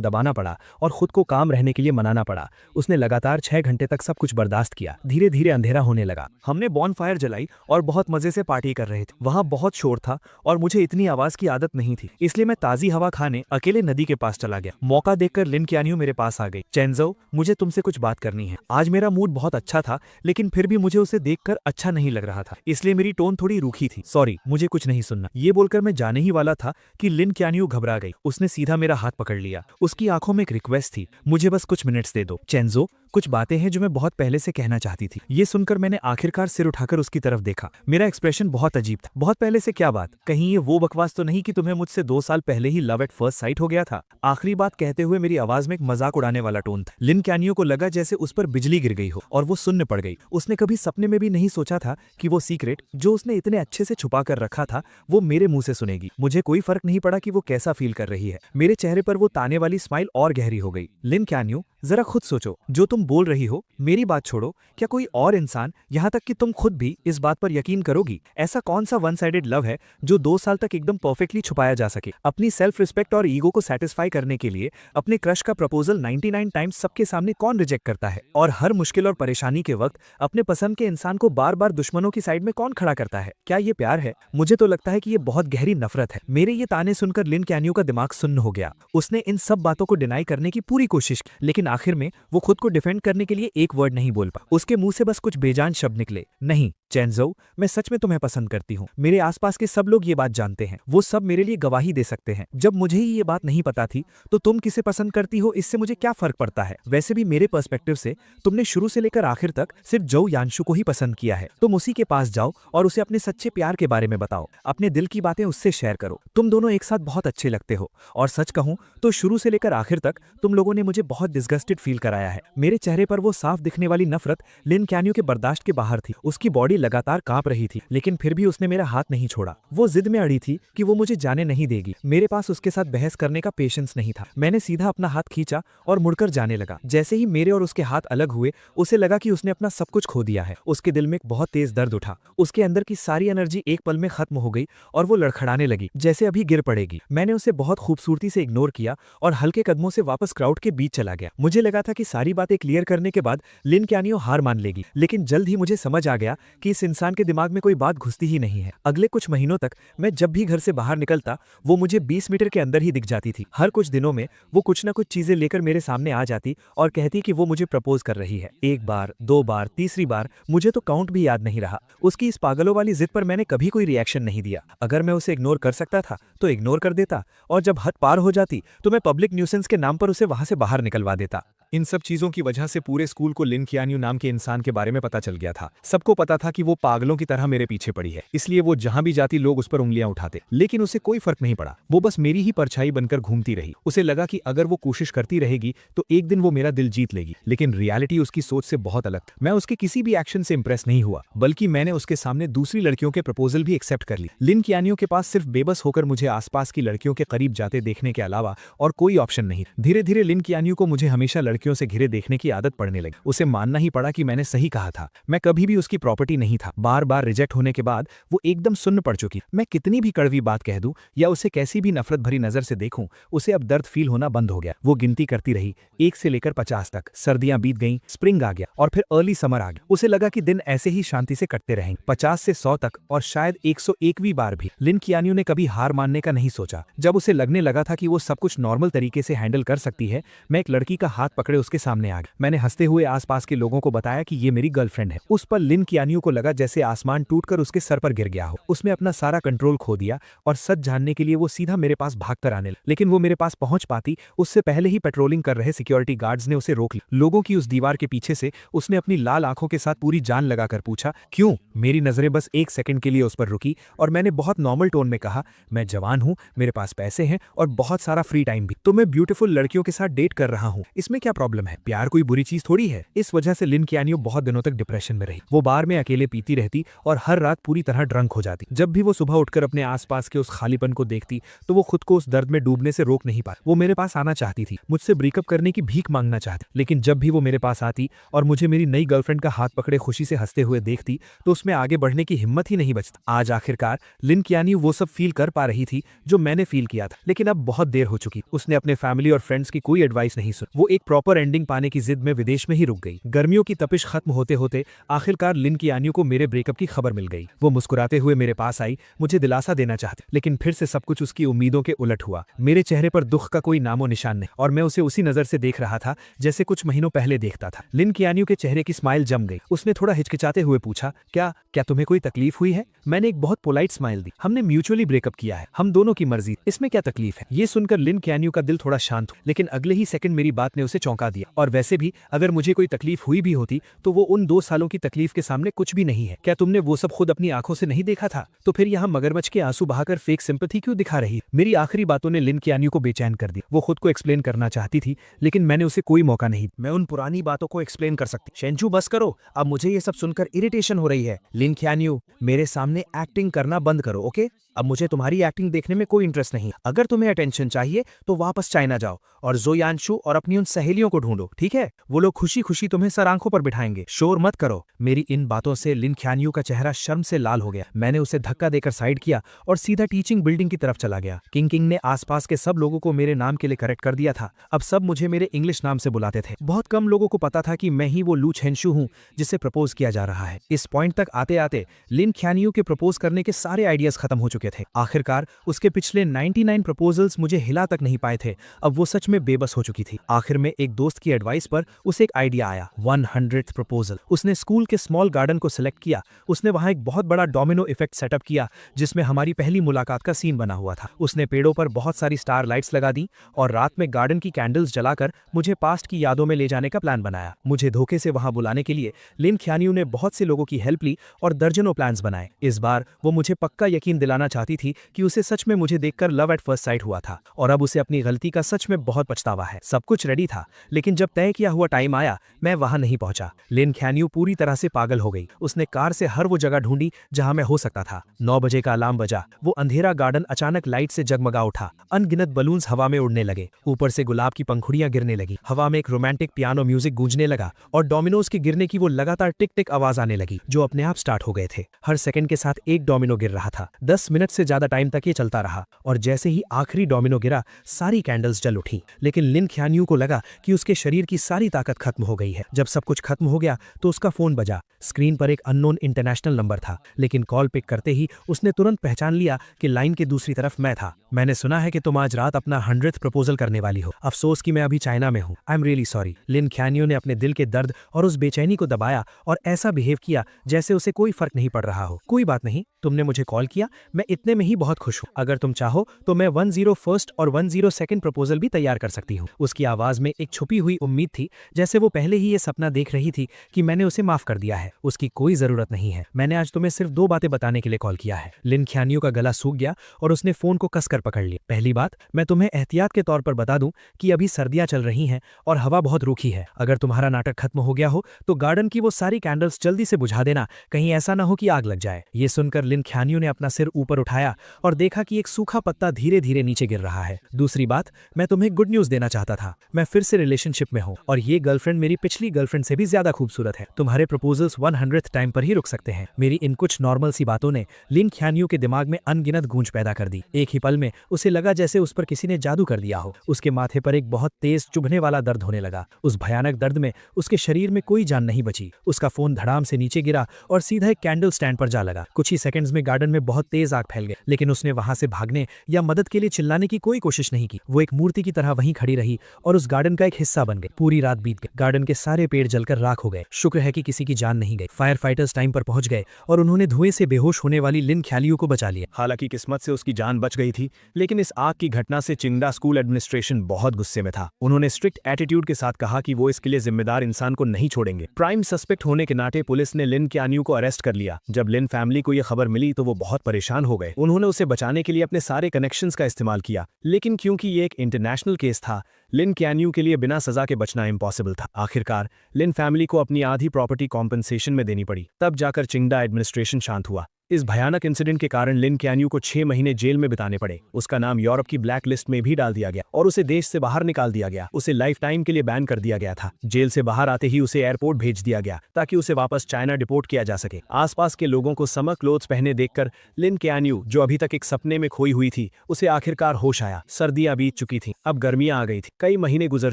दबाना पड़ा और खुद को काम रहने के लिए मनाना पड़ा। उसने लगातार 6 घंटे तक सब कुछ बर्दाश्त किया। धीरे धीरे अंधेरा होने लगा। हमने बॉनफायर जलाई और बहुत मजे से पार्टी कर रहे थे। वहां बहुत शोर था और मुझे इतनी आवाज की आदत नहीं थी, इसलिए मैं ताजी हवा खाने अकेले नदी के पास चला गया। मौका देखकर लिन क्यानियो मेरे पास आ गई। चेंजो, मुझे तुमसे कुछ बात करनी है। आज मेरा मूड बहुत अच्छा था, लेकिन फिर भी मुझे उसे देखकर अच्छा नहीं लग रहा था, इसलिए मेरी टोन थोड़ी रूखी थी। सॉरी, मुझे कुछ नहीं सुनना। ये बोलकर मैं जाने ही वाला था कि लिन क्यानियो घबरा गई। उसने सीधा मेरा हाथ पकड़ लिया। उसकी आंखों में एक रिक्वेस्ट थी, मुझे बस कुछ मिनट्स दे दो। चेंजो, कुछ बातें हैं जो मैं बहुत पहले से कहना चाहती थी। ये सुनकर मैंने आखिरकार सिर उठाकर उसकी तरफ देखा। मेरा एक्सप्रेशन बहुत अजीब था। बहुत पहले से क्या बात? कहीं ये वो बकवास तो नहीं कि तुम्हें मुझसे 2 साल पहले ही लव एट फर्स्ट साइट हो गया था? आखिरी बात कहते हुए मेरी आवाज में एक मजाक उड़ाने वाला टोन था। लिन क्यानियो को लगा जैसे उस पर बिजली गिर गई हो और वो सुन्न पड़ गई। उसने कभी सपने में भी नहीं सोचा था कि वो सीक्रेट जो उसने इतने अच्छे से छुपा कर रखा था वो मेरे मुंह से सुनेगी। मुझे कोई फर्क नहीं पड़ा कि वो कैसा फील कर रही है। मेरे चेहरे पर वो ताने वाली स्माइल और गहरी हो गई। लिन क्यानियो, जरा खुद सोचो, जो तुम बोल रही हो, मेरी बात छोड़ो, क्या कोई और इंसान, यहाँ तक कि तुम खुद भी इस बात पर यकीन करोगी? ऐसा कौन सा वन साइडेड लव है जो 2 साल तक एकदम परफेक्टली छुपाया जा सके? अपनी सेल्फ रिस्पेक्ट और ईगो को सेटिस्फाई करने के लिए अपने क्रश का प्रपोजल 99 टाइम्स सबके सामने कौन रिजेक्ट करता है? और हर मुश्किल और परेशानी के वक्त अपने पसंद के इंसान को बार बार दुश्मनों की साइड में कौन खड़ा करता है? क्या ये प्यार है? मुझे तो लगता है कि ये बहुत गहरी नफरत है। मेरे ये ताने सुनकर लिन क्यानियो का दिमाग सुन्न हो गया। उसने इन सब बातों को डिनाई करने की पूरी कोशिश की, लेकिन आखिर में वो खुद को डिफेंड करने के लिए एक वर्ड नहीं बोल पा। उसके मुंह से बस कुछ बेजान शब्द निकले, नहीं चेंजो, मैं सच में तुम्हें पसंद करती हूँ। मेरे आसपास के सब लोग ये बात जानते हैं, वो सब मेरे लिए गवाही दे सकते हैं। जब मुझे ही ये बात नहीं पता थी तो तुम किसे पसंद करती हो इससे मुझे क्या फर्क पड़ता है? वैसे भी मेरे पर्सपेक्टिव से तुमने शुरू से लेकर आखिर तक सिर्फ जो यानशु को ही पसंद किया है। तुम उसी के पास जाओ और उसे अपने सच्चे प्यार के बारे में बताओ, अपने दिल की बातें उससे शेयर करो। तुम दोनों एक साथ बहुत अच्छे लगते हो और सच कहूं तो शुरू से लेकर आखिर तक तुम लोगों ने मुझे बहुत डिस्गस्टेड फील कराया है। मेरे चेहरे पर वो साफ दिखने वाली नफरत लिन क्यानियो के बर्दाश्त के बाहर थी। उसकी बॉडी लगातार कांप रही थी, लेकिन फिर भी उसने मेरा हाथ नहीं छोड़ा। वो जिद में अड़ी थी कि वो मुझे जाने नहीं देगी। मेरे पास उसके साथ बहस करने का पेशेंस नहीं था। मैंने सीधा अपना हाथ खींचा और मुड़कर जाने लगा। जैसे ही मेरे और उसके हाथ अलग हुए, उसे लगा कि उसने अपना सब कुछ खो दिया है। उसके दिल में एक बहुत तेज दर्द उठा। उसके अंदर की सारी एनर्जी एक पल में खत्म हो गई और वो लड़खड़ाने लगी जैसे अभी गिर पड़ेगी। मैंने उसे बहुत खूबसूरती से इग्नोर किया और हल्के कदमों से वापस क्राउड के बीच चला गया। मुझे लगा था कि सारी बातें क्लियर करने के बाद लिन क्यानियो हार मान लेगी, लेकिन जल्द ही मुझे समझ आ गया कि इस इंसान के दिमाग में कोई बात घुसती ही नहीं है। अगले कुछ महीनों तक मैं जब भी घर से बाहर निकलता वो मुझे 20 मीटर के अंदर ही दिख जाती थी। हर कुछ दिनों में वो कुछ ना कुछ चीजें लेकर मेरे सामने आ जाती और कहती कि वो मुझे प्रपोज कर रही है। 1 बार, 2 बार, तीसरी बार, मुझे तो काउंट भी याद नहीं रहा। उसकी इस पागलों वाली जिद पर मैंने कभी कोई रिएक्शन नहीं दिया। अगर मैं उसे इग्नोर कर सकता था तो इग्नोर कर देता, और जब हद पार हो जाती तो मैं पब्लिक न्यूसेंस के नाम पर उसे वहां से बाहर निकलवा देता। इन सब चीजों की वजह से पूरे स्कूल को लिन क्यानियो नाम के इंसान के बारे में पता चल गया था। सबको पता था कि वो पागलों की तरह मेरे पीछे पड़ी है, इसलिए वो जहां भी जाती लोग उस पर उंगलियां उठाते, लेकिन उसे कोई फर्क नहीं पड़ा। वो बस मेरी ही परछाई बनकर घूमती रही। उसे लगा कि अगर वो कोशिश करती रहेगी तो एक दिन वो मेरा दिल जीत लेगी, लेकिन रियलिटी उसकी सोच से बहुत अलग था। मैं उसके किसी भी एक्शन से इंप्रेस नहीं हुआ, बल्कि मैंने उसके सामने दूसरी लड़कियों के प्रपोजल भी एक्सेप्ट कर ली। लिन क्यानियो के पास सिर्फ बेबस होकर मुझे आसपास की लड़कियों के करीब जाते देखने के अलावा और कोई ऑप्शन नहीं। धीरे धीरे लिन क्यानियो को मुझे हमेशा लड़की लड़कियों से घिरे देखने की आदत पड़ने लगी। उसे मानना ही पड़ा कि मैंने सही कहा था, मैं कभी भी उसकी प्रॉपर्टी नहीं था। बार बार रिजेक्ट होने के बाद वो एकदम सुन्न पड़ चुकी। मैं कितनी भी कड़वी बात कह दूं या उसे कैसी भी नफरत भरी नजर से देखूं, उसे अब दर्द फील होना बंद हो गया। वो गिनती करती रही 1 से लेकर 50 तक। सर्दियां बीत गईं, स्प्रिंग आ गया और फिर अर्ली समर आ गया। उसे लगा कि दिन ऐसे ही शांति से कटते रहेंगे, 50 से 100 तक और शायद 101वीं बार भी। लिन कियानियो ने कभी हार मानने का नहीं सोचा। जब उसे लगने लगा था कि वो सब कुछ नॉर्मल तरीके से हैंडल कर सकती है, मैं एक लड़की का हाथ पकड़े उसके सामने आ गया। मैंने हंसते हुए आसपास के लोगों को बताया कि ये मेरी गर्लफ्रेंड है। उस पर लिन कियानियो को लगा जैसे आसमान टूटकर उसके सर पर गिर गया हो। उसने अपना सारा कंट्रोल खो दिया और सच जानने के लिए वो सीधा मेरे पास भागकर आने लगी। लेकिन वो मेरे पास पहुंच पाती उससे पहले ही पेट्रोलिंग कर रहे सिक्योरिटी गार्ड्स ने उसे रोक लिया। लोगों की उस दीवार के पीछे से उसने अपनी लाल आंखों के साथ पूरी जान लगाकर पूछा, क्यों? मेरी नजरें बस 1 सेकंड के लिए उस पर रुकी और मैंने बहुत नॉर्मल टोन में कहा, मैं जवान हूं, मेरे पास पैसे हैं और बहुत सारा फ्री टाइम भी, तो मैं ब्यूटीफुल लड़कियों के साथ डेट कर रहा हूं। इसमें क्या प्रॉब्लम है? प्यार कोई बुरी चीज थोड़ी है। इस वजह से लिन कियानियो बहुत दिनों तक डिप्रेशन में रही। वो बार में अकेले पीती रहती और हर रात पूरी तरह ड्रंक हो जाती। जब भी वो सुबह उठकर अपने आसपास के उस खालीपन को देखती तो वो खुद को उस दर्द में डूबने से रोक नहीं पाती। वो मेरे पास आना चाहती थी, मुझसे ब्रेकअप करने की भीख मांगना चाहती, लेकिन जब भी वो मेरे पास आती और मुझे मेरी नई गर्लफ्रेंड का हाथ पकड़े खुशी से हंसते हुए देखती तो उसमें आगे बढ़ने की हिम्मत ही नहीं बचती। आज आखिरकार लिन कियानियो वो सब फील कर पा रही थी जो मैंने फील किया था, लेकिन अब बहुत देर हो चुकी। उसने अपने फैमिली और फ्रेंड्स की कोई एडवाइस नहीं सुनी। वो एक प्रॉपर एंडिंग पाने की जिद में विदेश में ही रुक गई। गर्मियों की तपिश खत्म होते होते आखिरकार लिन कियानियो को मेरे ब्रेकअप की खबर मिल गई। वो मुस्कुराते हुए मेरे पास आई, मुझे दिलासा देना चाहती, लेकिन फिर से सब कुछ उसकी उम्मीदों के उलट हुआ। मेरे चेहरे पर दुख का कोई नामो निशान नहीं और मैं उसे उसी नजर से देख रहा था जैसे कुछ महीनों पहले देखता था। लिन कियानियो के चेहरे की स्माइल जम गई। उसने थोड़ा हिचकिचाते हुए पूछा, क्या तुम्हें कोई तकलीफ हुई है? मैंने एक बहुत पोलाइट स्माइल दी। हमने म्यूचुअली ब्रेकअप किया है, हम दोनों की मर्जी, इसमें क्या तकलीफ है? ये सुनकर लिन कियानियो का दिल थोड़ा शांत हुआ, लेकिन अगले ही सेकंड मेरी बात ने उसे चौंका दिया। और वैसे भी अगर मुझे कोई तकलीफ हुई भी होती तो वो उन 2 सालों की तकलीफ के सामने कुछ भी नहीं है। क्या तुमने वो सब खुद अपनी आंखों से नहीं देखा था? तो फिर यहाँ मगरमच्छ के आंसू बहाकर फेक सिंपैथी क्यों दिखा रही? मेरी आखिरी बातों ने लिन कियानियो को बेचैन कर दिया। वो खुद को एक्सप्लेन करना चाहती थी, लेकिन मैंने उसे कोई मौका नहीं। मैं उन पुरानी बातों को एक्सप्लेन कर सकती। शेंचू बस करो, अब मुझे ये सब सुनकर इरिटेशन हो रही है। लिन कियानियो, मेरे सामने एक्टिंग करना बंद करो, ओके? अब मुझे तुम्हारी एक्टिंग देखने में कोई इंटरेस्ट नहीं। अगर तुम्हें अटेंशन चाहिए तो वापस चाइना जाओ और ज़ो यानशु और अपनी उन सहेलियों को ढूंढो, ठीक है? वो लोग खुशी खुशी तुम्हें सर आंखों पर बिठाएंगे। शोर मत करो। मेरी इन बातों से लिन कियानियो का चेहरा शर्म से लाल हो गया। मैंने उसे धक्का देकर साइड किया और सीधा टीचिंग बिल्डिंग की तरफ चला गया। किंग ने आसपास के सब लोगों को मेरे नाम के लिए करेक्ट कर दिया था। अब सब मुझे मेरे इंग्लिश नाम से बुलाते थे। बहुत कम लोगों को पता था कि मैं ही वो लू चेंशु हूं जिसे प्रपोज किया जा रहा है। इस पॉइंट तक आते आते लिन कियानियो के प्रपोज करने के सारे आइडियाज खत्म हो चुके थे। आखिरकार उसके पिछले 99 प्रपोजल्स मुझे हिला तक नहीं पाए थे। अब वो सच में बेबस हो चुकी थी। आखिर में एक दोस्त की एडवाइस पर उसे एक आइडिया आया, 100th प्रपोजल। उसने स्कूल के स्मॉल गार्डन को सिलेक्ट किया। उसने वहां एक बहुत बड़ा डोमिनो इफेक्ट सेटअप किया जिसमें हमारी पहली मुलाकात का सीन बना हुआ था। उसने पेड़ों पर बहुत सारी स्टार लाइट्स लगा दी और रात में गार्डन की कैंडल्स जलाकर मुझे पास्ट की यादों में ले जाने का प्लान बनाया। मुझे धोखे से वहां बुलाने के लिए लिन कियानियो ने बहुत से लोगों की हेल्प ली और दर्जनों प्लान्स बनाए। इस बार वो मुझे पक्का यकीन दिलाना चाहती थी कि उसे सच में मुझे देखकर लव एट फर्स्ट साइट हुआ था और अब उसे अपनी गलती का सच में बहुत पछतावा है। सब कुछ रेडी था, लेकिन जब तय किया हुआ टाइम आया मैं वहां नहीं पहुंचा। लिन कियानियो पूरी तरह से पागल हो गई। उसने कार से हर वो जगह ढूंढी जहां मैं हो सकता था। 9 बजे का अलार्म बजा। वो अंधेरा गार्डन अचानक लाइट से जगमगा उठा। अनगिनत बलून्स हवा में उड़ने लगे। ऊपर से गुलाब की पंखुड़ियां गिरने लगी। हवा में एक रोमांटिक पियानो म्यूजिक गूंजने लगा और डोमिनोज के गिरने की वो लगातार टिक टिक आवाज आने लगी जो अपने आप स्टार्ट हो गए थे। हर सेकंड के साथ एक डोमिनो गिर रहा था। 10 मिनट से ज्यादा टाइम तक ये चलता रहा और जैसे ही आखिरी डोमिनो गिरा सारी कैंडल्स जल उठी। लेकिन लिन कियानियो को लगा कि उसके शरीर की सारी ताकत खत्म हो गई है। जब सब कुछ खत्म हो गया तो उसका फोन बजा। स्क्रीन पर एक अननोन इंटरनेशनल नंबर था, लेकिन कॉल पिक करते ही उसने तुरंत पहचान लिया कि लाइन के दूसरी तरफ मैं था। मैंने सुना है कि तुम आज रात अपना 100th प्रपोजल करने वाली हो। अफसोस कि मैं अभी चाइना में हूँ। I am really sorry. लिन कियानियो ने अपने दिल के दर्द और उस बेचैनी को दबाया और ऐसा बिहेव किया जैसे उसे कोई फर्क नहीं पड़ रहा हो। कोई बात नहीं, तुमने मुझे कॉल किया, मैं इतने में ही बहुत खुश हूँ। अगर तुम चाहो तो मैं 101st और 102nd प्रपोजल भी तैयार कर सकती हूँ। उसकी आवाज में एक छुपी हुई उम्मीद थी, जैसे वो पहले ही ये सपना देख रही थी कि मैंने उसे माफ कर दिया है। उसकी कोई जरूरत नहीं है। मैंने आज तुम्हें सिर्फ 2 बातें बताने के लिए कॉल किया है। लिन कियानियो का गला सूख गया और उसने फोन को कसकर कर पकड़ लिया। पहली बात, मैं तुम्हें एहतियात के तौर पर बता दूं कि अभी सर्दियां चल रही हैं और हवा बहुत रूखी है। अगर तुम्हारा नाटक खत्म हो गया हो तो गार्डन की वो सारी कैंडल्स जल्दी से बुझा देना, कहीं ऐसा ना हो कि आग लग जाए। ये सुनकर लिन ख्यानियो ने अपना सिर ऊपर उठाया और देखा कि एक सूखा पत्ता धीरे धीरे नीचे गिर रहा है। दूसरी बात, मैं तुम्हें गुड न्यूज देना चाहता था। मैं फिर से रिलेशनशिप में हूँ और ये गर्लफ्रेंड मेरी पिछली गर्लफ्रेंड से भी ज्यादा खूबसूरत है। तुम्हारे प्रपोजल्स 100th टाइम पर ही रुक सकते हैं। मेरी इन कुछ नॉर्मल सी बातों ने लिन ख्यानियो के दिमाग में अनगिनत गूंज पैदा कर दी। एक ही पल में उसे लगा जैसे उस पर किसी ने जादू कर दिया हो। उसके माथे पर एक बहुत तेज चुभने वाला दर्द होने लगा। उस भयानक दर्द में उसके शरीर में कोई जान नहीं बची। उसका फोन धड़ाम से नीचे गिरा और सीधा एक कैंडल स्टैंड पर जा लगा। कुछ ही सेकंड्स में गार्डन में बहुत तेज आग फैल गई, लेकिन उसने वहां से भागने या मदद के लिए चिल्लाने की कोई कोशिश नहीं की। वो एक मूर्ति की तरह वहीं खड़ी रही और उस गार्डन का एक हिस्सा बन गई। पूरी रात बीत गई। गार्डन के सारे पेड़ जलकर राख हो गए। शुक्र है कि किसी की जान नहीं गई। फायर फाइटर्स टाइम पर पहुंच गए और उन्होंने धुएं से बेहोश होने वाली लिन ख्यालियो को बचा लिया। हालांकि किस्मत से उसकी जान बच गई थी, लेकिन इस आग की घटना से चिंगडा स्कूल एडमिनिस्ट्रेशन बहुत गुस्से में था। उन्होंने स्ट्रिक्ट एटीट्यूड के साथ कहा कि वो इसके लिए जिम्मेदार इंसान को नहीं छोड़ेंगे। प्राइम सस्पेक्ट होने के नाते पुलिस ने लिन ख्यानियो को अरेस्ट कर लिया। जब लिन फैमिली को यह खबर मिली तो वो बहुत परेशान हो गए। उन्होंने उसे बचाने के लिए अपने सारे कनेक्शंस का इस्तेमाल किया, लेकिन क्योंकि ये एक इंटरनेशनल केस था, लिन ख्यानियो के लिए बिना सजा के बचना इम्पॉसिबल था। आखिरकार लिन फैमिली को अपनी आधी प्रॉपर्टी कॉम्पनसेशन में देनी पड़ी। तब जाकर चिंगडा एडमिनिस्ट्रेशन शांत हुआ। इस भयानक इंसिडेंट के कारण लिन ख्यानियो को 6 महीने जेल में बिताने पड़े। उसका नाम यूरोप की ब्लैक लिस्ट में भी डाल दिया गया और उसे देश से बाहर निकाल दिया गया। उसे लाइफ टाइम के लिए बैन कर दिया गया था। जेल से बाहर आते ही उसे एयरपोर्ट भेज दिया गया ताकि उसे वापस चाइना डिपोर्ट किया जा सके। आसपास के लोगों को समर क्लोथ्स पहने देखकर लिन ख्यानियो, जो अभी तक एक सपने में खोई हुई थी, उसे आखिरकार होश आया। सर्दियां बीत चुकी थी, अब गर्मियां आ गई थी। कई महीने गुजर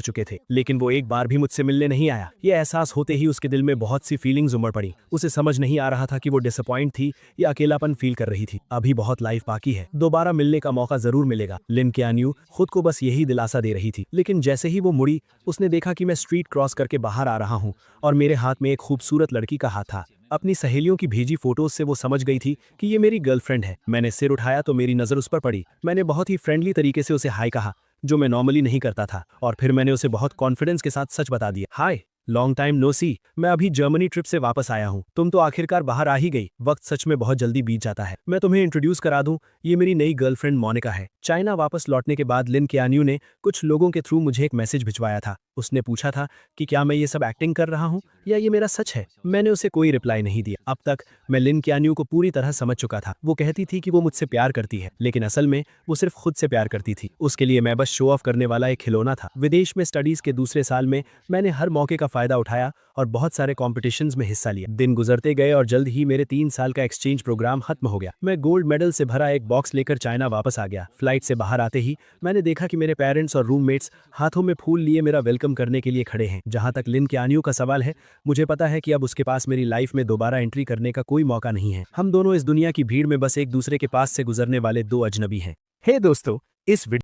चुके थे, लेकिन वो एक बार भी मुझसे मिलने नहीं आया। ये एहसास होते ही उसके दिल में बहुत सी फीलिंग्स उमड़ पड़ी। उसे समझ नहीं आ रहा था कि वो डिसअपॉइंट थी या अकेलापन फील कर रही थी। अभी बहुत लाइफ बाकी है, दोबारा मिलने का मौका जरूर मिलेगा। लिन ख्यानियो खुद को बस यही दिलासा दे रही थी। लेकिन जैसे ही वो मुड़ी, उसने देखा कि मैं स्ट्रीट क्रॉस करके बाहर आ रहा हूँ और मेरे हाथ में एक खूबसूरत लड़की का हाथ था। अपनी सहेलियों की भेजी फोटोज से वो समझ गई थी कि ये मेरी गर्लफ्रेंड है। मैंने सिर उठाया तो मेरी नजर उस पर पड़ी। मैंने बहुत ही फ्रेंडली तरीके से उसे हाय कहा, जो मैं नॉर्मली नहीं करता था, और फिर मैंने उसे बहुत कॉन्फिडेंस के साथ सच बता दिया। हाय, लॉन्ग टाइम नो सी, मैं अभी जर्मनी ट्रिप से वापस आया हूँ। तुम तो आखिरकार बाहर आ ही गई। वक्त सच में बहुत जल्दी बीत जाता है। मैं तुम्हें इंट्रोड्यूस करा दूं, ये मेरी नई गर्लफ्रेंड मोनिका है। चाइना वापस लौटने के बाद लिन ख्यानियो ने कुछ लोगों के थ्रू मुझे एक मैसेज भिजवाया था। उसने पूछा था कि क्या मैं ये सब एक्टिंग कर रहा हूँ या ये मेरा सच है। मैंने उसे कोई रिप्लाई नहीं दिया। अब तक मैं लिन ख्यानियो को पूरी तरह समझ चुका था। वो कहती थी कि वो मुझसे प्यार करती है, लेकिन असल में वो सिर्फ खुद से प्यार करती थी। उसके लिए मैं बस शो ऑफ करने वाला एक खिलौना था। विदेश में स्टडीज के दूसरे साल में मैंने हर मौके का फायदा उठाया और बहुत सारे कॉम्पिटिशन्स में हिस्सा लिया। दिन गुजरते गए और जल्द ही मेरे 3 साल का एक्सचेंज प्रोग्राम खत्म हो गया। मैं गोल्ड मेडल से भरा एक बॉक्स लेकर चाइना वापस आ गया। फ्लाइट से बाहर आते ही मैंने देखा कि मेरे पेरेंट्स और रूममेट्स हाथों में फूल लिए मेरा वेलकम करने के लिए खड़े हैं। जहां तक लिन ख्यानियो का सवाल है, मुझे पता है कि अब उसके पास मेरी लाइफ में दोबारा एंट्री करने का कोई मौका नहीं है। हम दोनों इस दुनिया की भीड़ में बस एक दूसरे के पास से गुजरने वाले 2 अजनबी हैं। हे दोस्तों, इस